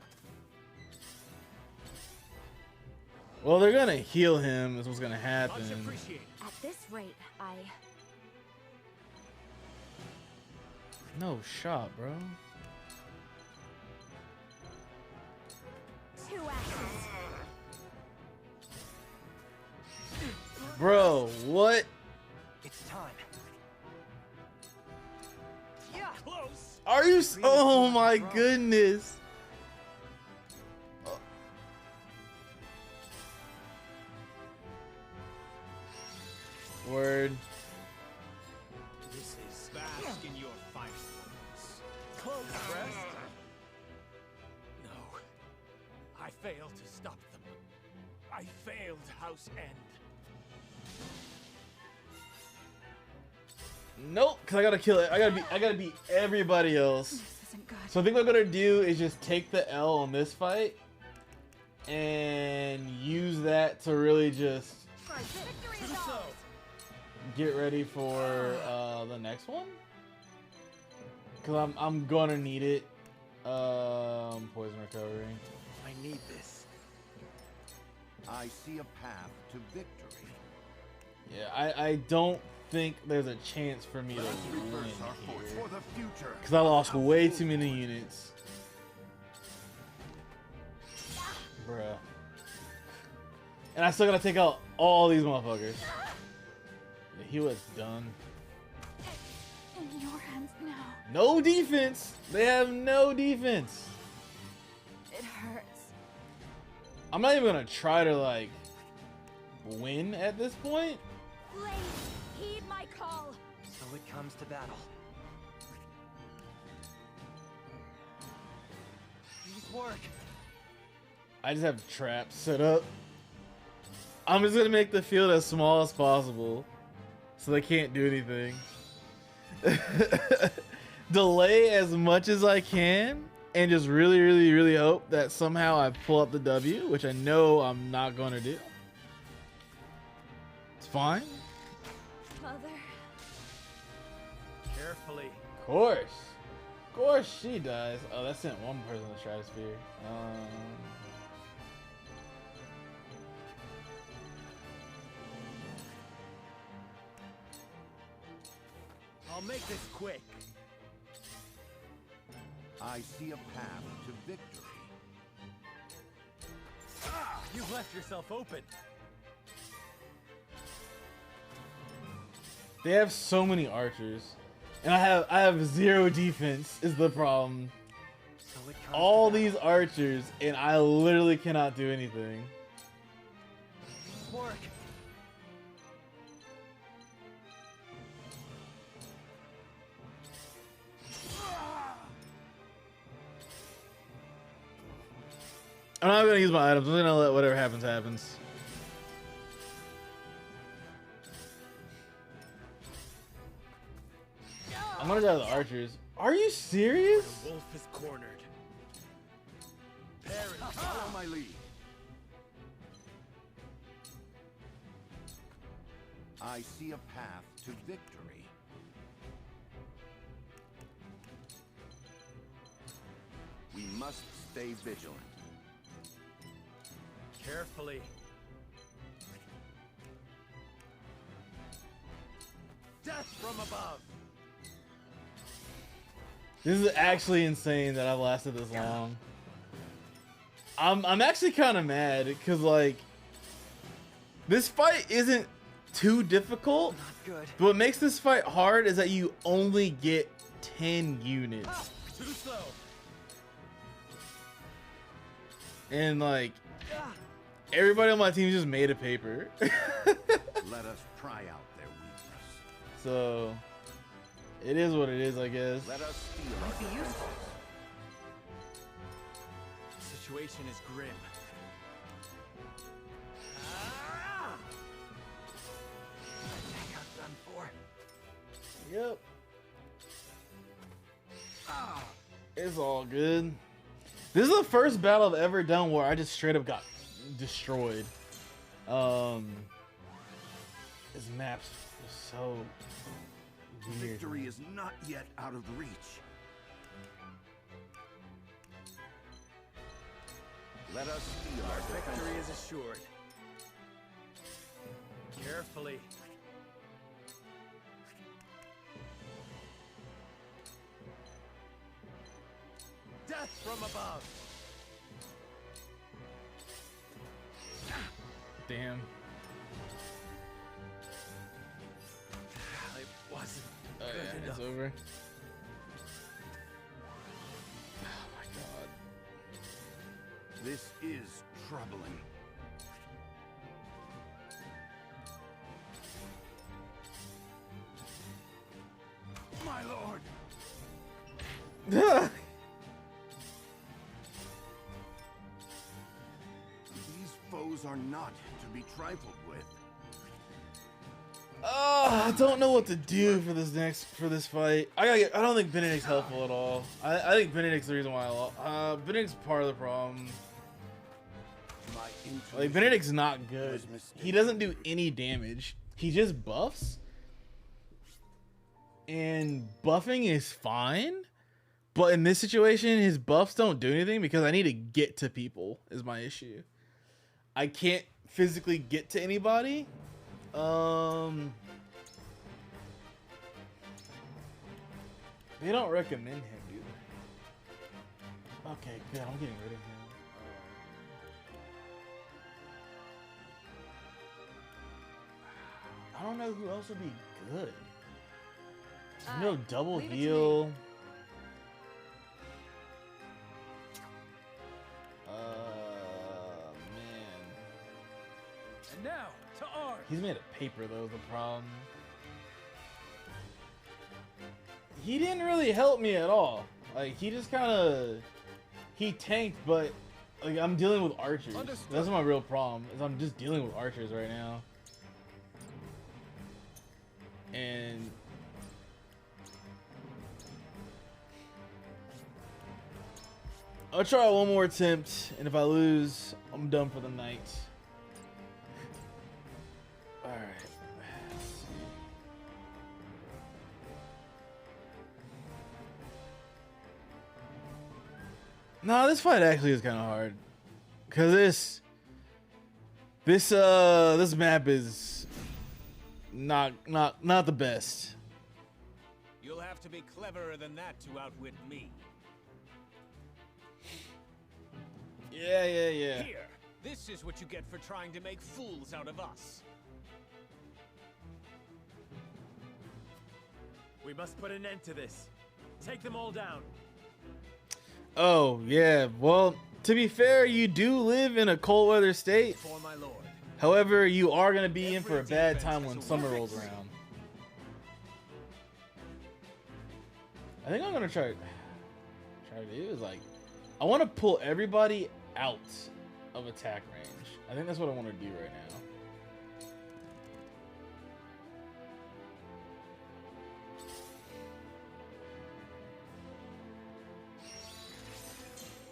Well, they're gonna heal him is what's gonna happen. At this rate, No shot, bro. 2 axes. Bro, what? It's time. Yeah, close. Are you? Oh my goodness. Word. This is bask in your fire words. Close, Crest. No. I failed to stop them. I failed House End. Nope, cause I gotta kill it. I gotta beat everybody else. This isn't good. So I think what I'm gonna do is just take the L on this fight and use that to really just get ready for the next one. Cause I'm gonna need it. Poison recovery. I need this. I see a path to victory. Yeah, I don't think there's a chance for me to win here. For the future. Cause I lost way too many units. Bruh. And I still gotta take out all these motherfuckers. Yeah, he was done. In your hands now. No defense! They have no defense. It hurts. I'm not even gonna try to like win at this point. Blade, heed my call. So it comes to battle. These work. I just have traps set up. I'm just gonna make the field as small as possible so they can't do anything. Delay as much as I can and just really hope that somehow I pull up the W, which I know I'm not gonna do. It's fine. Mother. Carefully. Of course she dies. Oh, that sent one person to the stratosphere. I'll make this quick. I see a path to victory. Ah, you've left yourself open. They have so many archers, and I have zero defense is the problem. All these archers, and I literally cannot do anything. Work. I'm not gonna use my items. I'm gonna let whatever happens happens. I'm gonna go to the archers. Are you serious? The wolf is cornered. Parry, follow my lead. I see a path to victory. We must stay vigilant. Carefully. Death from above. This is actually insane that I've lasted this long. I'm actually kind of mad because like this fight isn't too difficult. Not good. But what makes this fight hard is that you only get 10 units. Too slow. And like everybody on my team just made a paper. Let us try out their weakness. So it is what it is, I guess. Let us steal our Might be defenses. useful. The situation is grim. Ah! I think I'm done for. Yep. Ah! It's all good. This is the first battle I've ever done where I just straight up got destroyed. This map's so weird. Victory is not yet out of reach. Let us steal our Victory defenses. is assured. Carefully. Death from above. Damn. It wasn't Oh good yeah, enough. it's over. Oh my god. This is troubling. My lord! These foes are not to be trifled with. Oh, I don't know what to do for this fight. I don't think Benedict's helpful at all. I think Benedict's the reason why I lost. Benedict's part of the problem. Like Benedict's not good. He doesn't do any damage. He just buffs. And buffing is fine. But in this situation, his buffs don't do anything because I need to get to people is my issue. I can't physically get to anybody. They don't recommend him, do they? Okay, good. I'm getting rid of him. I don't know who else would be good. No double leave it to heal. me. Man. And now to arms. He's made of paper though, the problem. He didn't really help me at all. Like he just kinda he tanked, but like I'm dealing with archers. Understood. That's my real problem, is I'm just dealing with archers right now. And I'll try one more attempt, and if I lose, I'm done for the night. Alright. Let's see. No, this fight actually is kind of hard. Cause this map is not the best. You'll have to be cleverer than that to outwit me. Yeah. Here, this is what you get for trying to make fools out of us. We must put an end to this. Take them all down. Oh, yeah. Well, to be fair, you do live in a cold weather state. For my lord. However, you are going to be in for a bad time when summer rolls around. I think I'm going to try to do is like, I want to pull everybody out of attack range. I think that's what I want to do right now.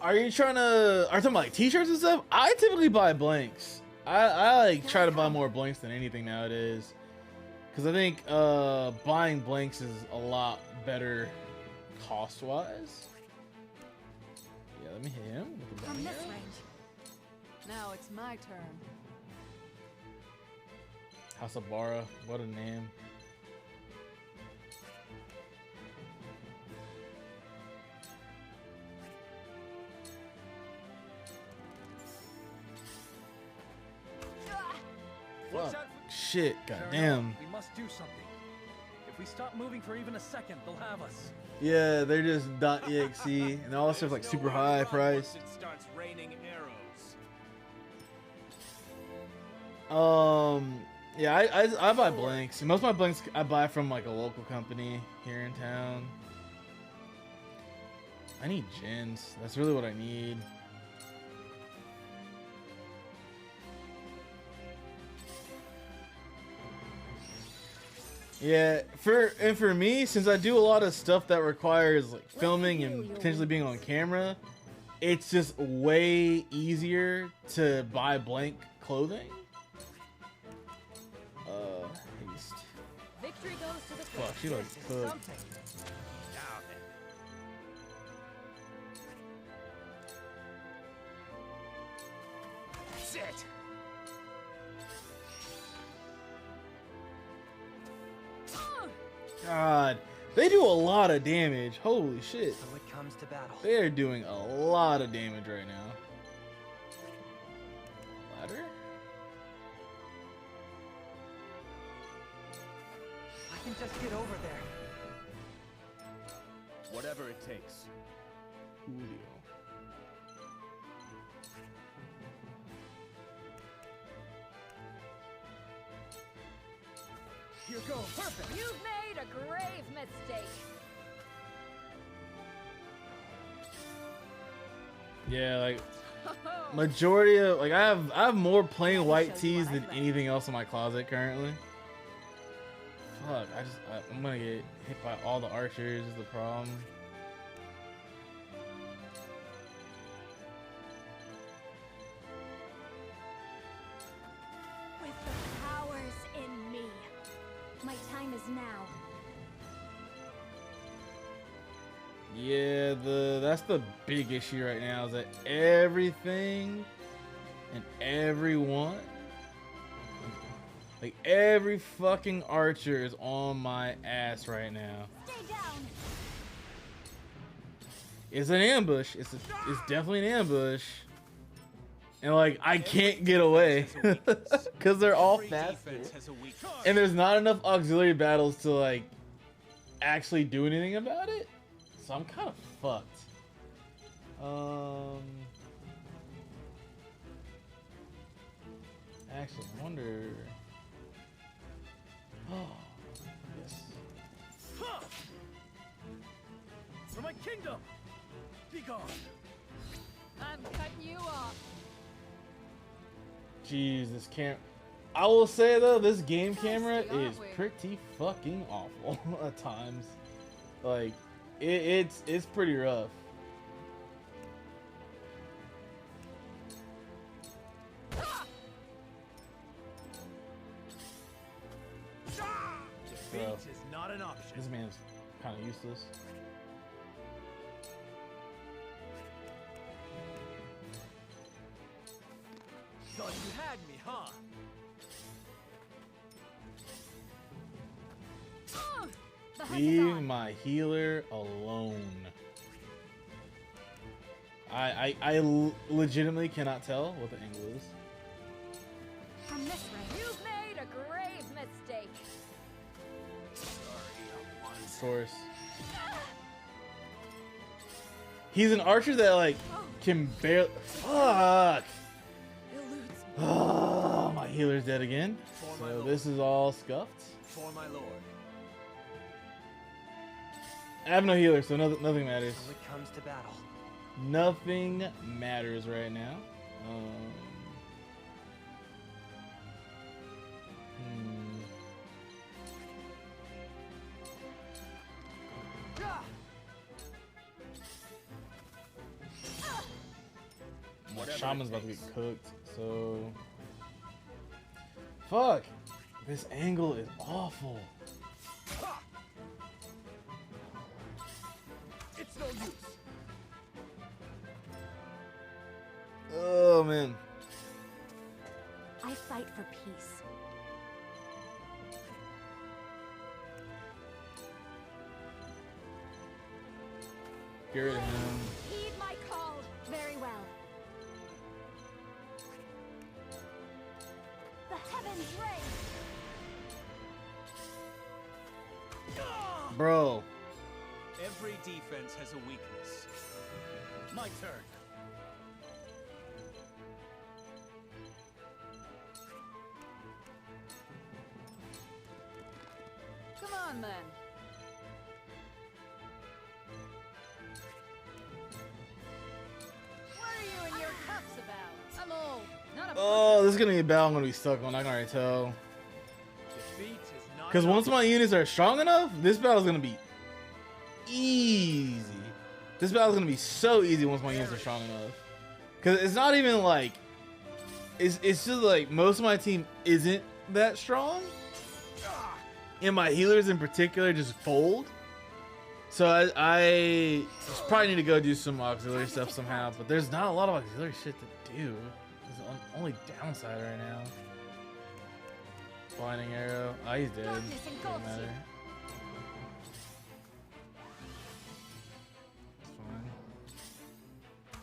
Are you talking about like t-shirts and stuff? I typically buy blanks. I like try to buy more blanks than anything nowadays. Cause I think buying blanks is a lot better cost-wise. Yeah, let me hit him with the From bunny this arrow. range. Now it's my turn. Hasabara, what a name. Fuck. Shit, goddamn. We must do something. If we stop moving for even a second, they'll have us. Yeah, they're just .exe, and all stuff like super high price. It starts raining arrows. Yeah, I buy blanks. Most of my blanks I buy from like a local company here in town. I need gens. That's really what I need. Yeah, for me, since I do a lot of stuff that requires like filming and potentially being on camera, it's just way easier to buy blank clothing. Haste. Victory goes to the Fuck, she looks cooked. Now then. That's it. God, they do a lot of damage. Holy shit. So it comes to battle. They are doing a lot of damage right now. Ladder? I can just get over there. Whatever it takes. Julio. You go. Perfect. You've made a grave mistake. Yeah, like majority of like I have more plain white tees than anything else in my closet currently. Fuck, I'm gonna get hit by all the archers is the problem. With the powers in me, my time is now. Yeah, that's the big issue right now is that everything and everyone, like every fucking archer is on my ass right now. Stay down. It's an ambush. It's definitely an ambush. And like I can't get away because they're all faster. And there's not enough auxiliary battles to like actually do anything about it. So I'm kind of fucked. Actually, I wonder. Oh, yes. For my kingdom! Be gone! I'm cutting you off. Jeez, this camera. I will say though, this game camera Nasty, aren't is we? pretty fucking awful at times. Like, it's pretty rough. Defeat Bro, is not an option. this man's kind of useless. thought you had me, huh? Leave my healer alone. I legitimately cannot tell what the angle is. From this range, you've made a grave mistake. Of course. He's an archer that like can barely. Fuck. Oh, my healer's dead again. So this is all scuffed. For my lord. I have no healer, so nothing matters. So it comes to battle. Nothing matters right now. Shaman's about to get cooked, so... Fuck! This angle is awful. It's no use. Oh, man. I fight for peace. Get rid of him. Heed my call. Very well. The heavens ring. Bro. Every defense has a weakness. My turn. Come on, then. What are you and your cups about? I'm old, not a Oh, this is gonna be a battle I'm gonna be stuck on, I can already tell. Defeat is not Because once my units are strong enough, this battle's gonna be easy. This battle's gonna be so easy once my units are strong enough. Because it's not even like... It's just like most of my team isn't that strong. And my healers in particular just fold. So I just probably need to go do some auxiliary stuff somehow. But there's not a lot of auxiliary shit to do. It's the only downside right now. Blinding arrow. Ah, he's dead. Doesn't matter. It's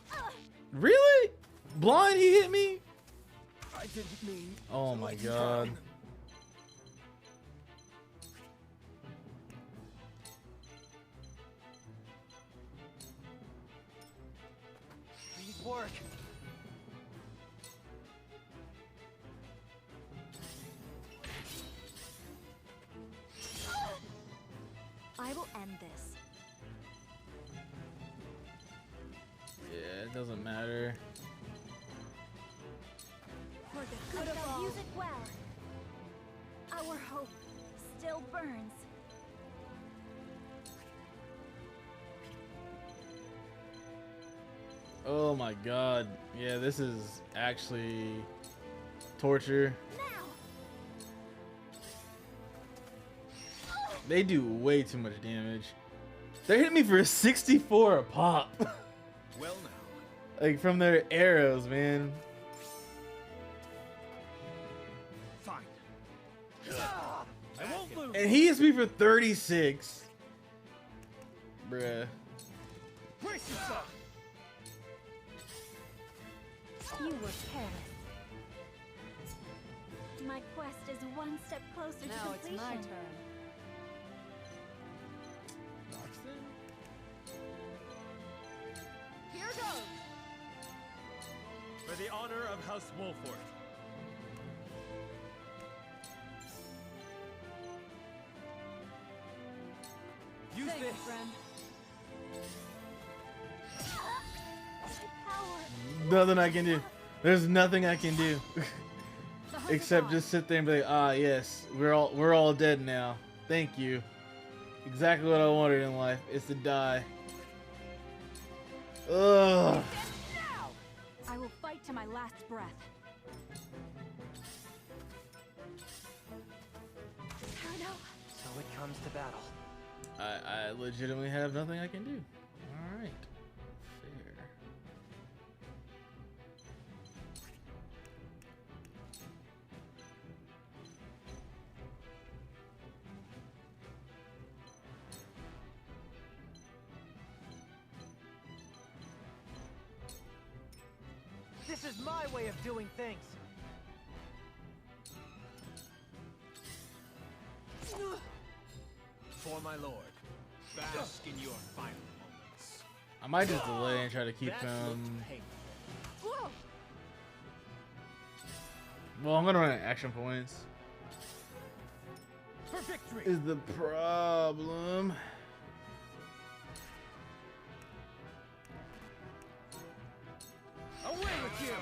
fine. Really? Blind? He hit me? I didn't mean. Oh my god. Please work. I will end this. Yeah, it doesn't matter. For the good of all. Use it well. Our hope still burns. Oh my god. Yeah, this is actually torture. They do way too much damage. They're hitting me for 64 a pop. Well now. Like from their arrows, man. Fine. I won't lose. And he hits me for 36. Bruh. Brace yourself. You were careless. My quest is one step closer to Now completion. it's my turn. Here goes. For the honor of House Wolford. Use Thank you, this. friend. Nothing I can do. There's nothing I can do. Except just sit there and be like, ah yes, we're all dead now. Thank you. Exactly what I wanted in life is to die. Ugh. I will fight to my last breath. So it comes to battle. I legitimately have nothing I can do. Alright. Fair. This is my way of doing things. For my lord, bask in your final moments. I might just delay and try to keep him. Well, I'm gonna run out of action points. For victory. Is the problem? Away with you.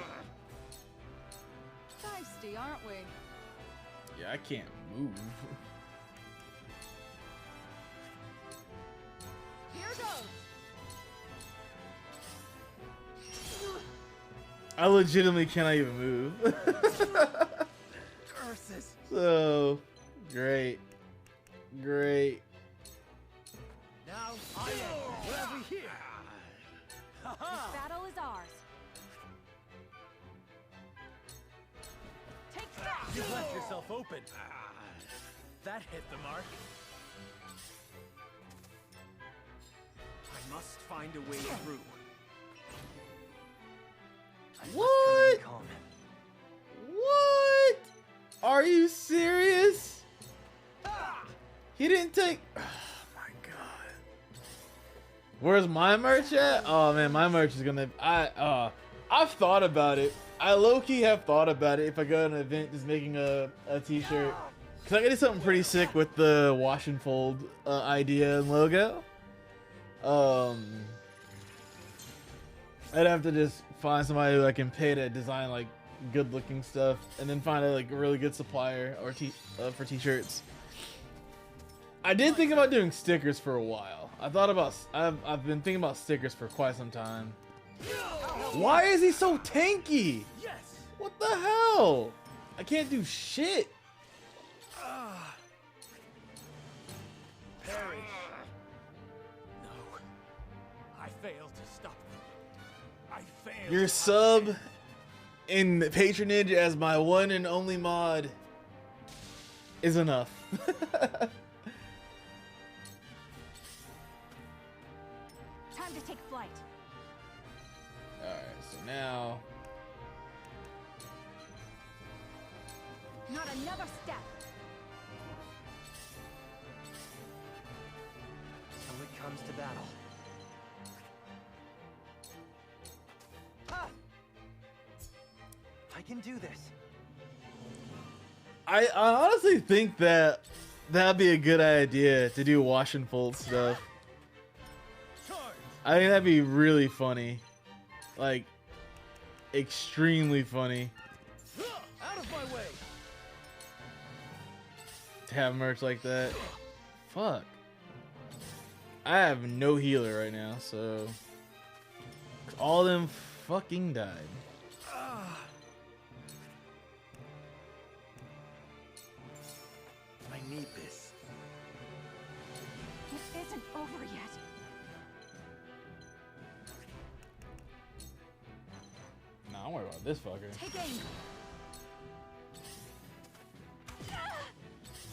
Feisty, aren't we? Yeah, I can't move. Here goes. I legitimately cannot even move. Curses. So great, great. Now I am. What have we here? This battle is ours. Take that. You left yourself open. That hit the mark. I must find a way through. What? What? Are you serious? He didn't take. Oh my god. Where's my merch at? Oh man, my merch is gonna. I've thought about it. I low-key have thought about it. If I go to an event, just making a t-shirt, cause I could do something pretty sick with the wash and fold idea and logo. I'd have to just find somebody who I can pay to design like good-looking stuff, and then find a like a really good supplier or for t-shirts. I did think about doing stickers for a while. I've been thinking about stickers for quite some time. Why is he so tanky? Yes. What the hell? I can't do shit. Perish. No. I failed to stop them. I failed. Your sub in patronage as my one and only mod is enough. Time to take flight. Alright, so now Not another step. So it comes to battle. I can do this. I honestly think that that'd be a good idea to do wash and fold stuff. I think that'd be really funny. Like, extremely funny. Out of my way. To have merch like that. Fuck. I have no healer right now, so all of them fucking died. I need this. It isn't over yet. Nah, I'm worried about this fucker. Take aim.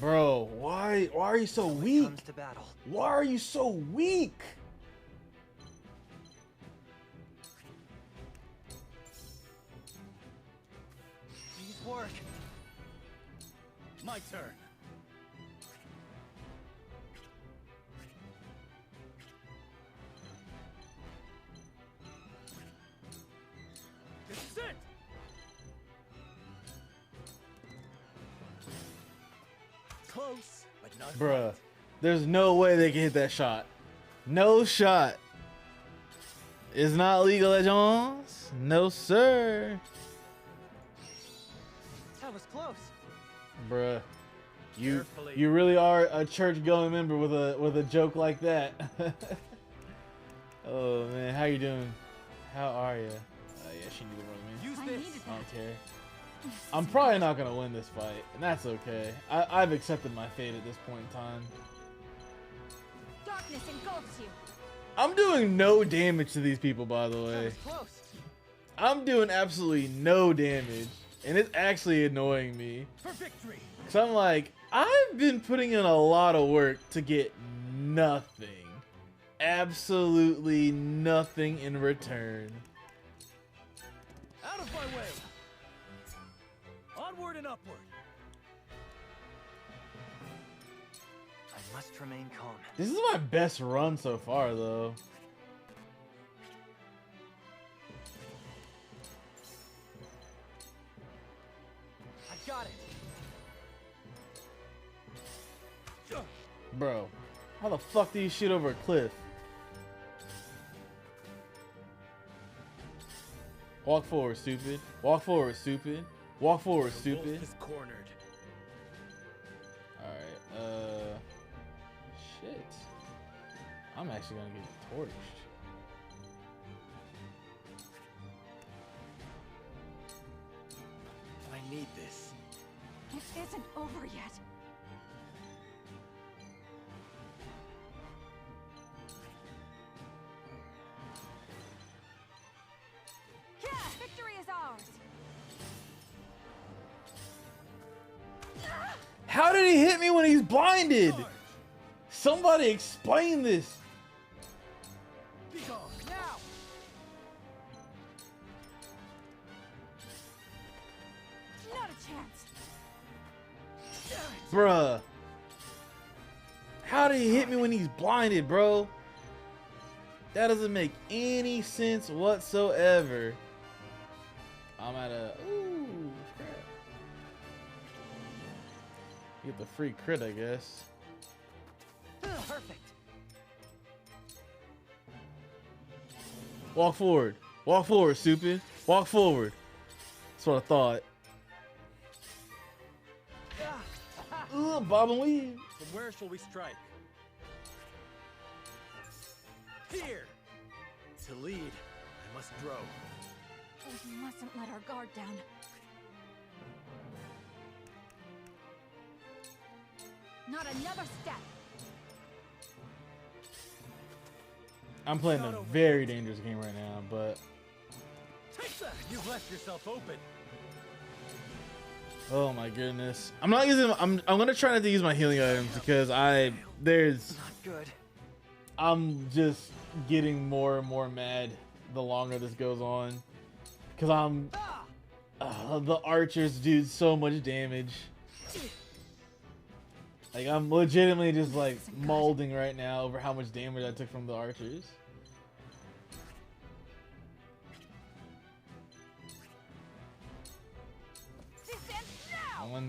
Bro, why are you so weak? Comes to battle. Why are you so weak? Please work. My turn. This is it. Close, but not Bruh, there's no way they can hit that shot. No shot. It's not legal at Jones. No, sir. That was close. Bruh. Carefully. You really are a church-going member with a joke like that. Oh man, how you doing? How are you? Yeah, she needed one of me. Use this. I don't care. I'm probably not gonna win this fight, and that's okay. I've accepted my fate at this point in time. Darkness engulfs you. I'm doing no damage to these people, by the way. Close. I'm doing absolutely no damage, and it's actually annoying me. For victory. So I'm like, I've been putting in a lot of work to get nothing. Absolutely nothing in return. Out Out of my way! Onward and upward! I must remain calm. This is my best run so far, though. I got it. Bro, how the fuck do you shoot over a cliff? Walk forward, stupid. Walk forward, stupid. Walk forward, stupid. Is cornered. Alright, shit. I'm actually gonna get torched. I need this. It isn't over yet. Yeah, victory is ours. How did he hit me when he's blinded? Somebody explain this. Be gone now. Not a chance. Bruh. How did he hit me when he's blinded, bro? That doesn't make any sense whatsoever. I'm at a... Ooh, crap. Get the free crit, I guess. Perfect. Walk forward. Walk forward, stupid. Walk forward. That's what I thought. Ugh, bob and weave. From where shall we strike? Here! To lead, I must throw. We mustn't let our guard down. Not another step. I'm playing a very dangerous game right now, but... Take that! You've left yourself open. Oh my goodness. I'm not using... I'm gonna try not to use my healing items because there's... Not good. I'm just getting more and more mad the longer this goes on. Because I'm... the archers do so much damage. Like, I'm legitimately just, like, molding right now over how much damage I took from the archers. From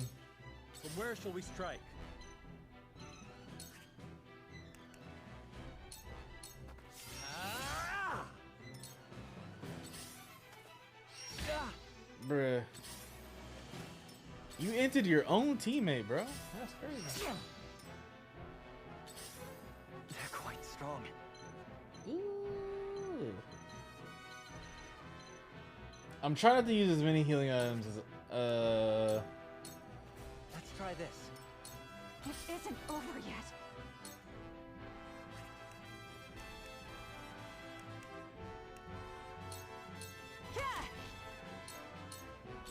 where shall we strike? Bruh. You entered your own teammate, bro. That's crazy. They're quite strong. Ooh. I'm trying not to use as many healing items as Let's try this. It isn't over yet.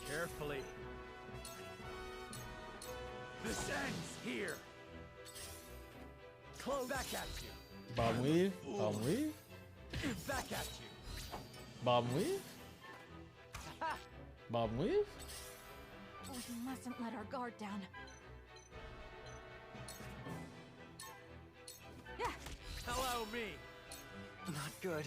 Carefully. This ends here. Close. Back at you. Bob and weave. Bob and weave. Back at you. Bob and weave. Bob and weave. We mustn't let our guard down. Yeah. Hello, me. Not good.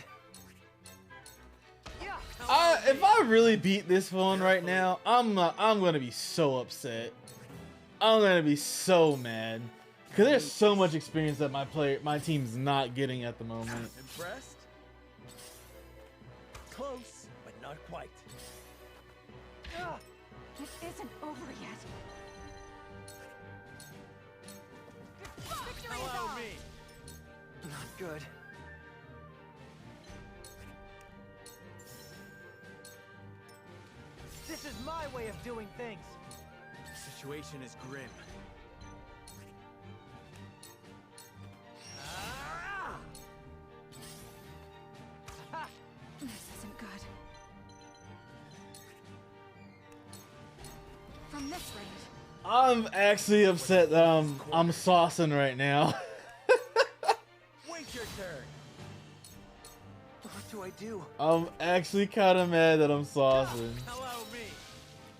If I really beat this one right now, I'm gonna be so upset. I'm gonna be so mad because there's so much experience that my team's not getting at the moment. Impressed? Close, but not quite. It isn't over yet. Victory is Hello, ours. me. Not good. This is my way of doing things. The situation is grim. This isn't good. From this range. I'm actually upset that I'm saucing right now. Wait your turn. What do I do? I'm actually kind of mad that I'm saucing. Allow me.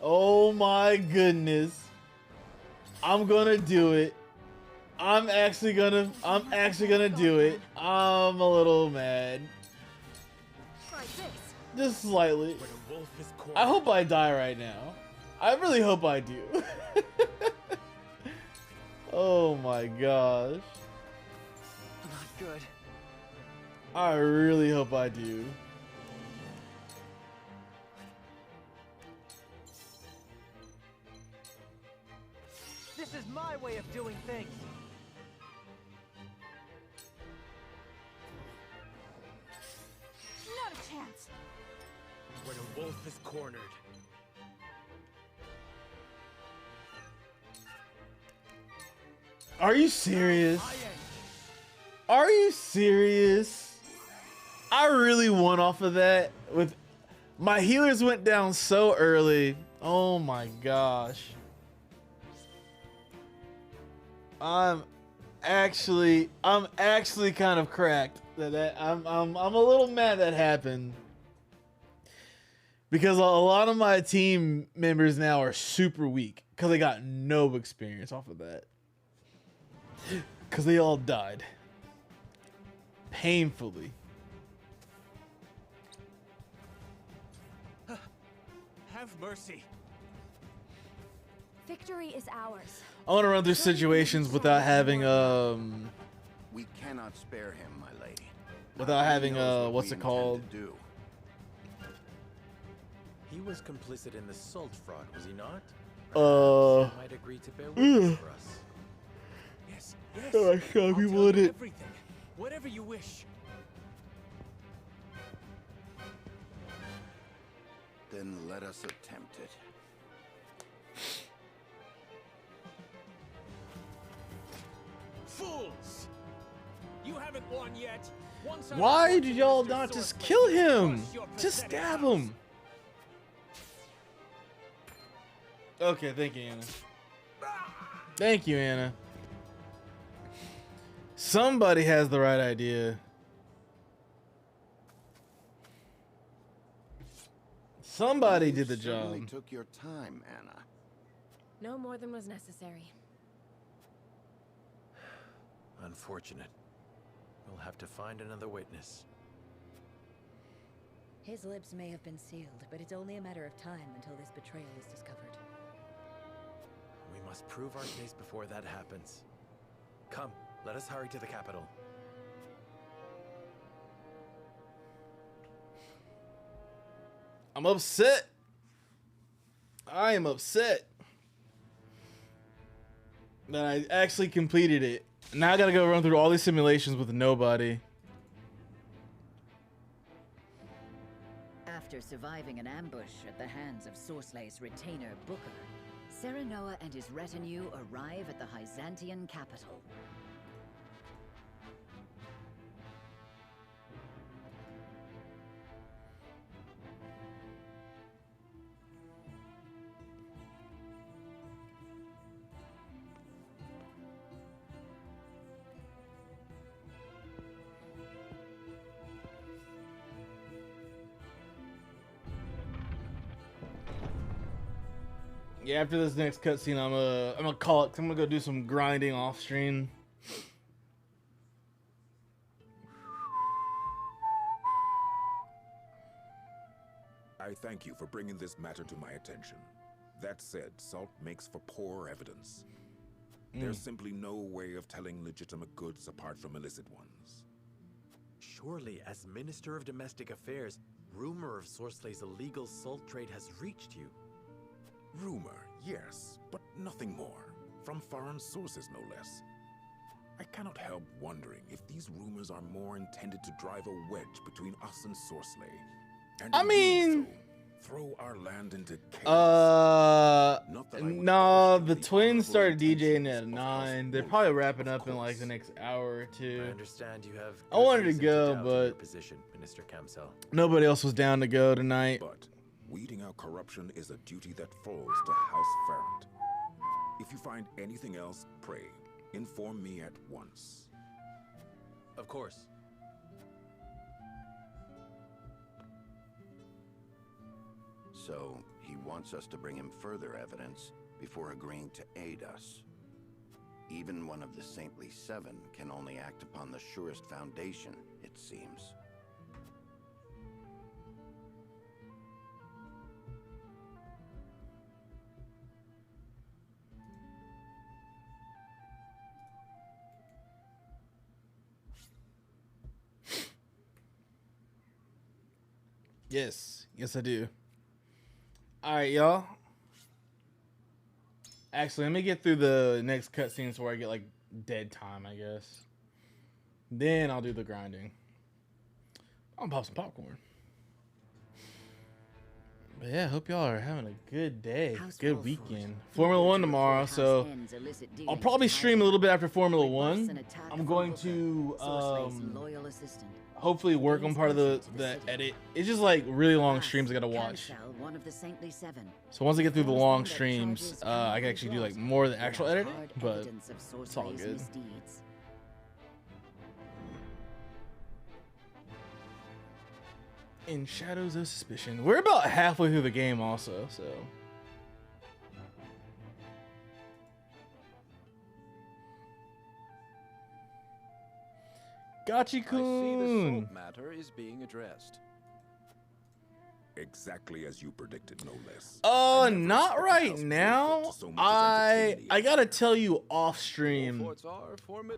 Oh my goodness. I'm gonna do it. I'm actually gonna do it. I'm a little mad. Just slightly. I hope I die right now. I really hope I do. Oh my gosh. Not good. I really hope I do. This is my way of doing things. Not a chance. When a wolf is cornered. Are you serious? Are you serious? I really won off of that. With my healers went down so early. Oh my gosh. I'm actually kind of cracked that I'm a little mad that happened. Because a lot of my team members now are super weak because they got no experience off of that. Because they all died. Painfully. Have mercy. Victory is ours. I want to run through situations without having We cannot spare him, my lady. without having what's it called? He was complicit in the salt fraud, was he not? He might agree to bear witness for us. Yes, yes. Oh, I can't I'll be tell you wanted. everything. Whatever you wish. Then let us attempt it. Fools! You haven't won yet. Once I Why report did to y'all Mr. not just Swordsmith, kill him? crush your Just pathetic stab house. him. Okay, thank you, Anna. Thank you, Anna. Somebody has the right idea. Somebody did the job. Certainly took your time, Anna. No more than was necessary. Unfortunate. We'll have to find another witness. His lips may have been sealed, but it's only a matter of time until this betrayal is discovered. We must prove our case before that happens. Come, let us hurry to the capital. I'm upset. I am upset that I actually completed it. Now I gotta go run through all these simulations with nobody. After surviving an ambush at the hands of Sorslay's retainer Booker, Serenoa and his retinue arrive at the Hyzantian capital. Yeah, after this next cutscene, I'm gonna call it. 'Cause I'm gonna go do some grinding off stream. I thank you for bringing this matter to my attention. That said, salt makes for poor evidence. There's simply no way of telling legitimate goods apart from illicit ones. Surely, as Minister of Domestic Affairs, rumor of Sorslay's illegal salt trade has reached you. Rumor, yes, but nothing more. From foreign sources, no less. I cannot help wondering if these rumors are more intended to drive a wedge between us and Sorsley. And I in mean, doing so, throw our land into chaos. no, the twins started DJing at 9. They're probably wrapping up in like the next hour or two. I understand you have. I wanted to reason go, doubt your but position, Minister Kamsel. nobody else was down to go tonight. But weeding out corruption is a duty that falls to House Ferrand. If you find anything else, pray, inform me at once. Of course. so he wants us to bring him further evidence before agreeing to aid us. Even one of the Saintly Seven can only act upon the surest foundation, it seems. Yes, I do. All right, y'all. Actually, let me get through the next cutscenes where I get like dead time, I guess. Then I'll do the grinding. I'll pop some popcorn. But yeah, hope y'all are having a good day, good weekend. Formula 1 tomorrow, so I'll probably stream a little bit after Formula 1. I'm going to hopefully work on part of the edit. It's just like really long streams I gotta watch. So once I get through the long streams, I can actually do like more of the actual editing, but it's all good. In Shadows of Suspicion. We're about halfway through the game also, so. Gotchi-kun! I see the salt matter is being addressed. Exactly as you predicted, no less. Not right now. I gotta tell you off stream.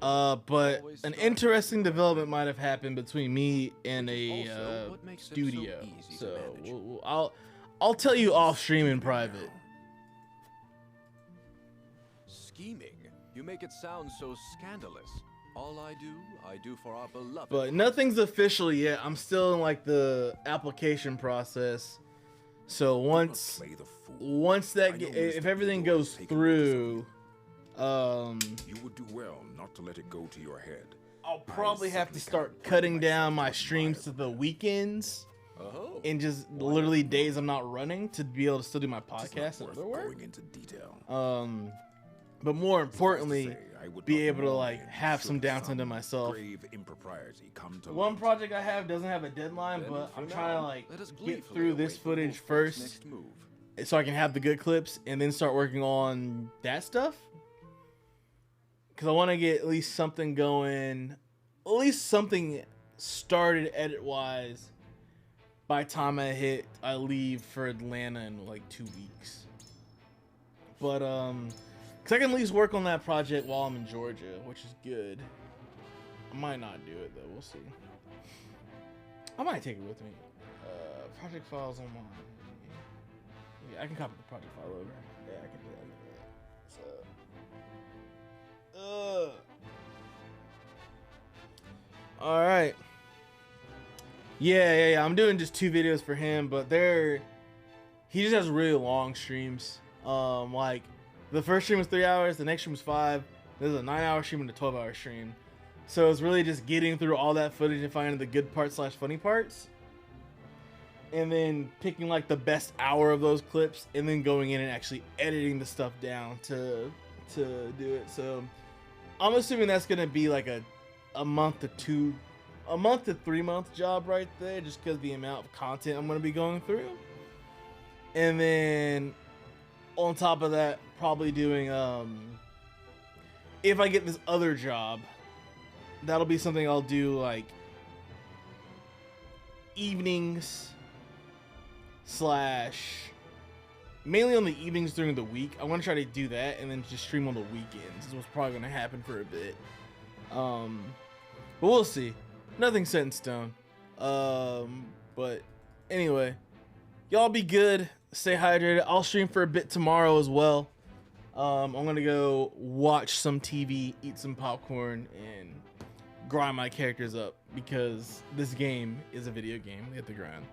But an interesting development might have happened between me and a studio. So I'll tell you off stream in private. Scheming? You make it sound so scandalous. All I do for our beloved. But nothing's official yet. I'm still in like the application process. So once that if everything goes through, you would do well not to let it go to your head. I'll probably have to start cutting down my streams to the weekends and just literally days I'm not running to be able to still do my podcast and other work. Going into detail. But more importantly, be able to like have some downtime to myself. One project I have doesn't have a deadline, but I'm trying to like get through this footage first so I can have the good clips and then start working on that stuff. Because I want to get at least something going, at least something started edit-wise by the time I leave for Atlanta in like 2 weeks. But because I can at least work on that project while I'm in Georgia, which is good. I might not do it though. We'll see. I might take it with me. Project files on mine. Yeah, I can copy the project file over. Yeah, I can do that. So. All right. Yeah. I'm doing just 2 videos for him, but he just has really long streams. Like. The first stream was 3 hours, the next stream was 5. This is a 9-hour stream and a 12-hour stream. So it's really just getting through all that footage and finding the good parts / funny parts. And then picking like the best hour of those clips and then going in and actually editing the stuff down to do it. So I'm assuming that's gonna be like a month to 3 month job right there, just because the amount of content I'm gonna be going through. And then on top of that, probably doing if I get this other job, that'll be something I'll do like evenings / mainly on the evenings during the week. I want to try to do that and then just stream on the weekends is what's probably going to happen for a bit. But we'll see. Nothing's set in stone. But anyway, y'all be good. Stay hydrated. I'll stream for a bit tomorrow as well. I'm gonna go watch some TV, eat some popcorn, and grind my characters up because this game is a video game. We have to grind.